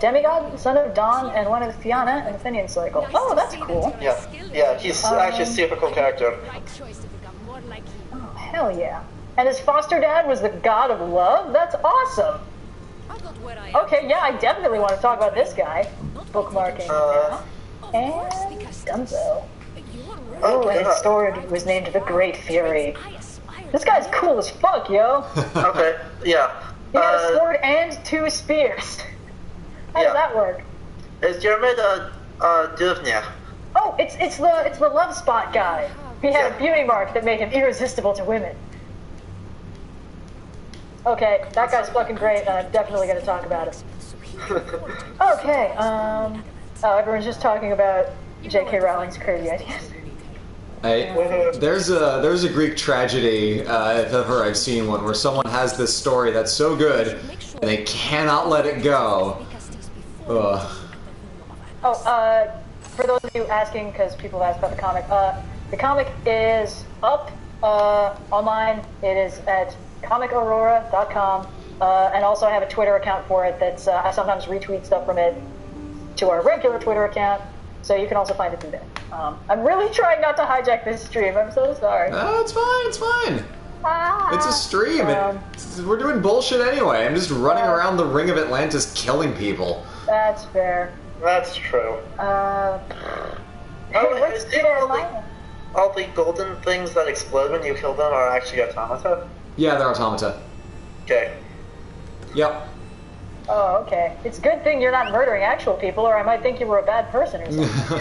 S2: Demigod, son of Dawn, and one of Fianna and the Finian cycle. Oh, that's cool.
S5: Yeah, he's actually a super cool character.
S2: Oh, hell yeah. And his foster dad was the god of love? That's awesome. Okay, yeah, I definitely want to talk about this guy. Bookmarking now. And Dunzo. Oh, and his sword was named the Great Fury. This guy's cool as fuck, yo.
S5: Okay, yeah.
S2: He had a sword and 2 spears. How does that work?
S5: Is Dermot Duvnia?
S2: Oh, it's the love spot guy. He had a beauty mark that made him irresistible to women. Okay, that guy's fucking great, and I'm definitely going to talk about him. Okay, Oh, everyone's just talking about J.K. Rowling's crazy ideas.
S1: There's a Greek tragedy, if ever I've seen one, where someone has this story that's so good, and they cannot let it go. Ugh.
S2: Oh, for those of you asking, because people asked about the comic is up online. It is at comicaurora.com, and also I have a Twitter account for it that's I sometimes retweet stuff from it to our regular Twitter account, so you can also find it through there. I'm really trying not to hijack this stream. I'm so sorry.
S1: No, it's fine. It's fine. It's a stream. We're doing bullshit anyway. I'm just running around the ring of Atlantis killing people.
S2: That's fair.
S5: That's true.
S2: Let's
S5: do all the golden things that explode when you kill them are actually automata?
S1: Yeah, they're automata.
S5: Okay.
S1: Yep.
S2: Oh, okay. It's a good thing you're not murdering actual people, or I might think you were a bad person or something.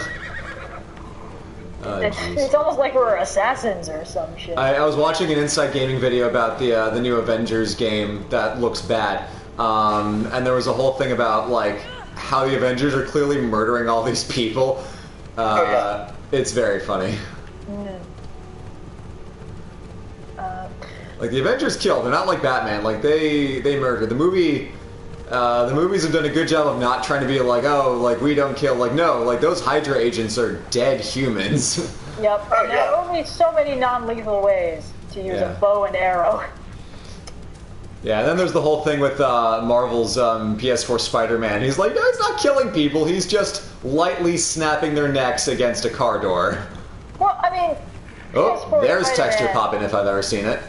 S2: It's almost like we're assassins or some shit.
S1: I was watching an Inside Gaming video about the new Avengers game that looks bad, and there was a whole thing about like how the Avengers are clearly murdering all these people. It's very funny. Like the Avengers kill, they're not like Batman. Like they murder. The movies have done a good job of not trying to be like, oh, like we don't kill. Like no, like those Hydra agents are dead humans.
S2: Yep. There are only so many non-lethal ways to use a bow and arrow.
S1: Yeah, and then there's the whole thing with Marvel's PS4 Spider-Man. He's like, no, he's not killing people. He's just lightly snapping their necks against a car door.
S2: Well, I mean,
S1: oh, there's
S2: Spider-Man.
S1: texture popping if I've ever seen it.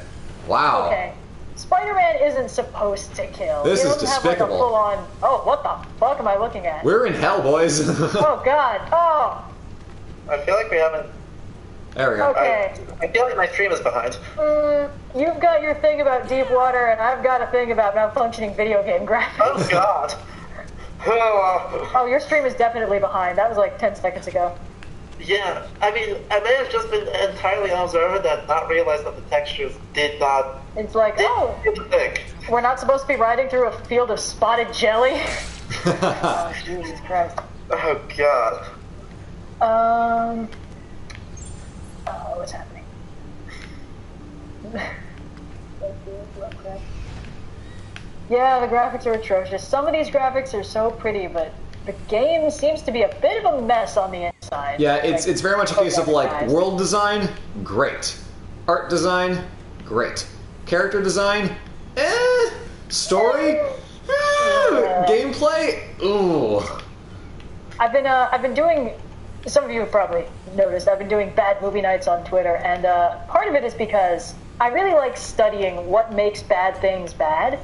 S1: Wow.
S2: Okay. Spider-Man isn't supposed to kill.
S1: This is
S2: despicable. Have like a full-on, oh, what the fuck am I looking at?
S1: We're in hell, boys.
S2: Oh, God. Oh.
S5: I feel like we haven't...
S1: There we go.
S2: Okay.
S5: I feel like my stream is behind.
S2: You've got your thing about deep water, and I've got a thing about malfunctioning video game graphics.
S5: Oh, God.
S2: Oh, your stream is definitely behind. That was like 10 seconds ago.
S5: Yeah, I mean, I may have just been entirely unobservant and not realized that the textures did not...
S2: It's like, we're not supposed to be riding through a field of spotted jelly? Oh, Jesus Christ.
S5: Oh, God.
S2: Oh, what's happening? Yeah, the graphics are atrocious. Some of these graphics are so pretty, but the game seems to be a bit of a mess on the inside.
S1: Yeah, it's very much a case of like world design, great. Art design, great. Character design, story, gameplay, ooh.
S2: I've been doing. Some of you have probably noticed I've been doing bad movie nights on Twitter, and part of it is because I really like studying what makes bad things bad,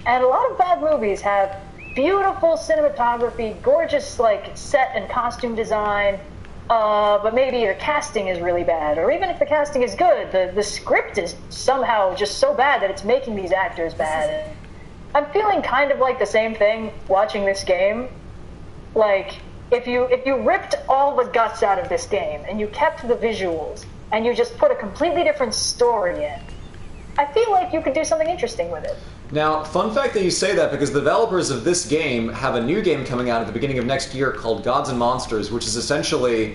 S2: and a lot of bad movies have beautiful cinematography, gorgeous like set and costume design, but maybe the casting is really bad, or even if the casting is good, the script is somehow just so bad that it's making these actors bad. I'm feeling kind of like the same thing watching this game. Like, if you ripped all the guts out of this game and you kept the visuals and you just put a completely different story in, I feel like you could do something interesting with it.
S1: Now, fun fact that you say that, because the developers of this game have a new game coming out at the beginning of next year called Gods and Monsters, which is essentially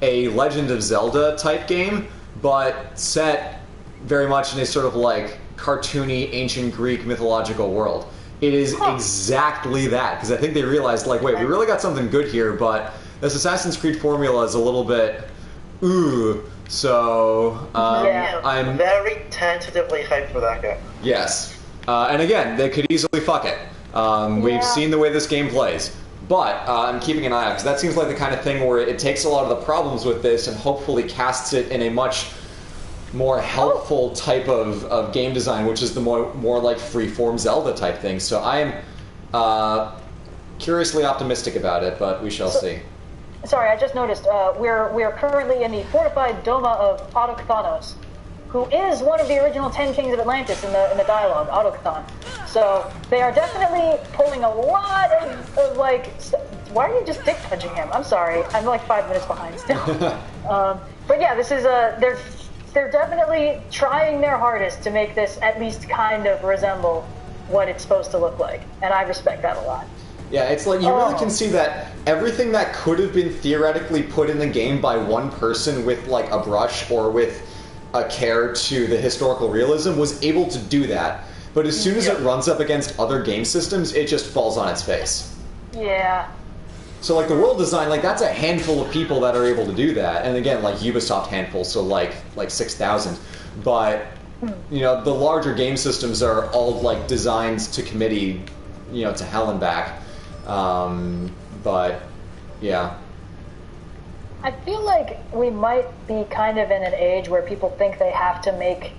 S1: a Legend of Zelda type game, but set very much in a sort of like cartoony ancient Greek mythological world. It is exactly that, because I think they realized, like, wait, we really got something good here, but this Assassin's Creed formula is a little bit, so I'm
S5: very tentatively hyped for that game.
S1: Yes. And again, they could easily fuck it. We've seen the way this game plays. But I'm keeping an eye out, because that seems like the kind of thing where it takes a lot of the problems with this and hopefully casts it in a much more helpful type of game design, which is the more like free-form Zelda type thing. So I am curiously optimistic about it, but we shall see.
S2: Sorry, I just noticed we're currently in the fortified Doma of Autochthonos, who is one of the original 10 Kings of Atlantis in the dialogue, Autochthon. So they are definitely pulling a lot of like. Why are you just dick punching him? I'm sorry, I'm like 5 minutes behind still. But yeah, this is they're definitely trying their hardest to make this at least kind of resemble what it's supposed to look like, and I respect that a lot.
S1: Yeah, it's like you really can see that everything that could have been theoretically put in the game by one person with like a brush or with a care to the historical realism was able to do that. But as soon as it runs up against other game systems, it just falls on its face.
S2: Yeah.
S1: So like the world design, like that's a handful of people that are able to do that. And again, like Ubisoft handful, so like 6,000. But you know, the larger game systems are all like designed to committee, you know, to hell and back. But yeah.
S2: I feel like we might be kind of in an age where people think they have to make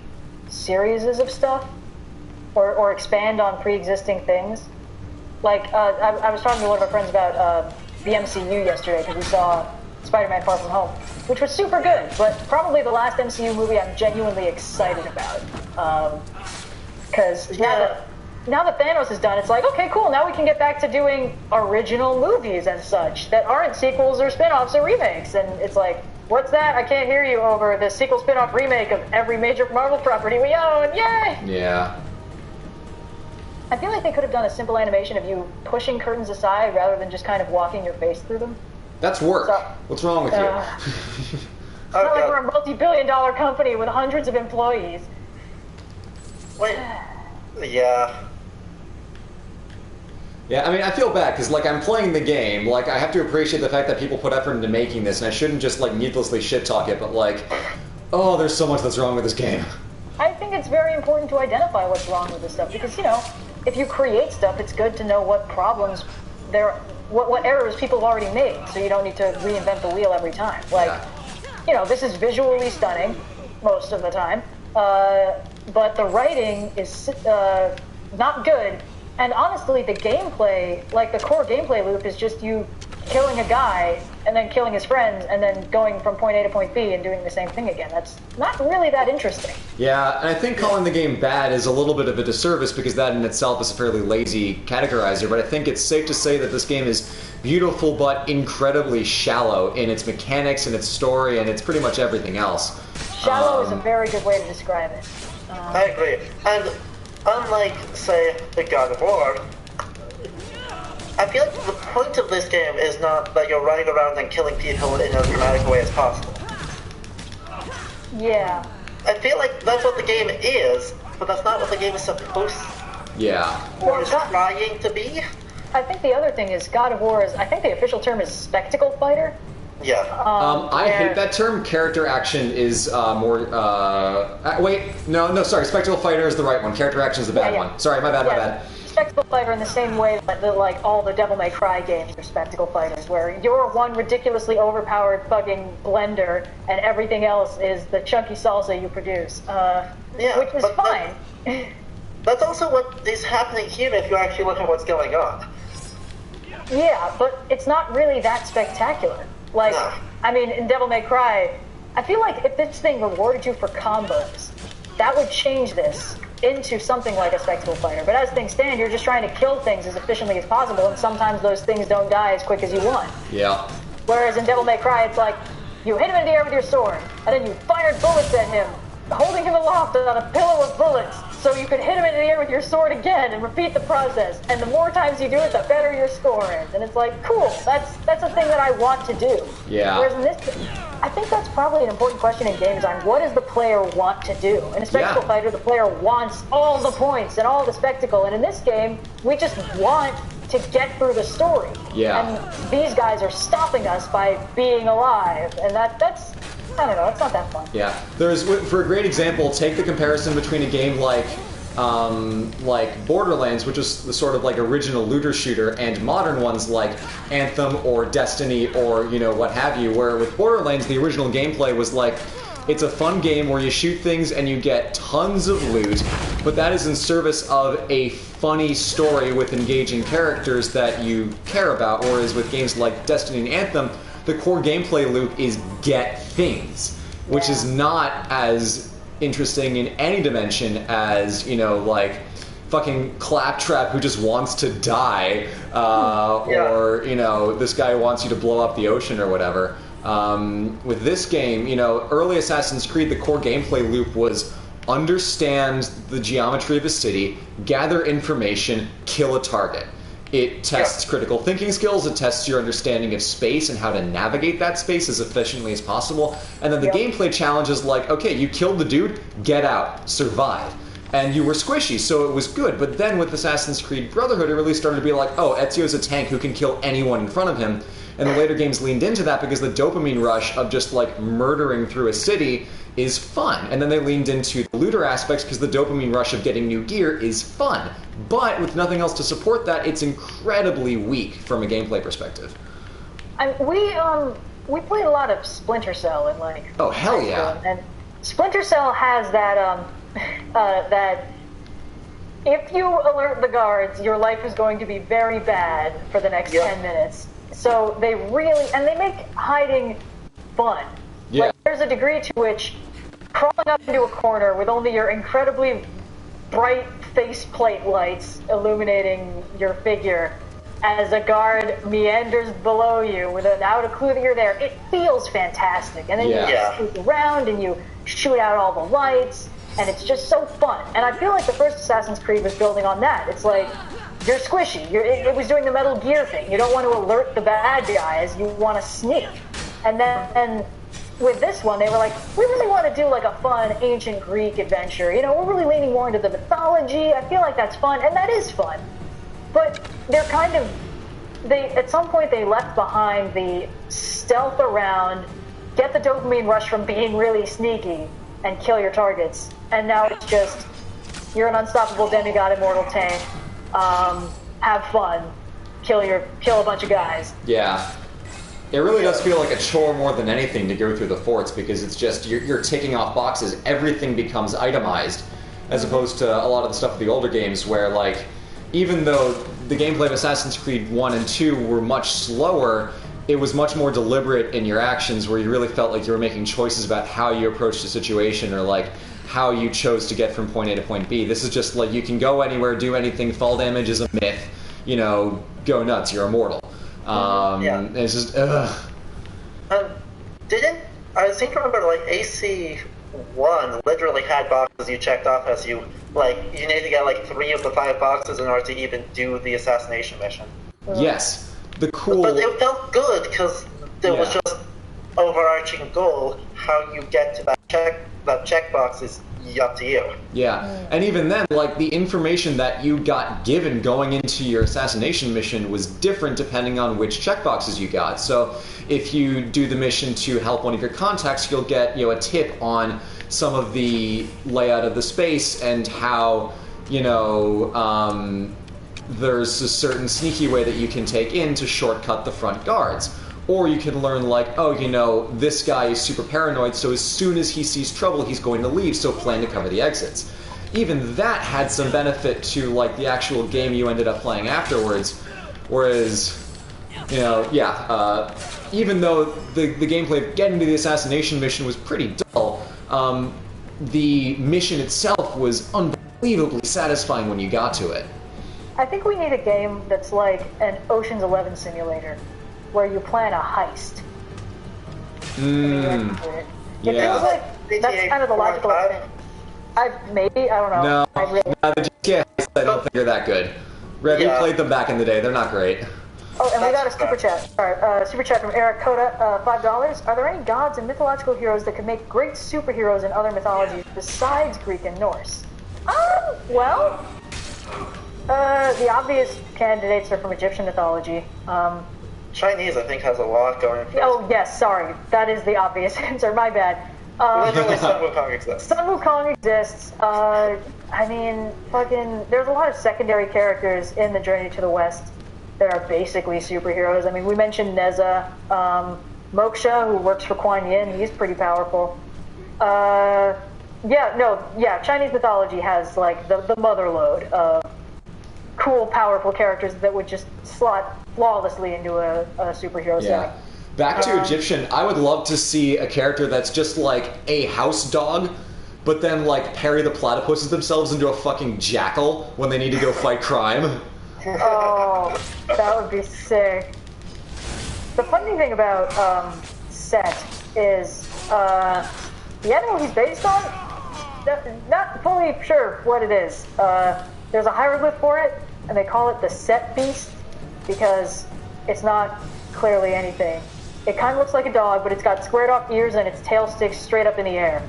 S2: series of stuff or expand on pre-existing things. Like, I was talking to one of our friends about the MCU yesterday because we saw Spider-Man Far From Home, which was super good, but probably the last MCU movie I'm genuinely excited about. Because now that Thanos is done, it's like, okay, cool, now we can get back to doing original movies and such that aren't sequels or spin-offs or remakes. And it's like, what's that? I can't hear you over the sequel, spin-off, remake of every major Marvel property we own. Yay!
S1: Yeah.
S2: I feel like they could have done a simple animation of you pushing curtains aside rather than just kind of walking your face through them.
S1: That's work.
S2: So,
S1: what's wrong with you?
S2: It's not like we're a multi-billion-dollar company with hundreds of employees.
S5: Wait. Yeah.
S1: Yeah, I mean, I feel bad, because, like, I'm playing the game, like, I have to appreciate the fact that people put effort into making this, and I shouldn't just, like, needlessly shit-talk it, but, like, oh, there's so much that's wrong with this game.
S2: I think it's very important to identify what's wrong with this stuff, because, you know, if you create stuff, it's good to know what problems what errors people have already made, so you don't need to reinvent the wheel every time. Like, you know, this is visually stunning most of the time, but the writing is not good. And honestly, the gameplay, like the core gameplay loop, is just you killing a guy and then killing his friends and then going from point A to point B and doing the same thing again. That's not really that interesting.
S1: Yeah, and I think calling the game bad is a little bit of a disservice because that in itself is a fairly lazy categorizer, but I think it's safe to say that this game is beautiful but incredibly shallow in its mechanics and its story and it's pretty much everything else.
S2: Shallow is a very good way to describe it.
S5: I agree. And unlike, say, the God of War, I feel like the point of this game is not that you're running around and killing people in as dramatic a way as possible.
S2: Yeah.
S5: I feel like that's what the game is, but that's not what the game is supposed or is trying to be.
S2: I think the other thing is God of War is, I think the official term is spectacle fighter.
S5: Yeah.
S1: I hate that term. Character action is more. Sorry. Spectacle fighter is the right one. Character action is the bad one. Sorry, my bad.
S2: Spectacle fighter in the same way that like all the Devil May Cry games are spectacle fighters, where you're one ridiculously overpowered fucking blender, and everything else is the chunky salsa you produce. Which is fine.
S5: That's also what is happening here if you actually look at what's going on.
S2: Yeah, but it's not really that spectacular. Like, no. I mean, in Devil May Cry, I feel like if this thing rewarded you for combos, that would change this into something like a spectacle fighter. But as things stand, you're just trying to kill things as efficiently as possible, and sometimes those things don't die as quick as you want.
S1: Yeah.
S2: Whereas in Devil May Cry, it's like, you hit him in the air with your sword, and then you fired bullets at him, holding him aloft on a pillow of bullets, so you can hit him in the air with your sword again and repeat the process. And the more times you do it, the better your score is. And it's like, cool, that's a thing that I want to do.
S1: Yeah.
S2: Whereas in this, I think that's probably an important question in game design. What does the player want to do? In a spectacle fighter, the player wants all the points and all the spectacle. And in this game, we just want to get through the story.
S1: Yeah.
S2: And these guys are stopping us by being alive. And that's... I don't know, it's not that fun.
S1: Yeah. For a great example, take the comparison between a game like Borderlands, which is the sort of like original looter shooter, and modern ones like Anthem or Destiny or, you know, what have you, where with Borderlands, the original gameplay was like, it's a fun game where you shoot things and you get tons of loot, but that is in service of a funny story with engaging characters that you care about, whereas with games like Destiny and Anthem, the core gameplay loop is get things, which is not as interesting in any dimension as, you know, like fucking Claptrap who just wants to die, or, you know, this guy wants you to blow up the ocean or whatever. With this game, you know, early Assassin's Creed, the core gameplay loop was understand the geometry of a city, gather information, kill a target. It tests critical thinking skills, it tests your understanding of space and how to navigate that space as efficiently as possible. And then the gameplay challenge is like, okay, you killed the dude, get out, survive. And you were squishy, so it was good. But then with Assassin's Creed Brotherhood, it really started to be like, oh, Ezio's a tank who can kill anyone in front of him. And the later games leaned into that because the dopamine rush of just, like, murdering through a city is fun. And then they leaned into the looter aspects because the dopamine rush of getting new gear is fun. But with nothing else to support that, it's incredibly weak from a gameplay perspective.
S2: We played a lot of Splinter Cell in, like...
S1: Oh, hell yeah.
S2: And Splinter Cell has that, that if you alert the guards, your life is going to be very bad for the next 10 minutes. So they really, and they make hiding fun.
S1: Yeah.
S2: Like, there's a degree to which crawling up into a corner with only your incredibly bright faceplate lights illuminating your figure as a guard meanders below you without a clue that you're there, it feels fantastic. And then you just sneak around and you shoot out all the lights, and it's just so fun. And I feel like the first Assassin's Creed was building on that. It's like, you're squishy. It was doing the Metal Gear thing. You don't want to alert the bad guys. You want to sneak. And then with this one, they were like, we really want to do like a fun ancient Greek adventure. You know, we're really leaning more into the mythology. I feel like that's fun, and that is fun. But they're kind of, at some point they left behind the stealth around, get the dopamine rush from being really sneaky, and kill your targets. And now it's just, you're an unstoppable demigod immortal tank. Have fun, kill a bunch of guys.
S1: Yeah. It really does feel like a chore more than anything to go through the forts, because it's just, you're ticking off boxes, everything becomes itemized, as opposed to a lot of the stuff of the older games where, like, even though the gameplay of Assassin's Creed 1 and 2 were much slower, it was much more deliberate in your actions, where you really felt like you were making choices about how you approached a situation, or like how you chose to get from point A to point B. This is just like, you can go anywhere, do anything, fall damage is a myth, you know, go nuts, you're immortal. It's just, ugh.
S5: I seem to remember, like, AC1 literally had boxes you checked off as you, like, you need to get, like, 3 of the 5 boxes in order to even do the assassination mission.
S1: Yes. The cool...
S5: But it felt good, because there was just overarching goal. How you get to that checkbox is up to you.
S1: Yeah, and even then, like, the information that you got given going into your assassination mission was different depending on which checkboxes you got. So if you do the mission to help one of your contacts, you'll get, you know, a tip on some of the layout of the space and how, you know, there's a certain sneaky way that you can take in to shortcut the front guards. Or you can learn, like, oh, you know, this guy is super paranoid, so as soon as he sees trouble, he's going to leave, so plan to cover the exits. Even that had some benefit to, like, the actual game you ended up playing afterwards. Whereas, you know, even though the gameplay of getting to the assassination mission was pretty dull, the mission itself was unbelievably satisfying when you got to it.
S2: I think we need a game that's like an Ocean's 11 simulator, where you plan a heist. It feels like that's kind of the logical thing. I don't know.
S1: No, the GTA heists I don't think are that good. Rev, you played them back in the day. They're not great.
S2: Oh, and we got a super chat. Alright, super chat from Eric Coda, $5. Are there any gods and mythological heroes that could make great superheroes in other mythologies besides Greek and Norse? Well, the obvious candidates are from Egyptian mythology.
S5: Chinese, I think, has a lot going for it.
S2: Oh, yes, sorry. That is the obvious answer. My bad.
S5: Literally, Sun Wukong exists.
S2: Sun Wukong exists. I mean, there's a lot of secondary characters in the Journey to the West that are basically superheroes. I mean, we mentioned Neza. Moksha, who works for Kuan Yin, he's pretty powerful. Chinese mythology has, like, the mother load of cool, powerful characters that would just slot flawlessly into a superhero setting.
S1: Back to Egyptian, I would love to see a character that's just like a house dog, but then like Perry the Platypuses themselves into a fucking jackal when they need to go fight crime.
S2: Oh, that would be sick. The funny thing about Set is the animal he's based on, not fully sure what it is. There's a hieroglyph for it, and they call it the Set Beast, because it's not clearly anything. It kind of looks like a dog, but it's got squared off ears and its tail sticks straight up in the air.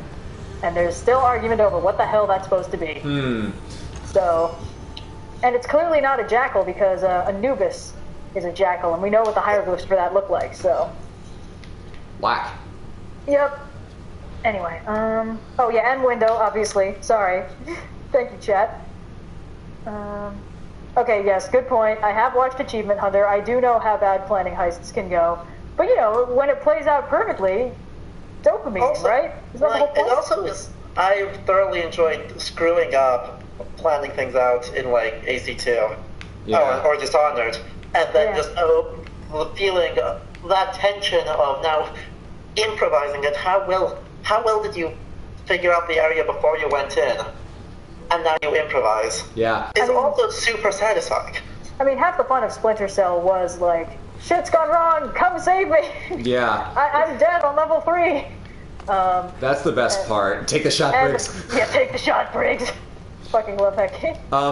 S2: And there's still argument over what the hell that's supposed to be. So, and it's clearly not a jackal because Anubis is a jackal, and we know what the hieroglyphs for that look like, so.
S1: Whack.
S2: Yep. Anyway, oh yeah, and window, obviously. Sorry. Thank you, chat. Okay, yes, good point. I have watched Achievement Hunter. I do know how bad planning heists can go. But, you know, when it plays out perfectly, dopamine,
S5: Also,
S2: right? Is that the whole
S5: like,
S2: point?
S5: it also is, I've thoroughly enjoyed screwing up, planning things out in, like, AC2.
S1: Yeah.
S5: Or Dishonored. And then
S2: Yeah.
S5: just feeling that tension of now improvising it. How well did you figure out the area before you went in? And now you improvise.
S1: Yeah.
S5: It's also super satisfying.
S2: I mean, half the fun of Splinter Cell was, like, shit's gone wrong, come save me!
S1: Yeah.
S2: I'm dead on level 3!
S1: That's the best part. Take the shot, Briggs.
S2: Yeah, take the shot, Briggs. Fucking love that game. I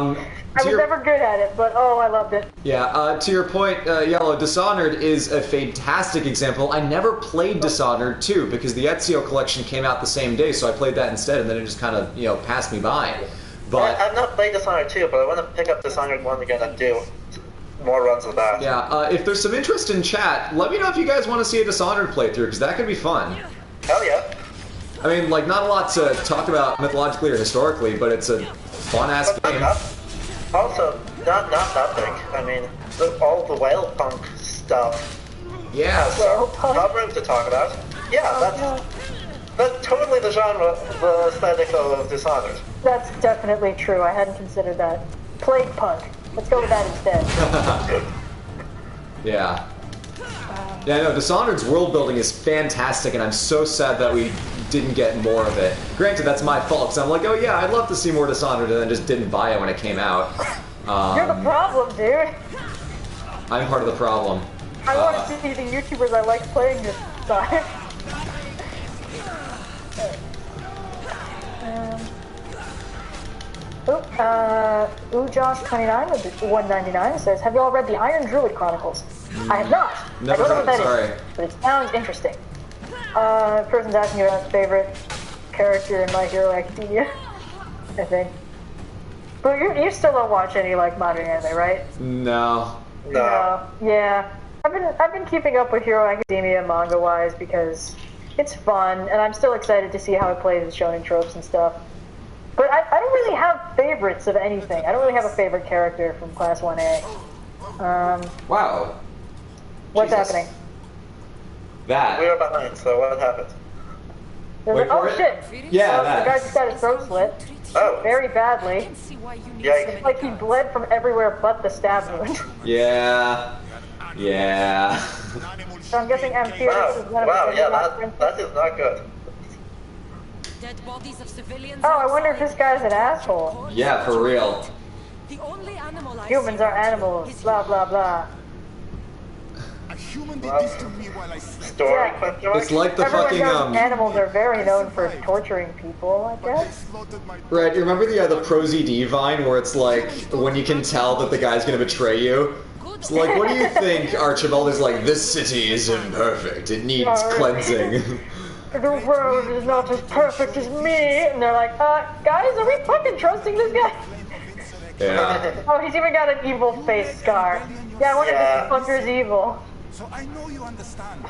S2: was
S1: your-
S2: never good at it, but oh, I loved it.
S1: Yeah, to your point, Yellow, Dishonored is a fantastic example. I never played Dishonored 2 because the Ezio collection came out the same day, so I played that instead, and then it just kind of, you know, passed me by. But
S5: I've not played Dishonored 2, but I want to pick up Dishonored 1 again and do more runs of that.
S1: yeah, if there's some interest in chat, let me know if you guys want to see a Dishonored playthrough, because that could be fun.
S5: Hell yeah.
S1: I mean, like, not a lot to talk about mythologically or historically, but it's a fun-ass game.
S5: Also, not nothing. I mean, all the whale punk stuff.
S1: Yeah.
S2: Whale punk?
S5: Not room to talk about. Yeah, that's totally the genre, the aesthetic of Dishonored.
S2: That's definitely true. I hadn't considered that. Plague Punk. Let's go with that instead.
S1: Yeah. Yeah, no, Dishonored's world building is fantastic, and I'm so sad that we didn't get more of it. Granted, that's my fault, because I'm like, oh yeah, I'd love to see more Dishonored, and then just didn't buy it when it came out.
S2: You're the problem, dude.
S1: I'm part of the problem.
S2: I want to see the YouTubers I like playing this time. Josh29 with the 199 says, have you all read the Iron Druid Chronicles? I have not.
S1: Never
S2: I don't know what that
S1: sorry.
S2: is, but it sounds interesting. Person's asking you about his favorite character in My Hero Academia, I think. But you still don't watch any like modern anime, right?
S1: No.
S5: No.
S2: Yeah. I've been keeping up with Hero Academia manga-wise because it's fun, and I'm still excited to see how it plays with shonen tropes and stuff. But I don't really have favorites of anything. I don't really have a favorite character from Class 1A.
S1: Wow.
S2: What's
S1: Jesus.
S2: happening?
S1: That.
S5: We were behind, so what happened?
S1: Wait for
S2: Oh
S1: it.
S2: shit!
S1: Yeah,
S2: The
S1: that.
S2: guy just got his throat slit
S5: Oh.
S2: very badly.
S6: See why you need
S5: Yikes.
S2: Like he bled from everywhere but the stab wound.
S1: Yeah. Yeah.
S2: So I'm guessing Amphiorus is one of
S5: Wow,
S2: the
S5: yeah,
S2: last
S5: that is not good.
S6: dead bodies of civilians.
S2: Oh, I wonder if this guy's an asshole.
S1: Yeah, for real.
S6: The only animal I
S2: Humans
S6: see
S2: are animals. Blah blah blah.
S3: A human did this to me while I slept.
S5: Story
S2: Yeah.
S5: question mark?
S1: It's like the
S2: Everyone
S1: fucking,
S2: knows animals are very known for torturing people, I guess.
S3: Slaughtered my
S1: Right, you remember the ProZD Vine where it's like, when you can tell that the guy's gonna betray you? It's like, what do you think, Archibald? Is like, this city is imperfect. It needs cleansing.
S2: The world is not as perfect as me. And they're like, guys, are we fucking trusting this guy?
S1: Yeah.
S2: Oh, he's even got an evil face scar. Yeah, I wonder
S5: Yeah.
S2: if this fucker's evil.
S3: So I know you understand.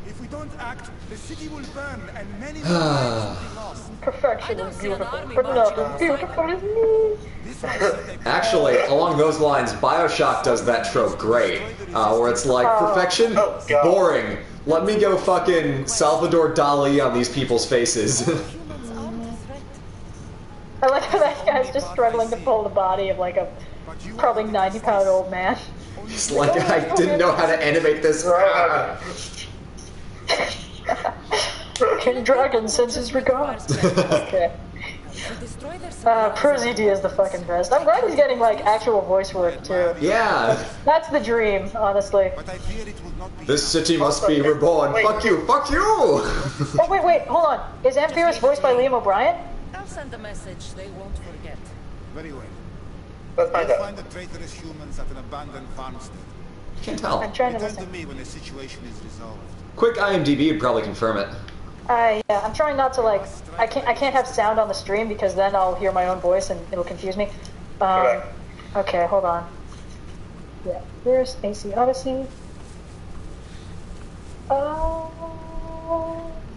S3: If we don't act, the city will burn and many more lives will be lost.
S2: Perfection
S6: don't
S2: is
S6: see an
S2: beautiful,
S6: army
S2: but
S6: marching
S2: not as beautiful as me.
S3: This was
S1: Actually, along those lines, Bioshock does that trope great, where it's like, perfection?
S5: Oh, God.
S1: Boring. Let me go fucking Salvador Dali on these people's faces.
S6: humans aren't a threat.
S2: I like how that guy's just struggling to pull the body of like a probably 90-pound old man.
S1: It's like, I didn't know how to animate this.
S2: King Dragon sends his regards. Okay.
S6: We destroy their civilians.
S2: ProZD is the fucking best. I'm glad he's getting like actual voice work too.
S1: Yeah.
S2: That's the dream, honestly.
S3: but I fear it will not be.
S1: This city must be reborn.
S5: Wait.
S1: Fuck you. Fuck you.
S2: Oh wait, hold on. Is Amphiorus voiced by Liam O'Brien?
S6: I'll send a message they won't forget.
S3: Very well.
S5: Let's find
S3: You'll
S5: out.
S3: find the traitorous humans at an abandoned farmstead.
S1: Can't tell.
S2: I'm trying to
S3: Return to
S2: listen.
S3: me when the situation is resolved.
S1: Quick IMDb would probably confirm it.
S2: Yeah, I'm trying not to like. I can't have sound on the stream because then I'll hear my own voice and it'll confuse me.
S5: Correct.
S2: Okay, hold on. Yeah, here's AC Odyssey.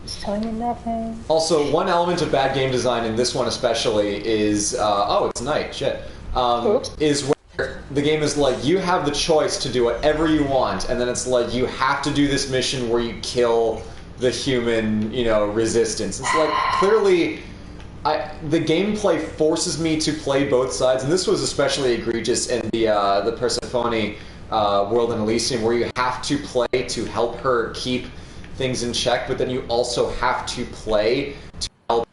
S2: It's telling me nothing.
S1: Also, one element of bad game design in this one especially is, oh, it's night, shit.
S2: Oops.
S1: Is where the game is like, you have the choice to do whatever you want, and then it's like, you have to do this mission where you kill the human, you know, resistance. It's like, clearly, the gameplay forces me to play both sides, and this was especially egregious in the Persephone world in Elysium, where you have to play to help her keep things in check, but then you also have to play to help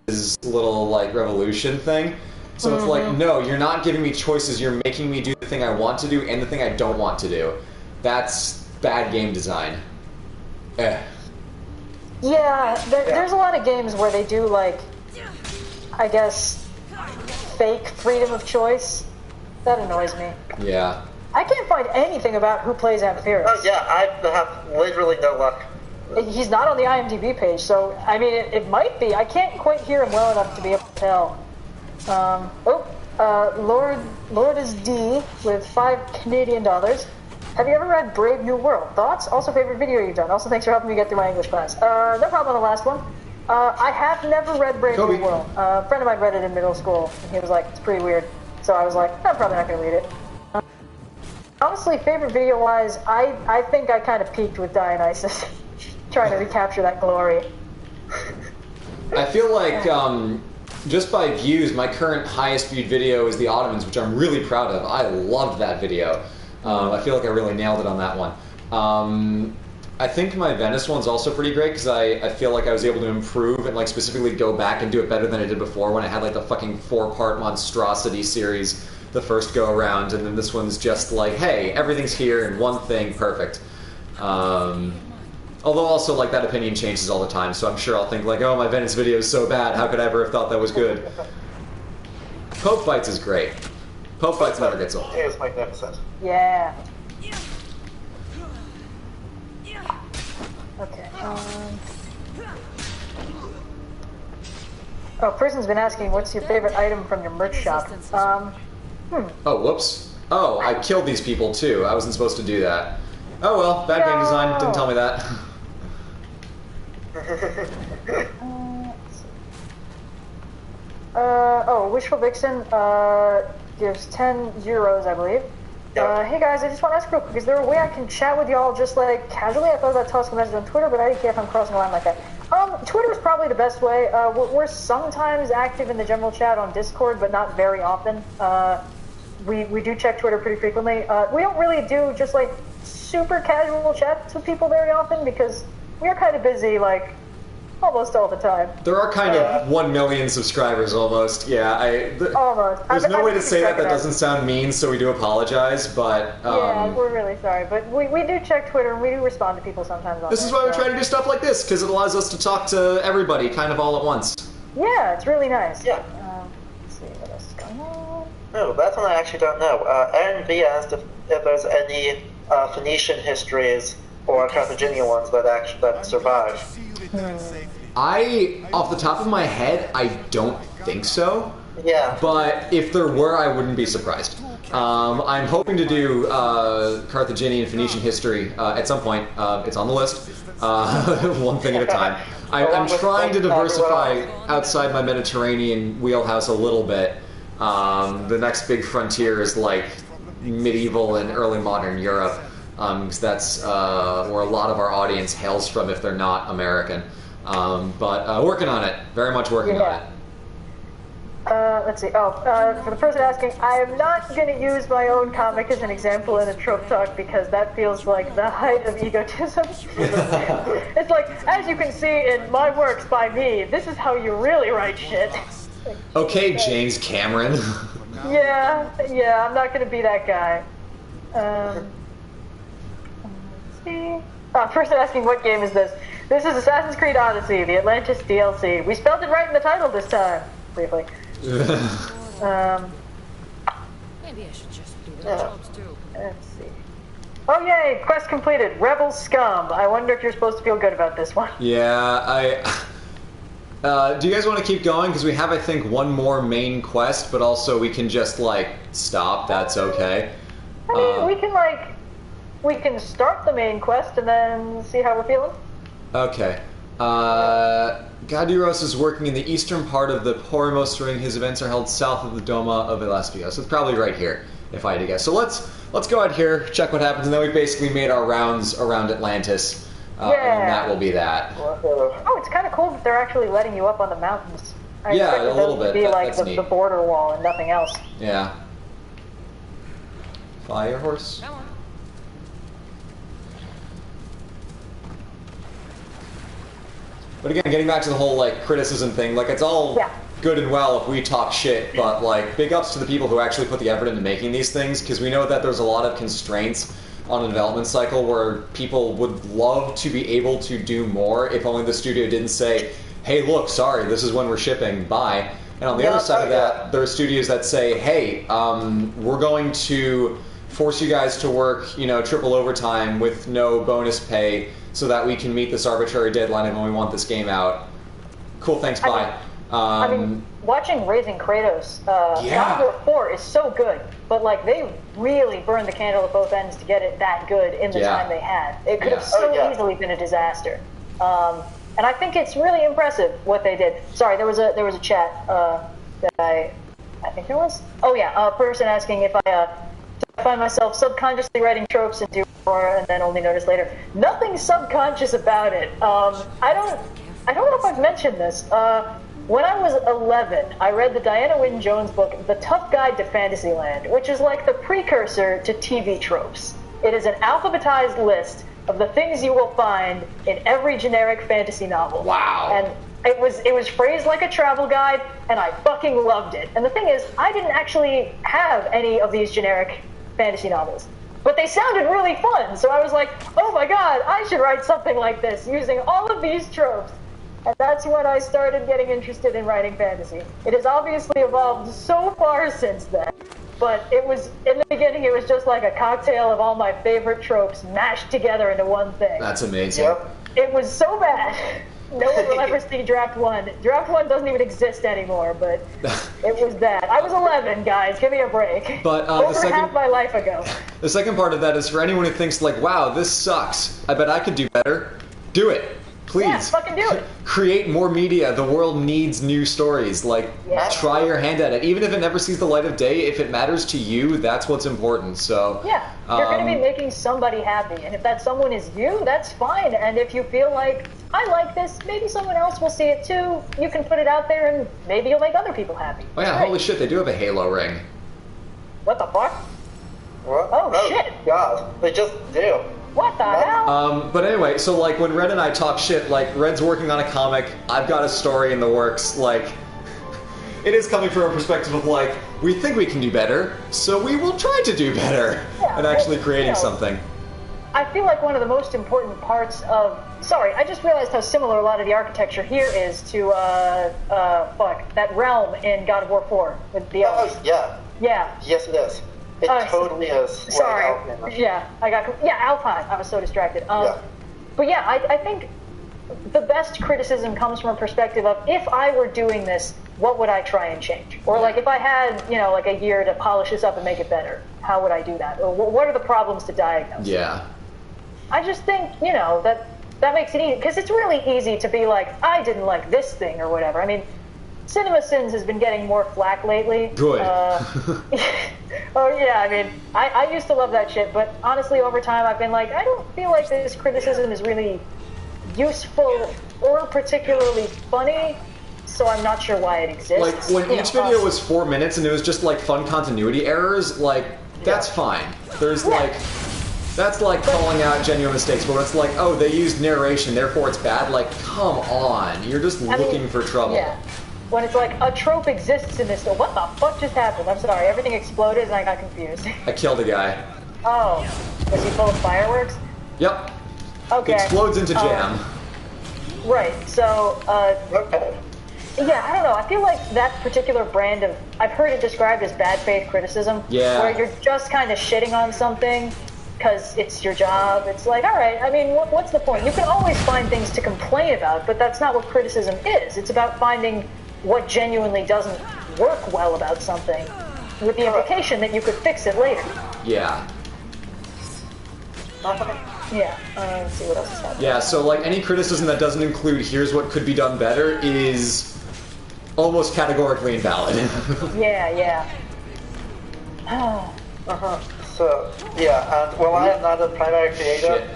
S1: this little like revolution thing. So it's like, no, you're not giving me choices. You're making me do the thing I want to do and the thing I don't want to do. That's bad game design.
S2: Yeah, there's a lot of games where they do like, I guess, fake freedom of choice. That annoys me.
S1: Yeah.
S2: I can't find anything about who plays Amphiris.
S5: Oh yeah, I have literally no luck.
S2: He's not on the IMDb page, so I mean, it might be. I can't quite hear him well enough to be able to tell. Lord is D with $5 Canadian. Have you ever read Brave New World? Thoughts? Also, favorite video you've done. Also, thanks for helping me get through my English class. No problem on the last one. I have never read Brave
S1: Kobe.
S2: New World. A friend of mine read it in middle school, and he was like, it's pretty weird. So I was like, I'm probably not going to read it. Honestly, favorite video-wise, I think I kind of peaked with Dionysus, trying to recapture that glory.
S1: I feel like, just by views, my current highest viewed video is The Ottomans, which I'm really proud of. I loved that video. I feel like I really nailed it on that one. I think my Venice one's also pretty great, because I feel like I was able to improve and like specifically go back and do it better than I did before when I had like the fucking 4-part monstrosity series the first go around, and then this one's just like, hey, everything's here in one thing, perfect. Although also like that opinion changes all the time, so I'm sure I'll think like, oh, my Venice video is so bad, how could I ever have thought that was good? Pope Fights is great. Pope Fights never gets old.
S5: It was magnificent.
S2: Yeah. Okay. Oh, Prison's been asking, what's your favorite item from your merch shop?
S1: Oh, whoops. Oh, I killed these people too. I wasn't supposed to do that. Oh well, bad game design, didn't tell me that.
S2: Wishful Vixen gives 10 euros, I believe. Hey guys, I just want to ask real quick, is there a way I can chat with y'all just like casually? I thought about tossing a message on Twitter, but I didn't care if I'm crossing the line like that. Twitter's probably the best way. We're sometimes active in the general chat on Discord, but not very often. We do check Twitter pretty frequently. We don't really do just like super casual chats with people very often because we're kind of busy like almost all the time.
S1: There are kind of 1 million subscribers almost. Yeah,
S2: almost.
S1: There's no way to say that doesn't sound mean, so we do apologize, but...
S2: yeah, we're really sorry, but we do check Twitter and we do respond to people sometimes on
S1: This is why we try to do stuff like this, because it allows us to talk to everybody kind of all at once.
S2: Yeah, it's really nice.
S5: Yeah.
S2: Let's see what else is going on.
S5: No, that's one I actually don't know. Aaron V asked if there's any Phoenician histories or Carthaginian ones that survive.
S1: Off the top of my head, I don't think so.
S5: Yeah.
S1: But if there were, I wouldn't be surprised. I'm hoping to do Carthaginian Phoenician history at some point. It's on the list. One thing at a time. I'm trying to diversify outside my Mediterranean wheelhouse a little bit. The next big frontier is like medieval and early modern Europe, because that's where a lot of our audience hails from if they're not American. But working on it. Very much working on it.
S2: Let's see. For the person asking, I am not going to use my own comic as an example in a trope talk because that feels like the height of egotism. It's like, as you can see in my works by me, this is how you really write shit.
S1: Okay, James Cameron.
S2: Yeah, I'm not going to be that guy. Let's see. Person asking, what game is this? This is Assassin's Creed Odyssey, the Atlantis DLC. We spelled it right in the title this time, briefly.
S6: Maybe I should just do their jobs too.
S2: Let's see. Oh yay! Quest completed. Rebel scum. I wonder if you're supposed to feel good about this one.
S1: Yeah, do you guys want to keep going? Because we have, I think, one more main quest, but also we can just, like, stop. That's okay.
S2: I mean, we can start the main quest and then see how we're feeling.
S1: Okay. Gaduros is working in the eastern part of the Poramos ring. His events are held south of the Doma of Atlantis. So it's probably right here, if I had to guess. So let's go out here, check what happens, and then we basically made our rounds around Atlantis. And that will be that.
S2: Oh, it's kind of cool that they're actually letting you up on the mountains. I expected
S1: a little
S2: those to
S1: bit.
S2: be like
S1: That's
S2: the border wall and nothing else.
S1: Yeah. Fire horse.
S6: Come on.
S1: But again, getting back to the whole, like, criticism thing, like, it's all good and well if we talk shit, but, like, big ups to the people who actually put the effort into making these things, because we know that there's a lot of constraints on a development cycle where people would love to be able to do more if only the studio didn't say, hey, look, sorry, this is when we're shipping, bye. And on the other side of that, there are studios that say, hey, we're going to force you guys to work, you know, triple overtime with no bonus pay so that we can meet this arbitrary deadline of when we want this game out. Cool, thanks, bye.
S2: I mean, watching Raising Kratos, God of War 4 is so good, but like they really burned the candle at both ends to get it that good in the time they had. It could have so easily been a disaster. And I think it's really impressive what they did. Sorry, there was a chat that I think there was. Oh yeah, a person asking if I find myself subconsciously writing tropes into war and then only notice later. Nothing subconscious about it. I don't know if I've mentioned this. When I was 11, I read the Diana Wynne Jones book, The Tough Guide to Fantasyland, which is like the precursor to TV tropes. It is an alphabetized list of the things you will find in every generic fantasy novel.
S1: Wow.
S2: And it was phrased like a travel guide, and I fucking loved it. And the thing is, I didn't actually have any of these generic fantasy novels, but they sounded really fun, so I was like, oh my god, I should write something like this using all of these tropes. And that's when I started getting interested in writing fantasy. It has obviously evolved so far since then, but it was, in the beginning, it was just like a cocktail of all my favorite tropes mashed together into one thing.
S1: That's amazing.
S5: Yep.
S2: It was so bad. No one will ever see Draft 1. Draft 1 doesn't even exist anymore, but it was bad. I was 11, guys. Give me a break.
S1: But
S2: over half my life ago.
S1: The second part of that is for anyone who thinks, like, wow, this sucks. I bet I could do better. Do it. Please.
S2: Yeah, fucking do it.
S1: Create more media. The world needs new stories. Like, try your hand at it. Even if it never sees the light of day, if it matters to you, that's what's important. So
S2: yeah, you're going to be making somebody happy. And if that someone is you, that's fine. And if you feel like, I like this, maybe someone else will see it too. You can put it out there and maybe you'll make other people happy.
S1: Oh yeah, holy shit, they do have a Halo ring.
S2: What the fuck?
S5: What?
S2: Oh shit.
S5: God, they just do.
S2: What the hell?
S1: But anyway, so like when Red and I talk shit, like Red's working on a comic, I've got a story in the works, like it is coming from a perspective of like, we think we can do better, so we will try to do better and actually creating something.
S2: I feel like one of the most important parts of, sorry, I just realized how similar a lot of the architecture here is to, that realm in God of War 4 with the elves.
S5: Yeah.
S2: Yeah.
S5: Yes, it is. It totally is.
S2: Sorry. Alpine. I was so distracted. But yeah, I think the best criticism comes from a perspective of, if I were doing this, what would I try and change? Or like, if I had, you know, like a year to polish this up and make it better, how would I do that? Or what are the problems to diagnose?
S1: Yeah.
S2: I just think, you know, that makes it easy, because it's really easy to be like, I didn't like this thing or whatever. I mean, Cinema Sins has been getting more flack lately.
S1: Good.
S2: Oh yeah, I mean, I used to love that shit, but honestly, over time, I've been like, I don't feel like this criticism is really useful or particularly funny, so I'm not sure why it exists.
S1: Like, when each video was 4 minutes and it was just like fun continuity errors, like, that's fine. There's like, that's like calling out genuine mistakes, but when it's like, oh, they used narration, therefore it's bad, like, come on, you're just looking for trouble.
S2: Yeah. When it's like, a trope exists in this, what the fuck just happened? I'm sorry, everything exploded and I got confused.
S1: I killed a guy.
S2: Oh, was he full of fireworks?
S1: Yep.
S2: Okay.
S1: Explodes into jam.
S2: Right, so, Yeah, I don't know. I feel like that particular brand of, I've heard it described as bad faith criticism,
S1: Yeah.
S2: where you're just kind of shitting on something because it's your job. It's like, all right, I mean, what's the point? You can always find things to complain about, but that's not what criticism is. It's about finding what genuinely doesn't work well about something, with the implication that you could fix it later.
S1: Yeah.
S2: Yeah, let's see what else is happening.
S1: Yeah, so like any criticism that doesn't include here's what could be done better is almost categorically invalid.
S2: Yeah.
S5: So, yeah, and while I am not a primary creator,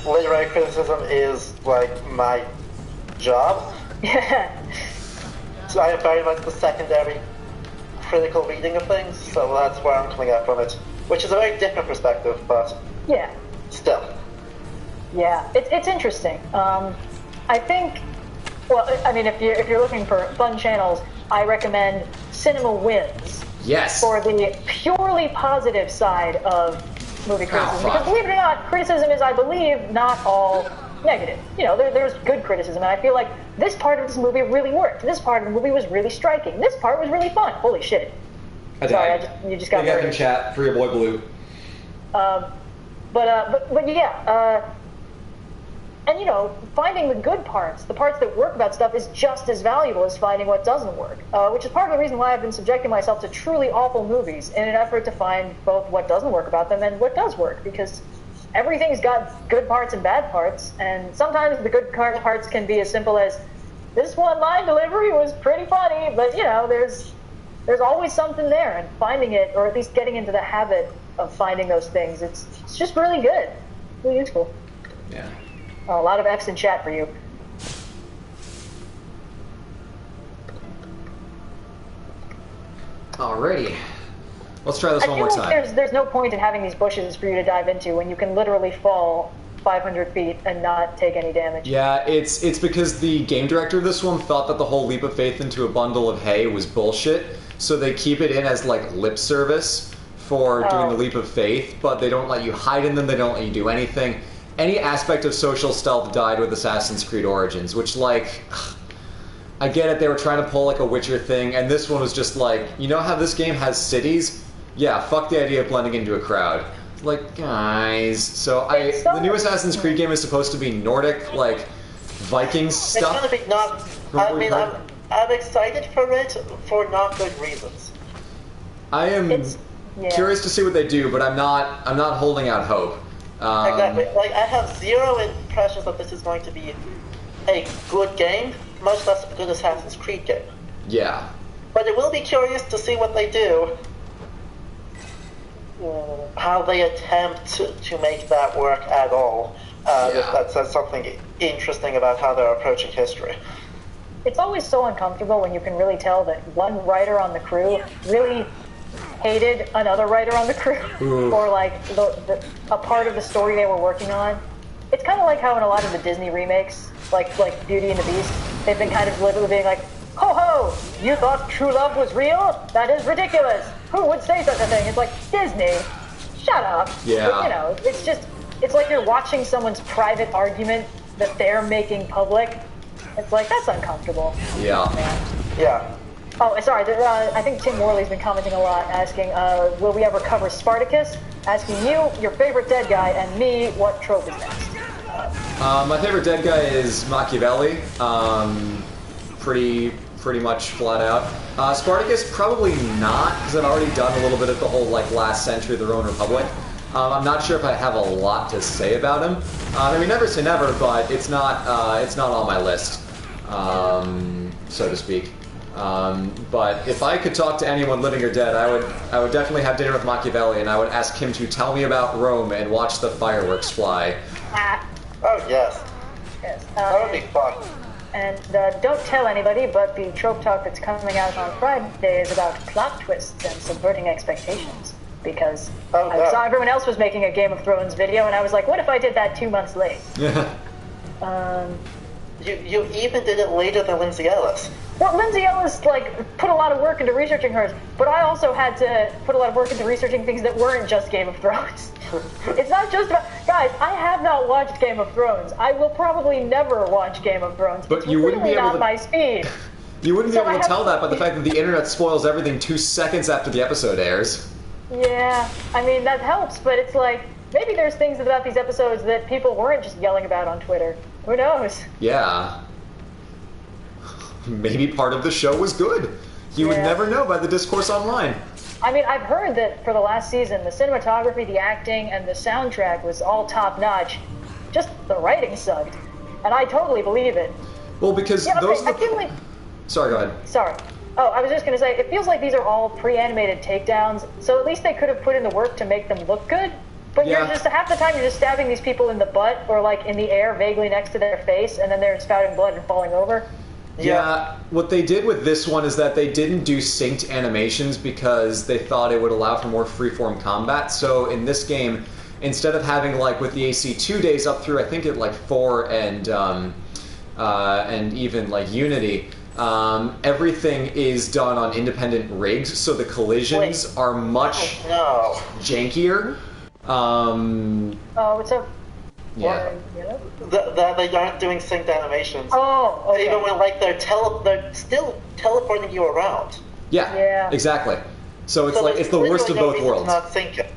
S5: literary criticism is, like, my job.
S2: Yeah.
S5: So I am very much the secondary critical reading of things, so that's where I'm coming at from it. Which is a very different perspective, but
S2: Yeah.
S5: still.
S2: Yeah, it's interesting. I think, well, I mean, if you're looking for fun channels, I recommend Cinema Wins
S1: Yes.
S2: for the purely positive side of movie criticism.
S1: fuck.
S2: Because believe it or not, criticism is, I believe, not all negative. You know, there's good criticism, and I feel like this part of this movie really worked. This part of the movie was really striking. This part was really fun. Holy shit. Sorry, you just got
S1: Big F in
S2: very...
S1: chat for your boy Blue.
S2: But yeah, and you know, finding the good parts, the parts that work about stuff, is just as valuable as finding what doesn't work. Which is part of the reason why I've been subjecting myself to truly awful movies in an effort to find both what doesn't work about them and what does work, because everything's got good parts and bad parts, and sometimes the good parts can be as simple as, this one line delivery was pretty funny, but you know, there's always something there, and finding it, or at least getting into the habit of finding those things, it's just really good, really useful.
S1: Yeah.
S2: A lot of F's in chat for you.
S1: Alrighty. Let's try this one more
S2: I feel
S1: time.
S2: like there's no point in having these bushes for you to dive into when you can literally fall 500 feet and not take any damage.
S1: Yeah, it's because the game director of this one thought that the whole leap of faith into a bundle of hay was bullshit, so they keep it in as like lip service for doing the leap of faith, but they don't let you hide in them, they don't let you do anything. Any aspect of social stealth died with Assassin's Creed Origins, which, like, I get it, they were trying to pull like a Witcher thing, and this one was just like, you know how this game has cities? Yeah, fuck the idea of blending into a crowd. Like, guys, so the new Assassin's Creed game is supposed to be Nordic, like, Viking stuff.
S5: It's gonna be not. I mean, I'm excited for it for not good reasons.
S1: I am curious to see what they do, but I'm not holding out hope.
S5: Exactly. Like, I have zero impressions that this is going to be a good game, much less a good Assassin's Creed game.
S1: Yeah.
S5: But it will be curious to see what they do, how they attempt to make that work at all. If that says something interesting about how they're approaching history.
S2: It's always so uncomfortable when you can really tell that one writer on the crew really hated another writer on the crew or like a part of the story they were working on. It's kind of like how in a lot of the Disney remakes, like Beauty and the Beast, they've been kind of literally being like, ho ho, you thought true love was real? That is ridiculous. Who would say such a thing? It's like, Disney, shut up.
S1: Yeah.
S2: But, you know, it's like you're watching someone's private argument that they're making public. It's like, that's uncomfortable.
S1: Yeah.
S5: Yeah.
S2: Oh, sorry, I think Tim Worley's been commenting a lot, asking, will we ever cover Spartacus? Asking you, your favorite dead guy, and me, what trope is next?
S1: My favorite dead guy is Machiavelli. Pretty much flat out. Spartacus, probably not, because I've already done a little bit of the whole like last century of the Roman Republic. I'm not sure if I have a lot to say about him. I mean, never say never, but it's not on my list, so to speak. But if I could talk to anyone living or dead, I would definitely have dinner with Machiavelli, and I would ask him to tell me about Rome and watch the fireworks fly.
S5: Oh, yes.
S2: Yes.
S5: That would be fun.
S2: And don't tell anybody, but the trope talk that's coming out on Friday is about plot twists and subverting expectations. Because I saw everyone else was making a Game of Thrones video, and I was like, what if I did that 2 months late?
S5: You even did it later than Lindsay Ellis.
S2: Well, Lindsay Ellis, put a lot of work into researching hers, but I also had to put a lot of work into researching things that weren't just Game of Thrones. It's not just about... Guys, I have not watched Game of Thrones. I will probably never watch Game of Thrones.
S1: But
S2: it's
S1: you wouldn't
S2: really
S1: be able
S2: not
S1: to...
S2: my speed.
S1: You wouldn't be
S2: So
S1: able to
S2: I
S1: tell
S2: have-
S1: that by the fact that the internet spoils everything 2 seconds after the episode airs.
S2: Yeah, I mean, that helps, but it's like, maybe there's things about these episodes that people weren't just yelling about on Twitter. Who knows?
S1: Yeah. Maybe part of the show was good. You would
S2: Yeah.
S1: never know by the discourse online.
S2: I mean, I've heard that for the last season, the cinematography, the acting, and the soundtrack was all top-notch. Just the writing sucked. And I totally believe it.
S1: Well, because
S2: Yeah,
S1: those
S2: okay,
S1: are
S2: I feel
S1: the...
S2: like...
S1: Sorry, go ahead.
S2: Sorry. Oh, I was just going to say, it feels like these are all pre-animated takedowns, so at least they could have put in the work to make them look good. But
S1: Yeah.
S2: you're just, half the time you're just stabbing these people in the butt, or like in the air, vaguely next to their face, and then they're spouting blood and falling over.
S1: Yeah, what they did with this one is that they didn't do synced animations because they thought it would allow for more freeform combat. So in this game, instead of having like with the AC2 days up through I think at like 4 and even like Unity, everything is done on independent rigs, so the collisions are much
S5: No.
S1: jankier.
S2: What's up?
S1: Yeah.
S5: That they aren't doing synced animations.
S2: Oh, okay.
S5: Even when like they're still teleporting you around.
S1: Yeah,
S2: Yeah.
S1: exactly. So it's
S5: So
S1: like
S5: there's
S1: it's the worst of
S5: literally no
S1: both
S5: reason
S1: worlds.
S5: to not sync it.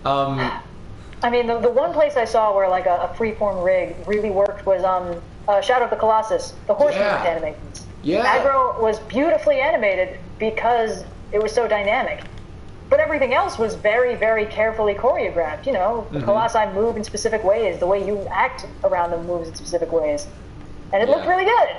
S2: I mean, the one place I saw where like a freeform rig really worked was Shadow of the Colossus, the horse
S1: Yeah.
S2: movement animations.
S1: Yeah.
S2: Aggro was beautifully animated because it was so dynamic. But everything else was very, very carefully choreographed. You know, the Colossi move in specific ways, the way you act around them moves in specific ways. And it looked
S1: Yeah.
S2: really good.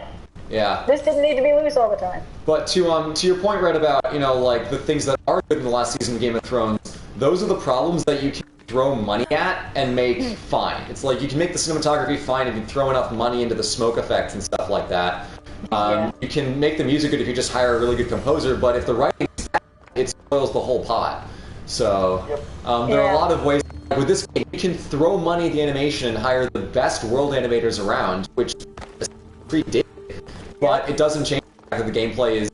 S1: Yeah.
S2: This didn't need to be loose all the time.
S1: But to your point, right, about like the things that are good in the last season of Game of Thrones, those are the problems that you can throw money at and make fine. It's like you can make the cinematography fine if you throw enough money into the smoke effects and stuff like that.
S2: Yeah.
S1: You can make the music good if you just hire a really good composer, but if the writing is bad, it spoils the whole pot. So there are a lot of ways. With this game, you can throw money at the animation and hire the best world animators around, which is pretty did. But it doesn't change the fact that the gameplay is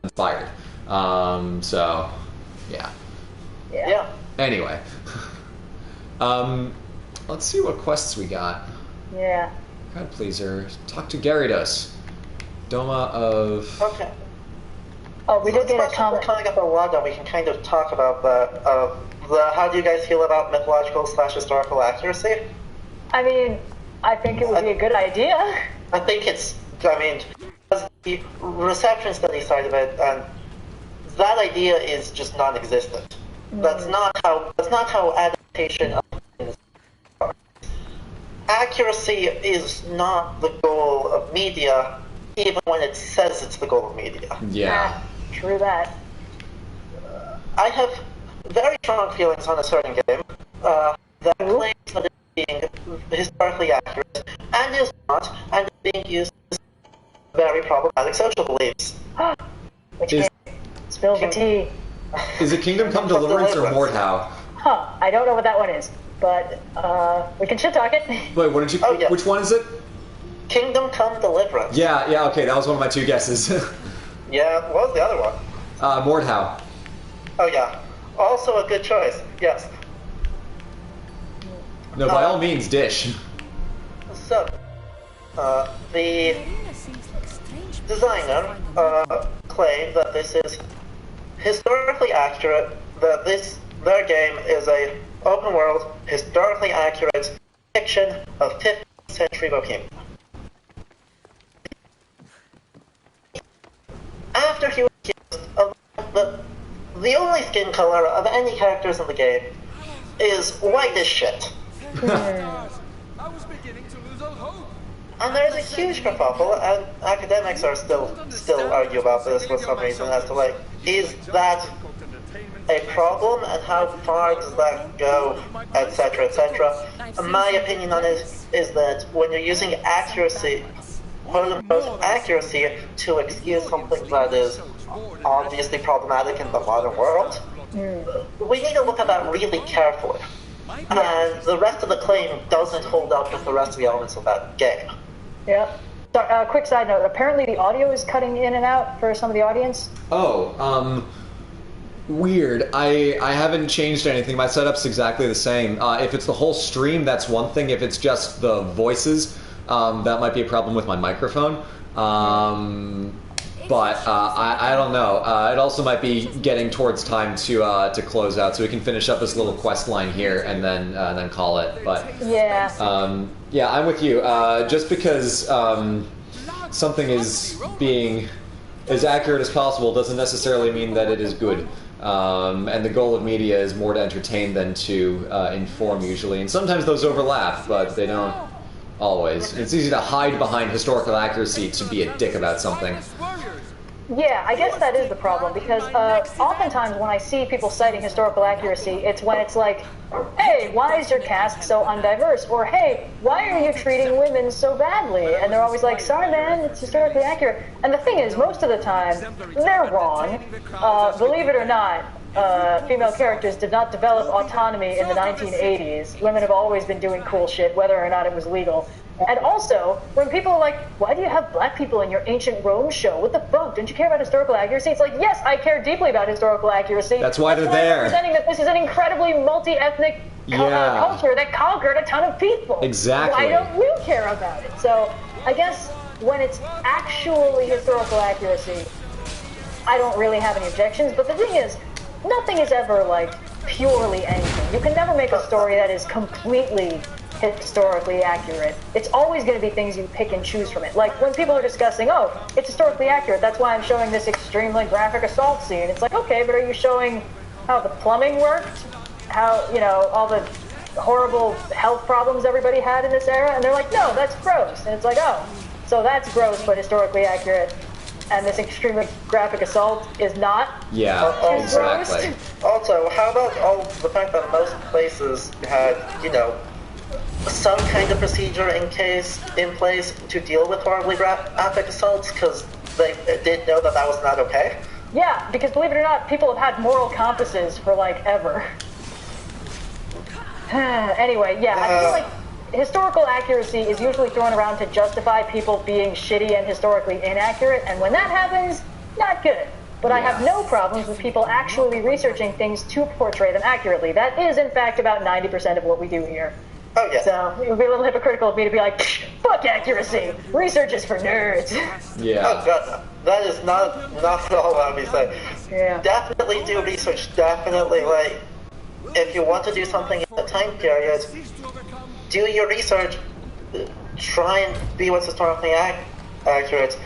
S1: inspired. So, yeah.
S5: Yeah.
S1: Anyway. Let's see what quests we got.
S2: Yeah.
S1: God pleaser. Talk to Gyarados. Doma of...
S5: Okay.
S2: Oh, we did get a
S5: We're
S2: comment.
S5: coming up a lot that we can kind of talk about that. How do you guys feel about mythological/historical accuracy?
S2: I mean, I think it would be a good idea.
S5: I think it's, because the reception study side of it, and that idea is just non-existent. That's not how adaptation of things works. Accuracy is not the goal of media, even when it says it's the goal of media.
S1: Yeah.
S2: True that.
S5: I have very strong feelings on a certain game that claims that it's being historically accurate and is not, and is being used as very problematic social beliefs.
S2: Which
S1: Is-
S2: game? Spill the tea.
S1: Is it Kingdom Come Deliverance or Mordhau?
S2: Huh, I don't know what that one is, but we can shit talk it.
S1: Wait, what did you...
S5: Oh, yeah.
S1: Which one is it?
S5: Kingdom Come Deliverance.
S1: Yeah, okay, that was one of my 2 guesses.
S5: Yeah, what was the other one?
S1: Mordhau.
S5: Oh yeah, also a good choice, yes.
S1: No, by all means, dish.
S5: So, the designer claimed that this is historically accurate, that their game is a open world, historically accurate fiction of 15th century Bohemia. After he was accused of the only skin color of any characters in the game is white as shit.
S3: I was beginning to lose all hope.
S5: And there's a huge kerfuffle, and academics are still argue about this for some reason as to like, is that a problem and how far does that go, etc., etc. My opinion on it is that when you're using accuracy, quote-unquote accuracy, to excuse something that is obviously problematic in the modern world, we need to look at that really carefully. And the rest of the claim doesn't hold up with the rest of the elements of that game.
S2: Yeah. So, quick side note, apparently the audio is cutting in and out for some of the audience.
S1: Oh, weird. I haven't changed anything. My setup's exactly the same. If it's the whole stream, that's one thing. If it's just the voices, that might be a problem with my microphone. But I don't know. It also might be getting towards time to close out, so we can finish up this little quest line here and then call it. But
S2: Yeah.
S1: yeah, I'm with you. Just because something is being as accurate as possible doesn't necessarily mean that it is good. And the goal of media is more to entertain than to inform, usually. And sometimes those overlap, but they don't always. It's easy to hide behind historical accuracy to be a dick about something.
S2: Yeah, I guess that is the problem, because oftentimes when I see people citing historical accuracy, it's when it's like, hey, why is your cast so undiverse? Or, hey, why are you treating women so badly? And they're always like, sorry man, it's historically accurate. And the thing is, most of the time, they're wrong. Believe it or not, female characters did not develop autonomy in the 1980s. Women have always been doing cool shit, whether or not it was legal. And also, when people are like, why do you have black people in your ancient Rome show? What the fuck? Don't you care about historical accuracy? It's like, yes, I care deeply about historical accuracy.
S1: That's why they're there.
S2: I'm representing that this is an incredibly multi-ethnic culture that conquered a ton of people.
S1: Exactly.
S2: Why don't you care about it? So, I guess when it's actually historical accuracy, I don't really have any objections. But the thing is, nothing is ever, like, purely anything. You can never make a story that is completely historically accurate. It's always going to be things you pick and choose from it. Like when people are discussing, oh, it's historically accurate, that's why I'm showing this extremely graphic assault scene. It's like, okay, but are you showing how the plumbing worked? How, you know, all the horrible health problems everybody had in this era? And they're like, no, that's gross. And it's like, oh, so that's gross but historically accurate. And this extremely graphic assault is not.
S1: Yeah, exactly.
S5: Also, how about all the fact that most places had, you know, some kind of procedure in place to deal with horribly graphic assaults, because they did know that was not okay.
S2: Yeah, because believe it or not, people have had moral compasses for like ever. Anyway, yeah, I feel like historical accuracy is usually thrown around to justify people being shitty and historically inaccurate, and when that happens, not good. But I have no problems with people actually researching things to portray them accurately. That is, in fact, about 90% of what we do here.
S5: Oh, yeah.
S2: So it would be a little hypocritical of me to be like, fuck accuracy. Research is for nerds.
S1: Yeah.
S5: Oh, God, that is not at all what I'll be saying.
S2: Yeah.
S5: Definitely do research. Definitely, like, if you want to do something in a time period, do your research. Try and be what's historically accurate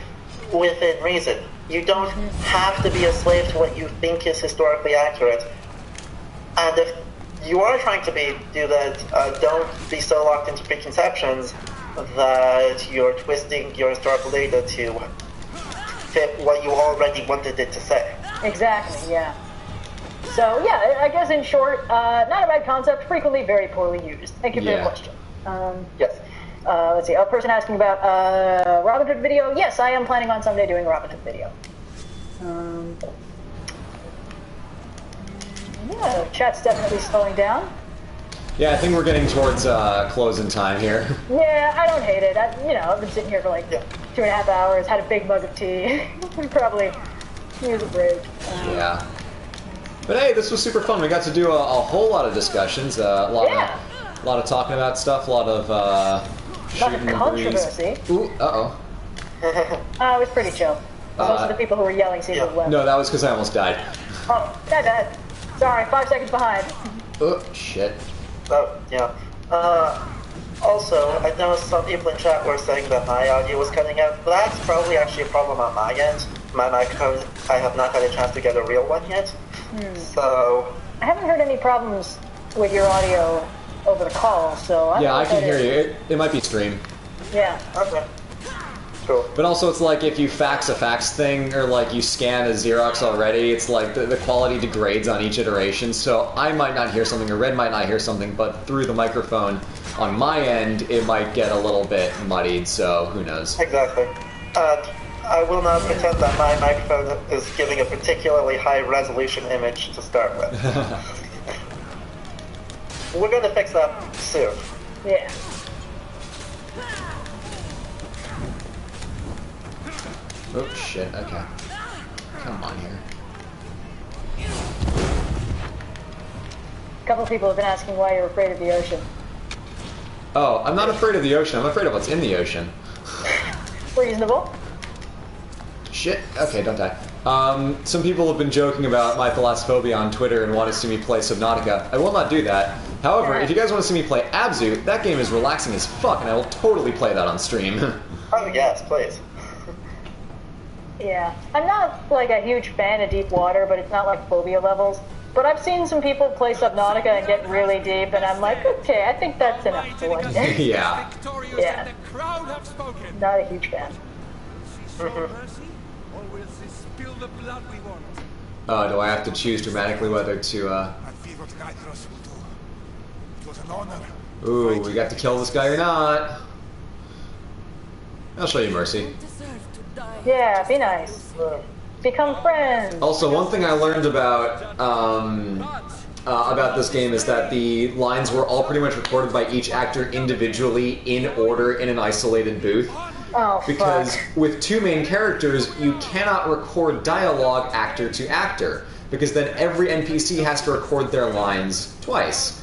S5: within reason. You don't have to be a slave to what you think is historically accurate. And if you are trying to do that, don't be so locked into preconceptions that you're twisting your historical data to fit what you already wanted it to say.
S2: Exactly, yeah. So, yeah, I guess in short, not a bad concept, frequently very poorly used. Thank you for the question.
S5: Yes.
S2: Let's see, a person asking about Robin Hood video. Yes, I am planning on someday doing a Robin Hood video. Yeah, chat's definitely slowing down.
S1: Yeah, I think we're getting towards closing time here.
S2: Yeah, I don't hate it. I've been sitting here for like 2.5 hours, had a big mug of tea. Probably use a break.
S1: Yeah. But hey, this was super fun. We got to do a whole lot of discussions, a lot of talking about stuff, a lot of shooting the
S2: controversy.
S1: breeze. Ooh, uh-oh.
S2: It was pretty chill. Most of the people who were yelling seemed to have left.
S1: No, that was because I almost died.
S2: Oh, bad. Sorry, 5 seconds behind.
S1: Oh, shit.
S5: Oh, yeah. Also, I know some people in chat were saying that my audio was cutting out. That's probably actually a problem on my end. My microphone, I have not had a chance to get a real one yet. So...
S2: I haven't heard any problems with your audio over the call, so...
S1: I can hear you. It might be stream.
S2: Yeah.
S5: Okay. Cool.
S1: But also, it's like if you fax a fax thing, or like you scan a Xerox already, it's like the quality degrades on each iteration, so I might not hear something, or Red might not hear something, but through the microphone, on my end, it might get a little bit muddied, so who knows.
S5: Exactly. I will not pretend that my microphone is giving a particularly high resolution image to start with. We're going to fix that soon.
S2: Yeah.
S1: Oh, shit, okay. Come on here.
S2: A couple people have been asking why you're afraid of the ocean.
S1: Oh, I'm not afraid of the ocean, I'm afraid of what's in the ocean.
S2: Reasonable.
S1: Shit. Okay, don't die. Some people have been joking about my thalassophobia on Twitter and want to see me play Subnautica. I will not do that. However, if you guys want to see me play Abzu, that game is relaxing as fuck, and I will totally play that on stream.
S5: Oh yes, please.
S2: Yeah, I'm not like a huge fan of deep water, but it's not like phobia levels. But I've seen some people play Subnautica and get really deep, and I'm like, okay, I think that's enough for one day.
S1: Yeah.
S2: Yeah. Not a huge fan.
S1: Oh, do I have to choose dramatically whether to, Ooh, we got to kill this guy or not. I'll show you mercy.
S2: Yeah, be nice. Become friends.
S1: Also, one thing I learned about this game is that the lines were all pretty much recorded by each actor individually in order in an isolated booth.
S2: Oh,
S1: because
S2: fuck.
S1: with two main characters, you cannot record dialogue actor to actor, because then every NPC has to record their lines twice.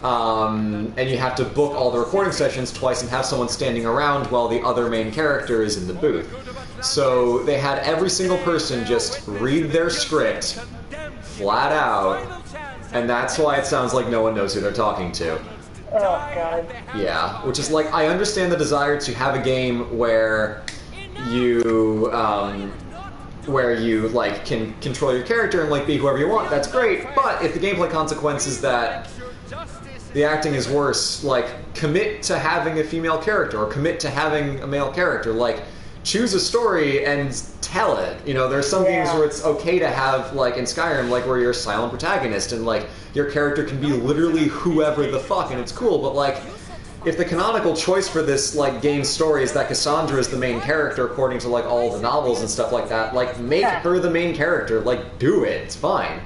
S1: And you have to book all the recording sessions twice and have someone standing around while the other main character is in the booth. So they had every single person just read their script flat out, and that's why it sounds like no one knows who they're talking to.
S2: Oh, God.
S1: Yeah, which is like, I understand the desire to have a game where you like can control your character and like be whoever you want. That's great, but if the gameplay consequence is that the acting is worse, like commit to having a female character or commit to having a male character. Like, choose a story and tell it. You know, there's some games where it's okay to have, like in Skyrim, like where you're a silent protagonist and like your character can be literally whoever the fuck and it's cool, but like if the canonical choice for this like game story is that Cassandra is the main character according to like all the novels and stuff like that, like make her the main character, like do it, it's fine.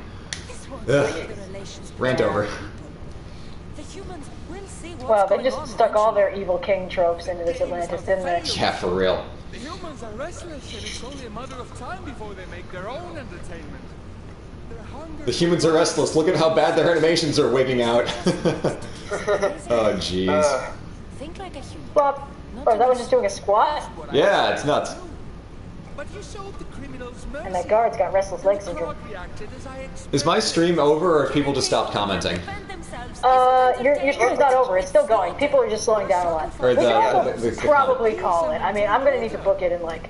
S1: Ugh. Rant over.
S2: Well, they just stuck all their evil king tropes into this Atlantis, didn't they?
S1: Yeah, for real.
S7: The humans are restless, and it's only a matter of time before they make their own entertainment.
S1: The humans are restless. Look at how bad their animations are wigging out. Oh, jeez.
S4: Think like a human.
S2: Well, or that was just doing a squat?
S1: Yeah, it's nuts.
S7: But you showed the criminals mercy.
S2: And that guard's got restless leg syndrome.
S1: Is my stream over, or have people just stopped commenting?
S2: Your stream's not over. It's still going. People are just slowing down a lot.
S1: Or
S2: We can also
S1: the
S2: probably call it. I mean, I'm gonna need to book it in like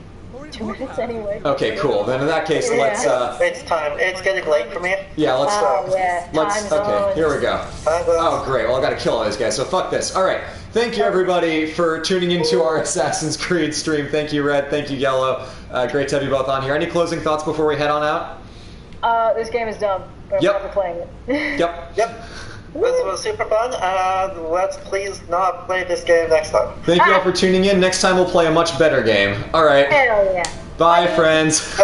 S2: 2 minutes anyway.
S1: Okay, cool. Then in that case, let's.
S5: It's time. It's getting late for me.
S1: Yeah, let's.
S2: Yeah,
S1: Let's.
S2: time
S1: Okay,
S2: zones.
S1: here we go. Oh, great. Well, I gotta kill all these guys. So fuck this. All right. Thank you everybody for tuning into our Assassin's Creed stream. Thank you, Red. Thank you, Yellow. Great to have you both on here. Any closing thoughts before we head on out?
S2: This game is dumb, but I'm
S1: Yep.
S2: never playing it.
S1: Yep.
S5: Yep. This was super fun, and let's please not play this game next time.
S1: Thank you all for tuning in. Next time we'll play a much better game. All right.
S2: Hell yeah.
S1: Bye, friends.